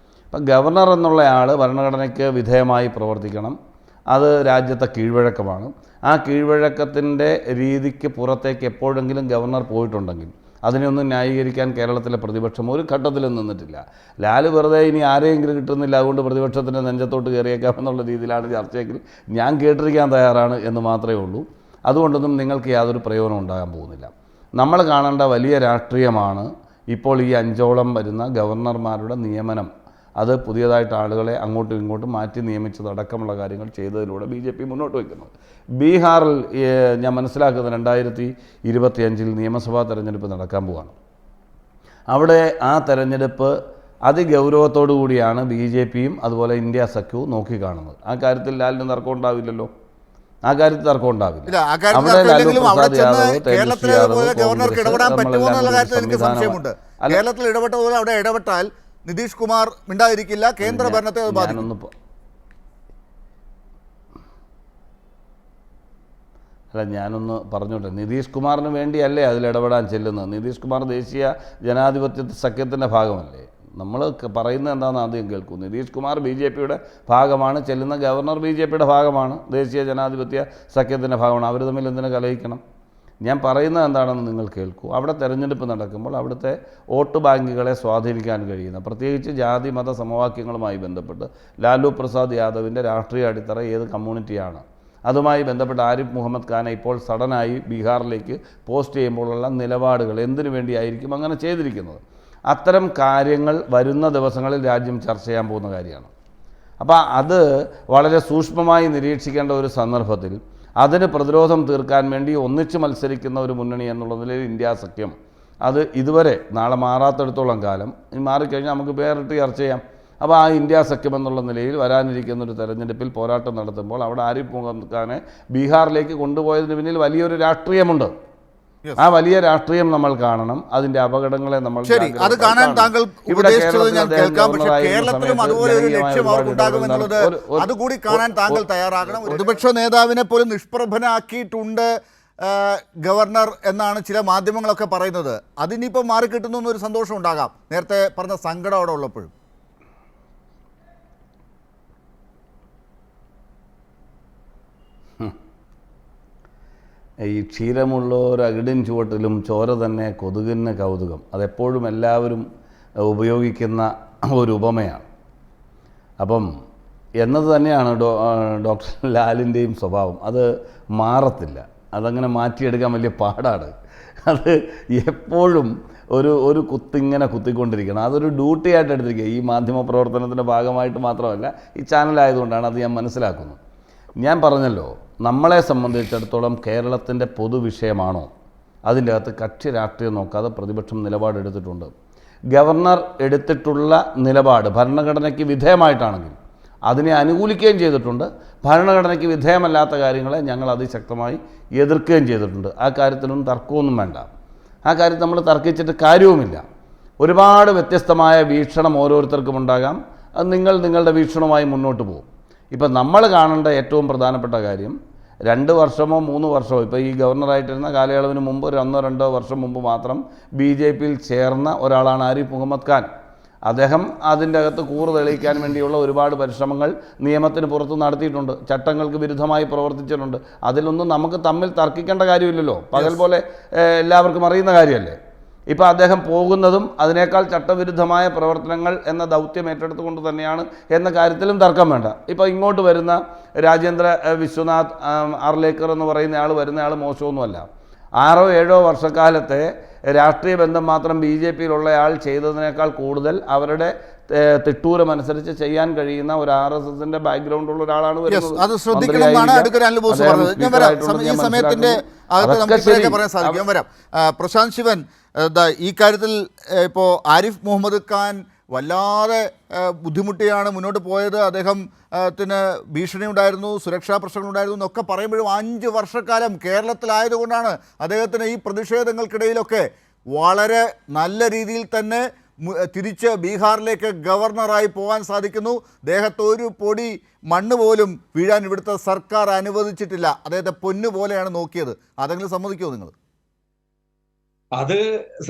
അപ്പം ഗവർണർ എന്നുള്ള ആൾ ഭരണഘടനയ്ക്ക് വിധേയമായി പ്രവർത്തിക്കണം. അത് രാജ്യത്തെ കീഴ്വഴക്കമാണ്. ആ കീഴ്വഴക്കത്തിൻ്റെ രീതിക്ക് പുറത്തേക്ക് എപ്പോഴെങ്കിലും ഗവർണർ പോയിട്ടുണ്ടെങ്കിൽ അതിനെയൊന്നും ന്യായീകരിക്കാൻ കേരളത്തിലെ പ്രതിപക്ഷം ഒരു ഘട്ടത്തിലും നിന്നിട്ടില്ല. ലാല് വെറുതെ ഇനി ആരെയെങ്കിലും കിട്ടുന്നില്ല അതുകൊണ്ട് പ്രതിപക്ഷത്തിൻ്റെ നെഞ്ചത്തോട്ട് കയറിയേക്കാമെന്നുള്ള രീതിയിലാണ് ചർച്ചയെങ്കിൽ ഞാൻ കേട്ടിരിക്കാൻ തയ്യാറാണ് എന്ന് മാത്രമേ ഉള്ളൂ. അതുകൊണ്ടൊന്നും നിങ്ങൾക്ക് യാതൊരു പ്രയോജനം ഉണ്ടാകാൻ പോകുന്നില്ല. നമ്മൾ കാണേണ്ട വലിയ രാഷ്ട്രീയമാണ് ഇപ്പോൾ ഈ 5ഓളം വരുന്ന ഗവർണർമാരുടെ നിയമനം. അത് പുതിയതായിട്ട് ആളുകളെ അങ്ങോട്ടും ഇങ്ങോട്ടും മാറ്റി നിയമിച്ചതടക്കമുള്ള കാര്യങ്ങൾ ചെയ്തതിലൂടെ BJP മുന്നോട്ട് വയ്ക്കുന്നത്. ബീഹാറിൽ ഞാൻ മനസ്സിലാക്കുന്നത് 2025 നിയമസഭാ തെരഞ്ഞെടുപ്പ് നടക്കാൻ പോവുകയാണ്. അവിടെ ആ തെരഞ്ഞെടുപ്പ് അതിഗൗരവത്തോടു കൂടിയാണ് BJPയും അതുപോലെ ഇന്ത്യ സഖ്യവും നോക്കിക്കാണുന്നത്. ആ കാര്യത്തിൽ ലാലിന് തർക്കം ഉണ്ടാവില്ലല്ലോ. ആ കാര്യത്തിൽ തർക്കം ഉണ്ടാവില്ല. അവിടെ ഗവർണർക്ക് ഇടപെടാൻ പറ്റുമോ എന്നുള്ള കാര്യത്തിൽ എനിക്ക് സംശയമുണ്ട്. കേരളത്തിൽ ഇടപെട്ടതുപോലെ അവിടെ ഇടപെട്ടാൽ നിതീഷ് കുമാർ മിണ്ടാതിരിക്കില്ല, കേന്ദ്ര ഭരണത്തെ അത് ബാധിക്കും. അല്ല, ഞാനൊന്ന് പറഞ്ഞോട്ടെ. നിതീഷ് കുമാറിന് വേണ്ടിയല്ലേ അതിൽ ഇടപെടാൻ ചെല്ലുന്നത്? നിതീഷ് കുമാർ ദേശീയ ജനാധിപത്യ സഖ്യത്തിൻ്റെ ഭാഗമല്ലേ? നമ്മൾ പറയുന്നത് എന്താണെന്ന് ആദ്യം കേൾക്കൂ. നിതീഷ് കുമാർ BJPയുടെ ഭാഗമാണ്, ചെല്ലുന്ന ഗവർണർ BJPയുടെ ഭാഗമാണ്, ദേശീയ ജനാധിപത്യ സഖ്യത്തിൻ്റെ ഭാഗമാണ്. അവർ തമ്മിൽ എന്തിനു കലഹിക്കണം? ഞാൻ പറയുന്നത് എന്താണെന്ന് നിങ്ങൾ കേൾക്കൂ. അവിടെ തെരഞ്ഞെടുപ്പ് നടക്കുമ്പോൾ അവിടുത്തെ വോട്ട് ബാങ്കുകളെ സ്വാധീനിക്കാൻ കഴിയുന്ന, പ്രത്യേകിച്ച് ജാതി മത സമവാക്യങ്ങളുമായി ബന്ധപ്പെട്ട് ലാലു പ്രസാദ് യാദവിൻ്റെ രാഷ്ട്രീയ അടിത്തറ ഏത് കമ്മ്യൂണിറ്റിയാണ്, അതുമായി ബന്ധപ്പെട്ട് ആരിഫ് മുഹമ്മദ് ഖാനെ ഇപ്പോൾ സഡനായി ബീഹാറിലേക്ക് പോസ്റ്റ് ചെയ്യുമ്പോഴുള്ള നിലപാടുകൾ എന്തിനു വേണ്ടിയായിരിക്കും അങ്ങനെ ചെയ്തിരിക്കുന്നത്? അത്തരം കാര്യങ്ങൾ വരുന്ന ദിവസങ്ങളിൽ രാജ്യം ചർച്ച ചെയ്യാൻ പോകുന്ന കാര്യമാണ്. അപ്പോൾ അത് വളരെ സൂക്ഷ്മമായി നിരീക്ഷിക്കേണ്ട ഒരു സന്ദർഭത്തിൽ അതിന് പ്രതിരോധം തീർക്കാൻ വേണ്ടി ഒന്നിച്ച് മത്സരിക്കുന്ന ഒരു മുന്നണി എന്നുള്ള നിലയിൽ ഇന്ത്യ സഖ്യം അത് ഇതുവരെ നാളെ മാറാത്തിടത്തോളം കാലം, മാറിക്കഴിഞ്ഞാൽ നമുക്ക് വേറിട്ട് ചർച്ച ചെയ്യാം. അപ്പോൾ ആ ഇന്ത്യ സഖ്യം എന്നുള്ള നിലയിൽ വരാനിരിക്കുന്ന ഒരു തെരഞ്ഞെടുപ്പിൽ പോരാട്ടം നടത്തുമ്പോൾ അവിടെ ആരിഫ് മുഹമ്മദ് ഖാനെ ബീഹാറിലേക്ക് കൊണ്ടുപോയതിന് പിന്നിൽ വലിയൊരു രാഷ്ട്രീയമുണ്ട്. ആ വലിയ രാഷ്ട്രീയം നമ്മൾ കാണണം. അതിന്റെ അപകടങ്ങളെ നമ്മൾ അത് കാണാൻ താങ്കൾ ഉപദേശിച്ചത് ഞാൻ കേൾക്കാം. പക്ഷേ കേരളത്തിലും അതുപോലെ ഒരു ലക്ഷ്യം അവർക്കുണ്ടാകുമെന്നുള്ളത് അതുകൂടി കാണാൻ താങ്കൾ തയ്യാറാകണം. പ്രതിപക്ഷ നേതാവിനെ പോലും നിഷ്പ്രഭനാക്കിയിട്ടുണ്ട് ഗവർണർ എന്നാണ് ചില മാധ്യമങ്ങളൊക്കെ പറയുന്നത്. അതിനിപ്പോൾ മാറിക്കിട്ടുന്നു എന്നൊരു സന്തോഷം ഉണ്ടാകാം, നേരത്തെ പറഞ്ഞ സങ്കടം അവിടെ ഉള്ളപ്പോഴും. ഈ ക്ഷീരമുള്ളൊരകിടിൻ ചുവട്ടിലും ചോര തന്നെ കൊതുകിന് കൗതുകം. അതെപ്പോഴും എല്ലാവരും ഉപയോഗിക്കുന്ന ഒരു ഉപമയാണ്. അപ്പം എന്നത് തന്നെയാണ് ഡോക്ടർ ലാലിൻ്റെയും സ്വഭാവം. അത് മാറത്തില്ല, അതങ്ങനെ മാറ്റിയെടുക്കാൻ വലിയ പാടാണ്. അത് എപ്പോഴും ഒരു കുത്തിങ്ങനെ കുത്തിക്കൊണ്ടിരിക്കണം. അതൊരു ഡ്യൂട്ടി ആയിട്ട് എടുത്തിരിക്കുക. ഈ മാധ്യമ പ്രവർത്തനത്തിൻ്റെ ഭാഗമായിട്ട് മാത്രമല്ല, ഈ ചാനലായതുകൊണ്ടാണ് അത് ഞാൻ മനസ്സിലാക്കുന്നത്. ഞാൻ പറഞ്ഞല്ലോ, നമ്മളെ സംബന്ധിച്ചിടത്തോളം കേരളത്തിൻ്റെ പൊതുവിഷയമാണോ, അതിൻ്റെ അകത്ത് കക്ഷി രാഷ്ട്രീയം നോക്കാതെ പ്രതിപക്ഷം നിലപാടെടുത്തിട്ടുണ്ട്. ഗവർണർ എടുത്തിട്ടുള്ള നിലപാട് ഭരണഘടനയ്ക്ക് വിധേയമായിട്ടാണെങ്കിൽ അതിനെ അനുകൂലിക്കുകയും ചെയ്തിട്ടുണ്ട്. ഭരണഘടനയ്ക്ക് വിധേയമല്ലാത്ത കാര്യങ്ങളെ ഞങ്ങൾ അതിശക്തമായി എതിർക്കുകയും ചെയ്തിട്ടുണ്ട്. ആ കാര്യത്തിലൊന്നും തർക്കമൊന്നും വേണ്ട. ആ കാര്യത്തിൽ നമ്മൾ തർക്കിച്ചിട്ട് കാര്യവുമില്ല. ഒരുപാട് വ്യത്യസ്തമായ വീക്ഷണം ഓരോരുത്തർക്കും ഉണ്ടാകാം. അത് നിങ്ങളുടെ വീക്ഷണവുമായി മുന്നോട്ട് പോകും. ഇപ്പം നമ്മൾ കാണേണ്ട ഏറ്റവും പ്രധാനപ്പെട്ട കാര്യം, 2 വർഷമോ 3 വർഷമോ, ഇപ്പോൾ ഈ ഗവർണറായിട്ടിരുന്ന കാലയളവിന് മുമ്പ് 1-2 വർഷം മുമ്പ് മാത്രം BJPയിൽ ചേർന്ന ഒരാളാണ് ആരിഫ് മുഹമ്മദ് ഖാൻ. അദ്ദേഹം അതിൻ്റെ അകത്ത് കൂറ് തെളിയിക്കാൻ വേണ്ടിയുള്ള ഒരുപാട് പരിശ്രമങ്ങൾ നിയമത്തിന് പുറത്ത് നടത്തിയിട്ടുണ്ട്. ചട്ടങ്ങൾക്ക് വിരുദ്ധമായി പ്രവർത്തിച്ചിട്ടുണ്ട്. അതിലൊന്നും നമുക്ക് തമ്മിൽ തർക്കിക്കേണ്ട കാര്യമില്ലല്ലോ. പകൽ പോലെ എല്ലാവർക്കും അറിയുന്ന കാര്യമല്ലേ. ഇപ്പോൾ അദ്ദേഹം പോകുന്നതും അതിനേക്കാൾ ചട്ടവിരുദ്ധമായ പ്രവർത്തനങ്ങൾ എന്ന ദൗത്യം ഏറ്റെടുത്തുകൊണ്ട് തന്നെയാണ് എന്ന കാര്യത്തിലും തർക്കം വേണ്ട. ഇപ്പോൾ ഇങ്ങോട്ട് വരുന്ന രാജേന്ദ്ര വിശ്വനാഥ് ആർലേക്കർ എന്ന് പറയുന്ന ആൾ വരുന്നയാൾ മോശമൊന്നുമല്ല. 6-7 വർഷക്കാലത്തെ രാഷ്ട്രീയ ബന്ധം മാത്രം BJPയിലുള്ള ആൾ ചെയ്തതിനേക്കാൾ കൂടുതൽ അവരുടെ തിട്ടൂരമനുസരിച്ച് ചെയ്യാൻ കഴിയുന്ന ഒരു RSSന്റെ ബാക്ക്ഗ്രൗണ്ടുള്ള ഒരാളാണ് വരുന്നത്. അത് ശ്രദ്ധിക്കണമെന്നാണ് അടുക്കൽ അനിൽബോസ് പറഞ്ഞത്. ഞാൻ വരാം, ഈ സമയത്തിന്റെ അകത്ത് നമുക്ക് പറയാൻ സാധിക്കും. ഞാൻ വരാം. പ്രശാന്ത് ശിവൻ, ഈ കാര്യത്തിൽ ഇപ്പോൾ ആരിഫ് മുഹമ്മദ് ഖാൻ വല്ലാതെ ബുദ്ധിമുട്ടിയാണ് മുന്നോട്ട് പോയത്. അദ്ദേഹത്തിന് ഭീഷണി ഉണ്ടായിരുന്നു, സുരക്ഷാ പ്രശ്നങ്ങളുണ്ടായിരുന്നു എന്നൊക്കെ പറയുമ്പോഴും 5 വർഷക്കാലം കേരളത്തിലായതുകൊണ്ടാണ് അദ്ദേഹത്തിന് ഈ പ്രതിഷേധങ്ങൾക്കിടയിലൊക്കെ വളരെ നല്ല രീതിയിൽ തന്നെ തിരിച്ച് ബീഹാറിലേക്ക് ഗവർണറായി പോകാൻ സാധിക്കുന്നു. ദേഹത്ത് ഒരു പൊടി മണ്ണ് പോലും വീഴാൻ ഇവിടുത്തെ സർക്കാർ അനുവദിച്ചിട്ടില്ല. അദ്ദേഹത്തെ പൊന്നുപോലെയാണ് നോക്കിയത്. അതെങ്കിലും സമ്മതിക്കുമോ നിങ്ങൾ? അത്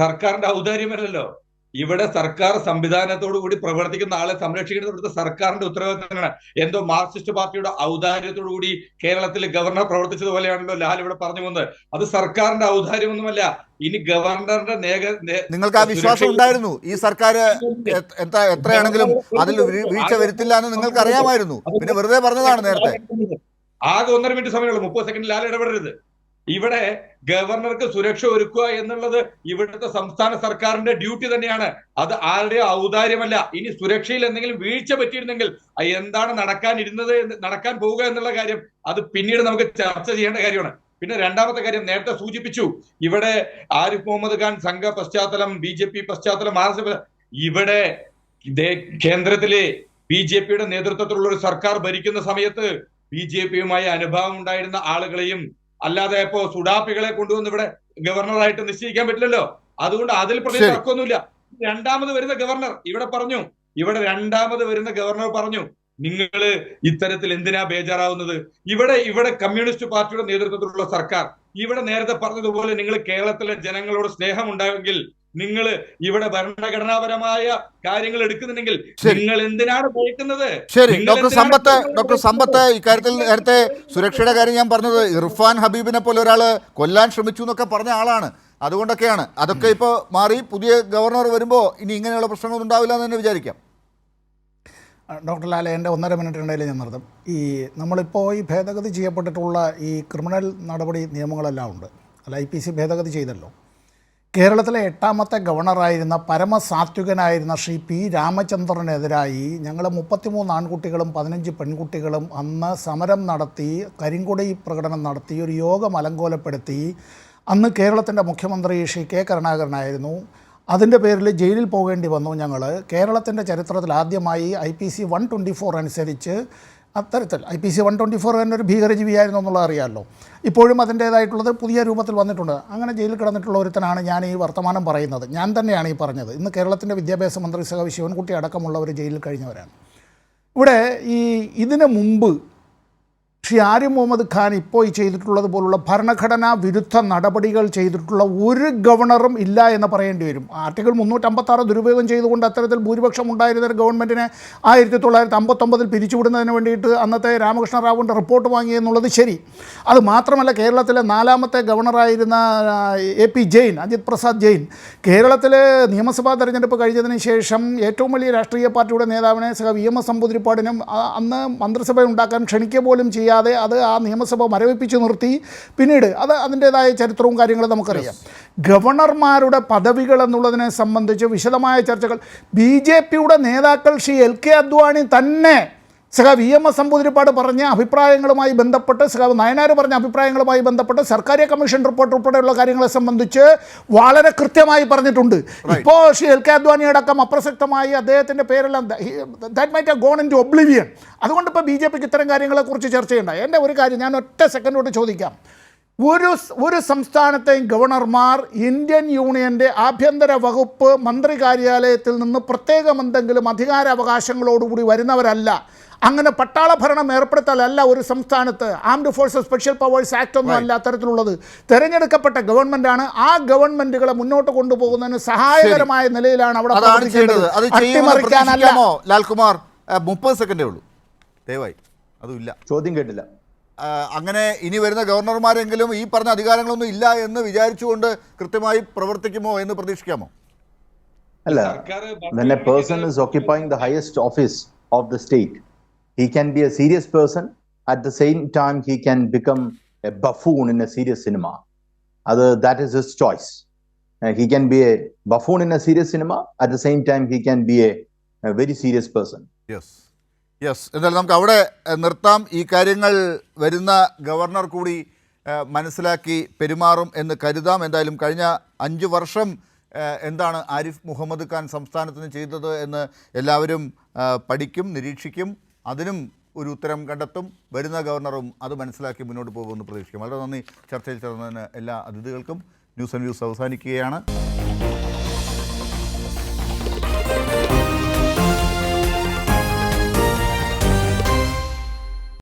സർക്കാരിന്റെ ഔദാര്യമല്ലല്ലോ. ഇവിടെ സർക്കാർ സംവിധാനത്തോടു കൂടി പ്രവർത്തിക്കുന്ന ആളെ സംരക്ഷിക്കുന്നത് ഇവിടുത്തെ സർക്കാരിന്റെ ഉത്തരവാദിത്തമാണ്. എന്തോ മാർക്സിസ്റ്റ് പാർട്ടിയുടെ ഔദാര്യത്തോടു കൂടി കേരളത്തിൽ ഗവർണർ പ്രവർത്തിച്ചതുപോലെയാണല്ലോ ലാൽ ഇവിടെ പറഞ്ഞു വന്നത്. അത് സർക്കാരിന്റെ ഔദാര്യമൊന്നുമല്ല. ഇനി ഗവർണറുടെ നിങ്ങൾക്ക് ആ വിശ്വാസം ഉണ്ടായിരുന്നു ഈ സർക്കാർ എത്രയാണെങ്കിലും അതിൽ വീഴ്ച വരുത്തില്ല എന്ന് നിങ്ങൾക്ക് അറിയാമായിരുന്നു. പിന്നെ വെറുതെ പറഞ്ഞതാണ് നേരത്തെ. ആകെ 1.5 മിനിറ്റ് സമയമുള്ളൂ. 30 സെക്കൻഡ് ലാൽ ഇടപെടരുത്. ഇവിടെ ഗവർണർക്ക് സുരക്ഷ ഒരുക്കുക എന്നുള്ളത് ഇവിടുത്തെ സംസ്ഥാന സർക്കാരിന്റെ ഡ്യൂട്ടി തന്നെയാണ്. അത് ആരുടെയോ ഔദാര്യമല്ല. ഇനി സുരക്ഷയിൽ എന്തെങ്കിലും വീഴ്ച പറ്റിയിരുന്നെങ്കിൽ എന്താണ് നടക്കാൻ പോവുക എന്നുള്ള കാര്യം അത് പിന്നീട് നമുക്ക് ചർച്ച ചെയ്യേണ്ട കാര്യമാണ്. പിന്നെ രണ്ടാമത്തെ കാര്യം നേരത്തെ സൂചിപ്പിച്ചു, ഇവിടെ ആരിഫ് മുഹമ്മദ് ഖാൻ സംഘ പശ്ചാത്തലം, BJP പശ്ചാത്തലം, RSS, ഇവിടെ കേന്ദ്രത്തിലെ BJPയുടെ നേതൃത്വത്തിലുള്ള ഒരു സർക്കാർ ഭരിക്കുന്ന സമയത്ത് BJPയുമായി അനുഭാവം ഉണ്ടായിരുന്ന ആളുകളെയും അല്ലാതെ ഇപ്പോ സുഡാപ്പികളെ കൊണ്ടുവന്ന് ഇവിടെ ഗവർണറായിട്ട് നിശ്ചയിക്കാൻ പറ്റില്ലല്ലോ. അതുകൊണ്ട് അതിൽ പ്രതി തർക്കമൊന്നുമില്ല. രണ്ടാമത് വരുന്ന ഗവർണർ പറഞ്ഞു നിങ്ങൾ ഇത്തരത്തിൽ എന്തിനാ ബേജാറാവുന്നത്? ഇവിടെ കമ്മ്യൂണിസ്റ്റ് പാർട്ടിയുടെ നേതൃത്വത്തിലുള്ള സർക്കാർ, ഇവിടെ നേരത്തെ പറഞ്ഞതുപോലെ നിങ്ങൾ കേരളത്തിലെ ജനങ്ങളോട് സ്നേഹം ഉണ്ടായെങ്കിൽ, നിങ്ങൾ ഇവിടെ ഭരണഘടനാപരമായ കാര്യങ്ങൾ എടുക്കുന്നുണ്ടെങ്കിൽ നിങ്ങൾ എന്തിനാണ് ഭയക്കുന്നത്? ശരി, ഡോക്ടർ സമ്പത്ത് ഇക്കാര്യത്തിൽ നേരത്തെ സുരക്ഷയുടെ കാര്യം ഞാൻ പറഞ്ഞത് ഇർഫാൻ ഹബീബിനെ പോലെ ഒരാൾ കൊല്ലാൻ ശ്രമിച്ചു എന്നൊക്കെ പറഞ്ഞ ആളാണ്. അതുകൊണ്ടൊക്കെയാണ് അതൊക്കെ ഇപ്പോൾ മാറി. പുതിയ ഗവർണർ വരുമ്പോൾ ഇനി ഇങ്ങനെയുള്ള പ്രശ്നങ്ങളൊന്നും ഉണ്ടാവില്ല എന്ന് തന്നെ വിചാരിക്കാം. ഡോക്ടർ ലാലെ, എൻ്റെ 1.5 മിനിറ്റിനിടയിൽ ഞാൻ നിർത്തും. നമ്മളിപ്പോൾ ഈ ഭേദഗതി ചെയ്യപ്പെട്ടിട്ടുള്ള ഈ ക്രിമിനൽ നടപടി നിയമങ്ങളെല്ലാം ഉണ്ട്. അല്ല, IPC ഭേദഗതി ചെയ്തല്ലോ. കേരളത്തിലെ 8ാമത്തെ ഗവർണറായിരുന്ന പരമസാത്വികനായിരുന്ന ശ്രീ P. രാമചന്ദ്രനെതിരായി ഞങ്ങൾ 33 ആൺകുട്ടികളും 15 പെൺകുട്ടികളും അന്ന് സമരം നടത്തി, കരിങ്കൊടി പ്രകടനം നടത്തി, ഒരു യോഗം അലങ്കോലപ്പെടുത്തി. അന്ന് കേരളത്തിൻ്റെ മുഖ്യമന്ത്രി ശ്രീ K. കരുണാകരനായിരുന്നു. അതിൻ്റെ പേരിൽ ജയിലിൽ പോകേണ്ടി വന്നു. ഞങ്ങൾ കേരളത്തിൻ്റെ ചരിത്രത്തിൽ ആദ്യമായി IPC 124 അനുസരിച്ച് അത്തരത്തിൽ IPC 124 തന്നെ ഒരു ഭീകരജീവിയായിരുന്നു എന്നുള്ളത് അറിയാമല്ലോ. ഇപ്പോഴും അതിൻ്റേതായിട്ടുള്ളത് പുതിയ രൂപത്തിൽ വന്നിട്ടുണ്ട്. അങ്ങനെ ജയിലിൽ കിടന്നിട്ടുള്ള ഒരുത്തനാണ് ഞാൻ ഈ വർത്തമാനം പറയുന്നത്. ഞാൻ തന്നെയാണ് ഈ പറഞ്ഞത്. ഇന്ന് കേരളത്തിൻ്റെ വിദ്യാഭ്യാസ മന്ത്രി സഖാവ് ശിവൻകുട്ടി അടക്കമുള്ളവർ ജയിലിൽ കഴിഞ്ഞവരാണ്. ഇവിടെ ഇതിന് മുമ്പ് ശ്രീ ആരിഫ് മുഹമ്മദ് ഖാൻ ഇപ്പോൾ ഈ ചെയ്തിട്ടുള്ളത് പോലുള്ള ഭരണഘടനാ വിരുദ്ധ നടപടികൾ ചെയ്തിട്ടുള്ള ഒരു ഗവർണറും ഇല്ല എന്ന് പറയേണ്ടി വരും. ആർട്ടിക്കിൾ 356 ദുരുപയോഗം ചെയ്തുകൊണ്ട് അത്തരത്തിൽ ഭൂരിപക്ഷം ഉണ്ടായിരുന്ന ഒരു ഗവൺമെൻറ്റിനെ 1959 പിരിച്ചുവിടുന്നതിന് വേണ്ടിയിട്ട് അന്നത്തെ രാമകൃഷ്ണ റാവുവിൻ്റെ റിപ്പോർട്ട് വാങ്ങിയെന്നുള്ളത് ശരി. അത് മാത്രമല്ല, കേരളത്തിലെ 4ാമത്തെ ഗവർണറായിരുന്ന AP ജെയിൻ, അജിത് പ്രസാദ് ജെയിൻ, കേരളത്തിലെ നിയമസഭാ തെരഞ്ഞെടുപ്പ് കഴിഞ്ഞതിന് ശേഷം ഏറ്റവും വലിയ രാഷ്ട്രീയ പാർട്ടിയുടെ നേതാവിനെ VMS നമ്പൂതിരിപ്പാടിനും അന്ന് മന്ത്രിസഭ ഉണ്ടാക്കാൻ ക്ഷണിക്കുക പോലും ചെയ്യാതെ അത് ആ നിയമസഭ മരവിപ്പിച്ച് നിർത്തി. പിന്നീട് അതിൻ്റേതായ ചരിത്രവും കാര്യങ്ങളും നമുക്കറിയാം. ഗവർണർമാരുടെ പദവികൾ എന്നുള്ളതിനെ സംബന്ധിച്ച് വിശദമായ ചർച്ചകൾ BJPയുടെ നേതാക്കൾ ശ്രീ LK അദ്വാനി തന്നെ VMS നമ്പൂതിരിപ്പാട് പറഞ്ഞ അഭിപ്രായങ്ങളുമായി ബന്ധപ്പെട്ട്, നയനാർ പറഞ്ഞ അഭിപ്രായങ്ങളുമായി ബന്ധപ്പെട്ട് സർക്കാർ കമ്മീഷൻ റിപ്പോർട്ട് ഉൾപ്പെടെയുള്ള കാര്യങ്ങളെ സംബന്ധിച്ച് വളരെ കൃത്യമായി പറഞ്ഞിട്ടുണ്ട്. ഇപ്പോൾ ശ്രീ LK അദ്വാനി അടക്കം അപ്രസക്തമായി അദ്ദേഹത്തിൻ്റെ പേരെല്ലാം that might have gone into oblivion. അതുകൊണ്ട് ഇപ്പോൾ BJPക്ക് ഇത്തരം കാര്യങ്ങളെക്കുറിച്ച് ചർച്ച ചെയ്യണ്ട. എൻ്റെ ഒരു കാര്യം ഞാൻ ഒറ്റ സെക്കൻഡോട് ചോദിക്കാം. ഒരു സംസ്ഥാനത്തെയും ഗവർണർമാർ ഇന്ത്യൻ യൂണിയൻ്റെ ആഭ്യന്തര വകുപ്പ് മന്ത്രി കാര്യാലയത്തിൽ നിന്ന് പ്രത്യേകം എന്തെങ്കിലും അധികാരാവകാശങ്ങളോടുകൂടി വരുന്നവരല്ല. അങ്ങനെ പട്ടാള ഭരണം ഏർപ്പെടുത്തലല്ല ഒരു സംസ്ഥാനത്ത്. Armed forces special powers act ഒന്നും അല്ല അത്തരത്തിലുള്ളത്. തിരഞ്ഞെടുക്കപ്പെട്ട ഗവൺമെൻറ്റാണ്. ആ ഗവൺമെൻറ്റുകളെ മുന്നോട്ട് കൊണ്ടുപോകുന്നതിന് സഹായകരമായ നിലയിലാണ് അവിടെ അട്ടിമറിക്കാനല്ല. ലാൽകുമാർ 30 സെക്കൻഡേ ഉള്ളൂ, ദയവായി. അതുമില്ല, ചോദ്യം കേട്ടില്ല. അങ്ങനെ ഇനി വരുന്ന ഗവർണർമാരെങ്കിലും ഈ പറഞ്ഞ അധികാരങ്ങളൊന്നും ഇല്ല എന്ന് വിചാരിച്ചുകൊണ്ട് കൃത്യമായി പ്രവർത്തിക്കുമോ എന്ന് പ്രതീക്ഷിക്കാമോ? അല്ല, when a person is occupying the highest office of the state, he can be a serious person, at the same time he can become a buffoon in a serious cinema. That is his choice. He can be a buffoon in a serious cinema, at the same time he can be a very serious person. Yes എന്തായാലും നമുക്ക് അവിടെ നിർത്താം. ഈ കാര്യങ്ങൾ വരുന്ന governor കൂടി മനസ്സിലാക്കി പെരുമാറും എന്ന് കരുതാം. എന്തായാലും കഴിഞ്ഞ 5 വർഷം എന്താണ് ആരിഫ് മുഹമ്മദ് ഖാൻ സംസ്ഥാനത്തിന് ചെയ്തത് എന്ന് എല്ലാവരും പഠിക്കും, നിരീക്ഷിക്കും. അതിനും ഒരു ഉത്തരം കണ്ടെത്തും. വരുന്ന ഗവർണറും അത് മനസ്സിലാക്കി മുന്നോട്ട് പോകുമെന്ന് പ്രതീക്ഷിക്കും. വളരെ നന്ദി ചർച്ചയിൽ ചേർന്നതിന് എല്ലാ അതിഥികൾക്കും. ന്യൂസ് ആൻഡ് വ്യൂസ് അവസാനിക്കുകയാണ്.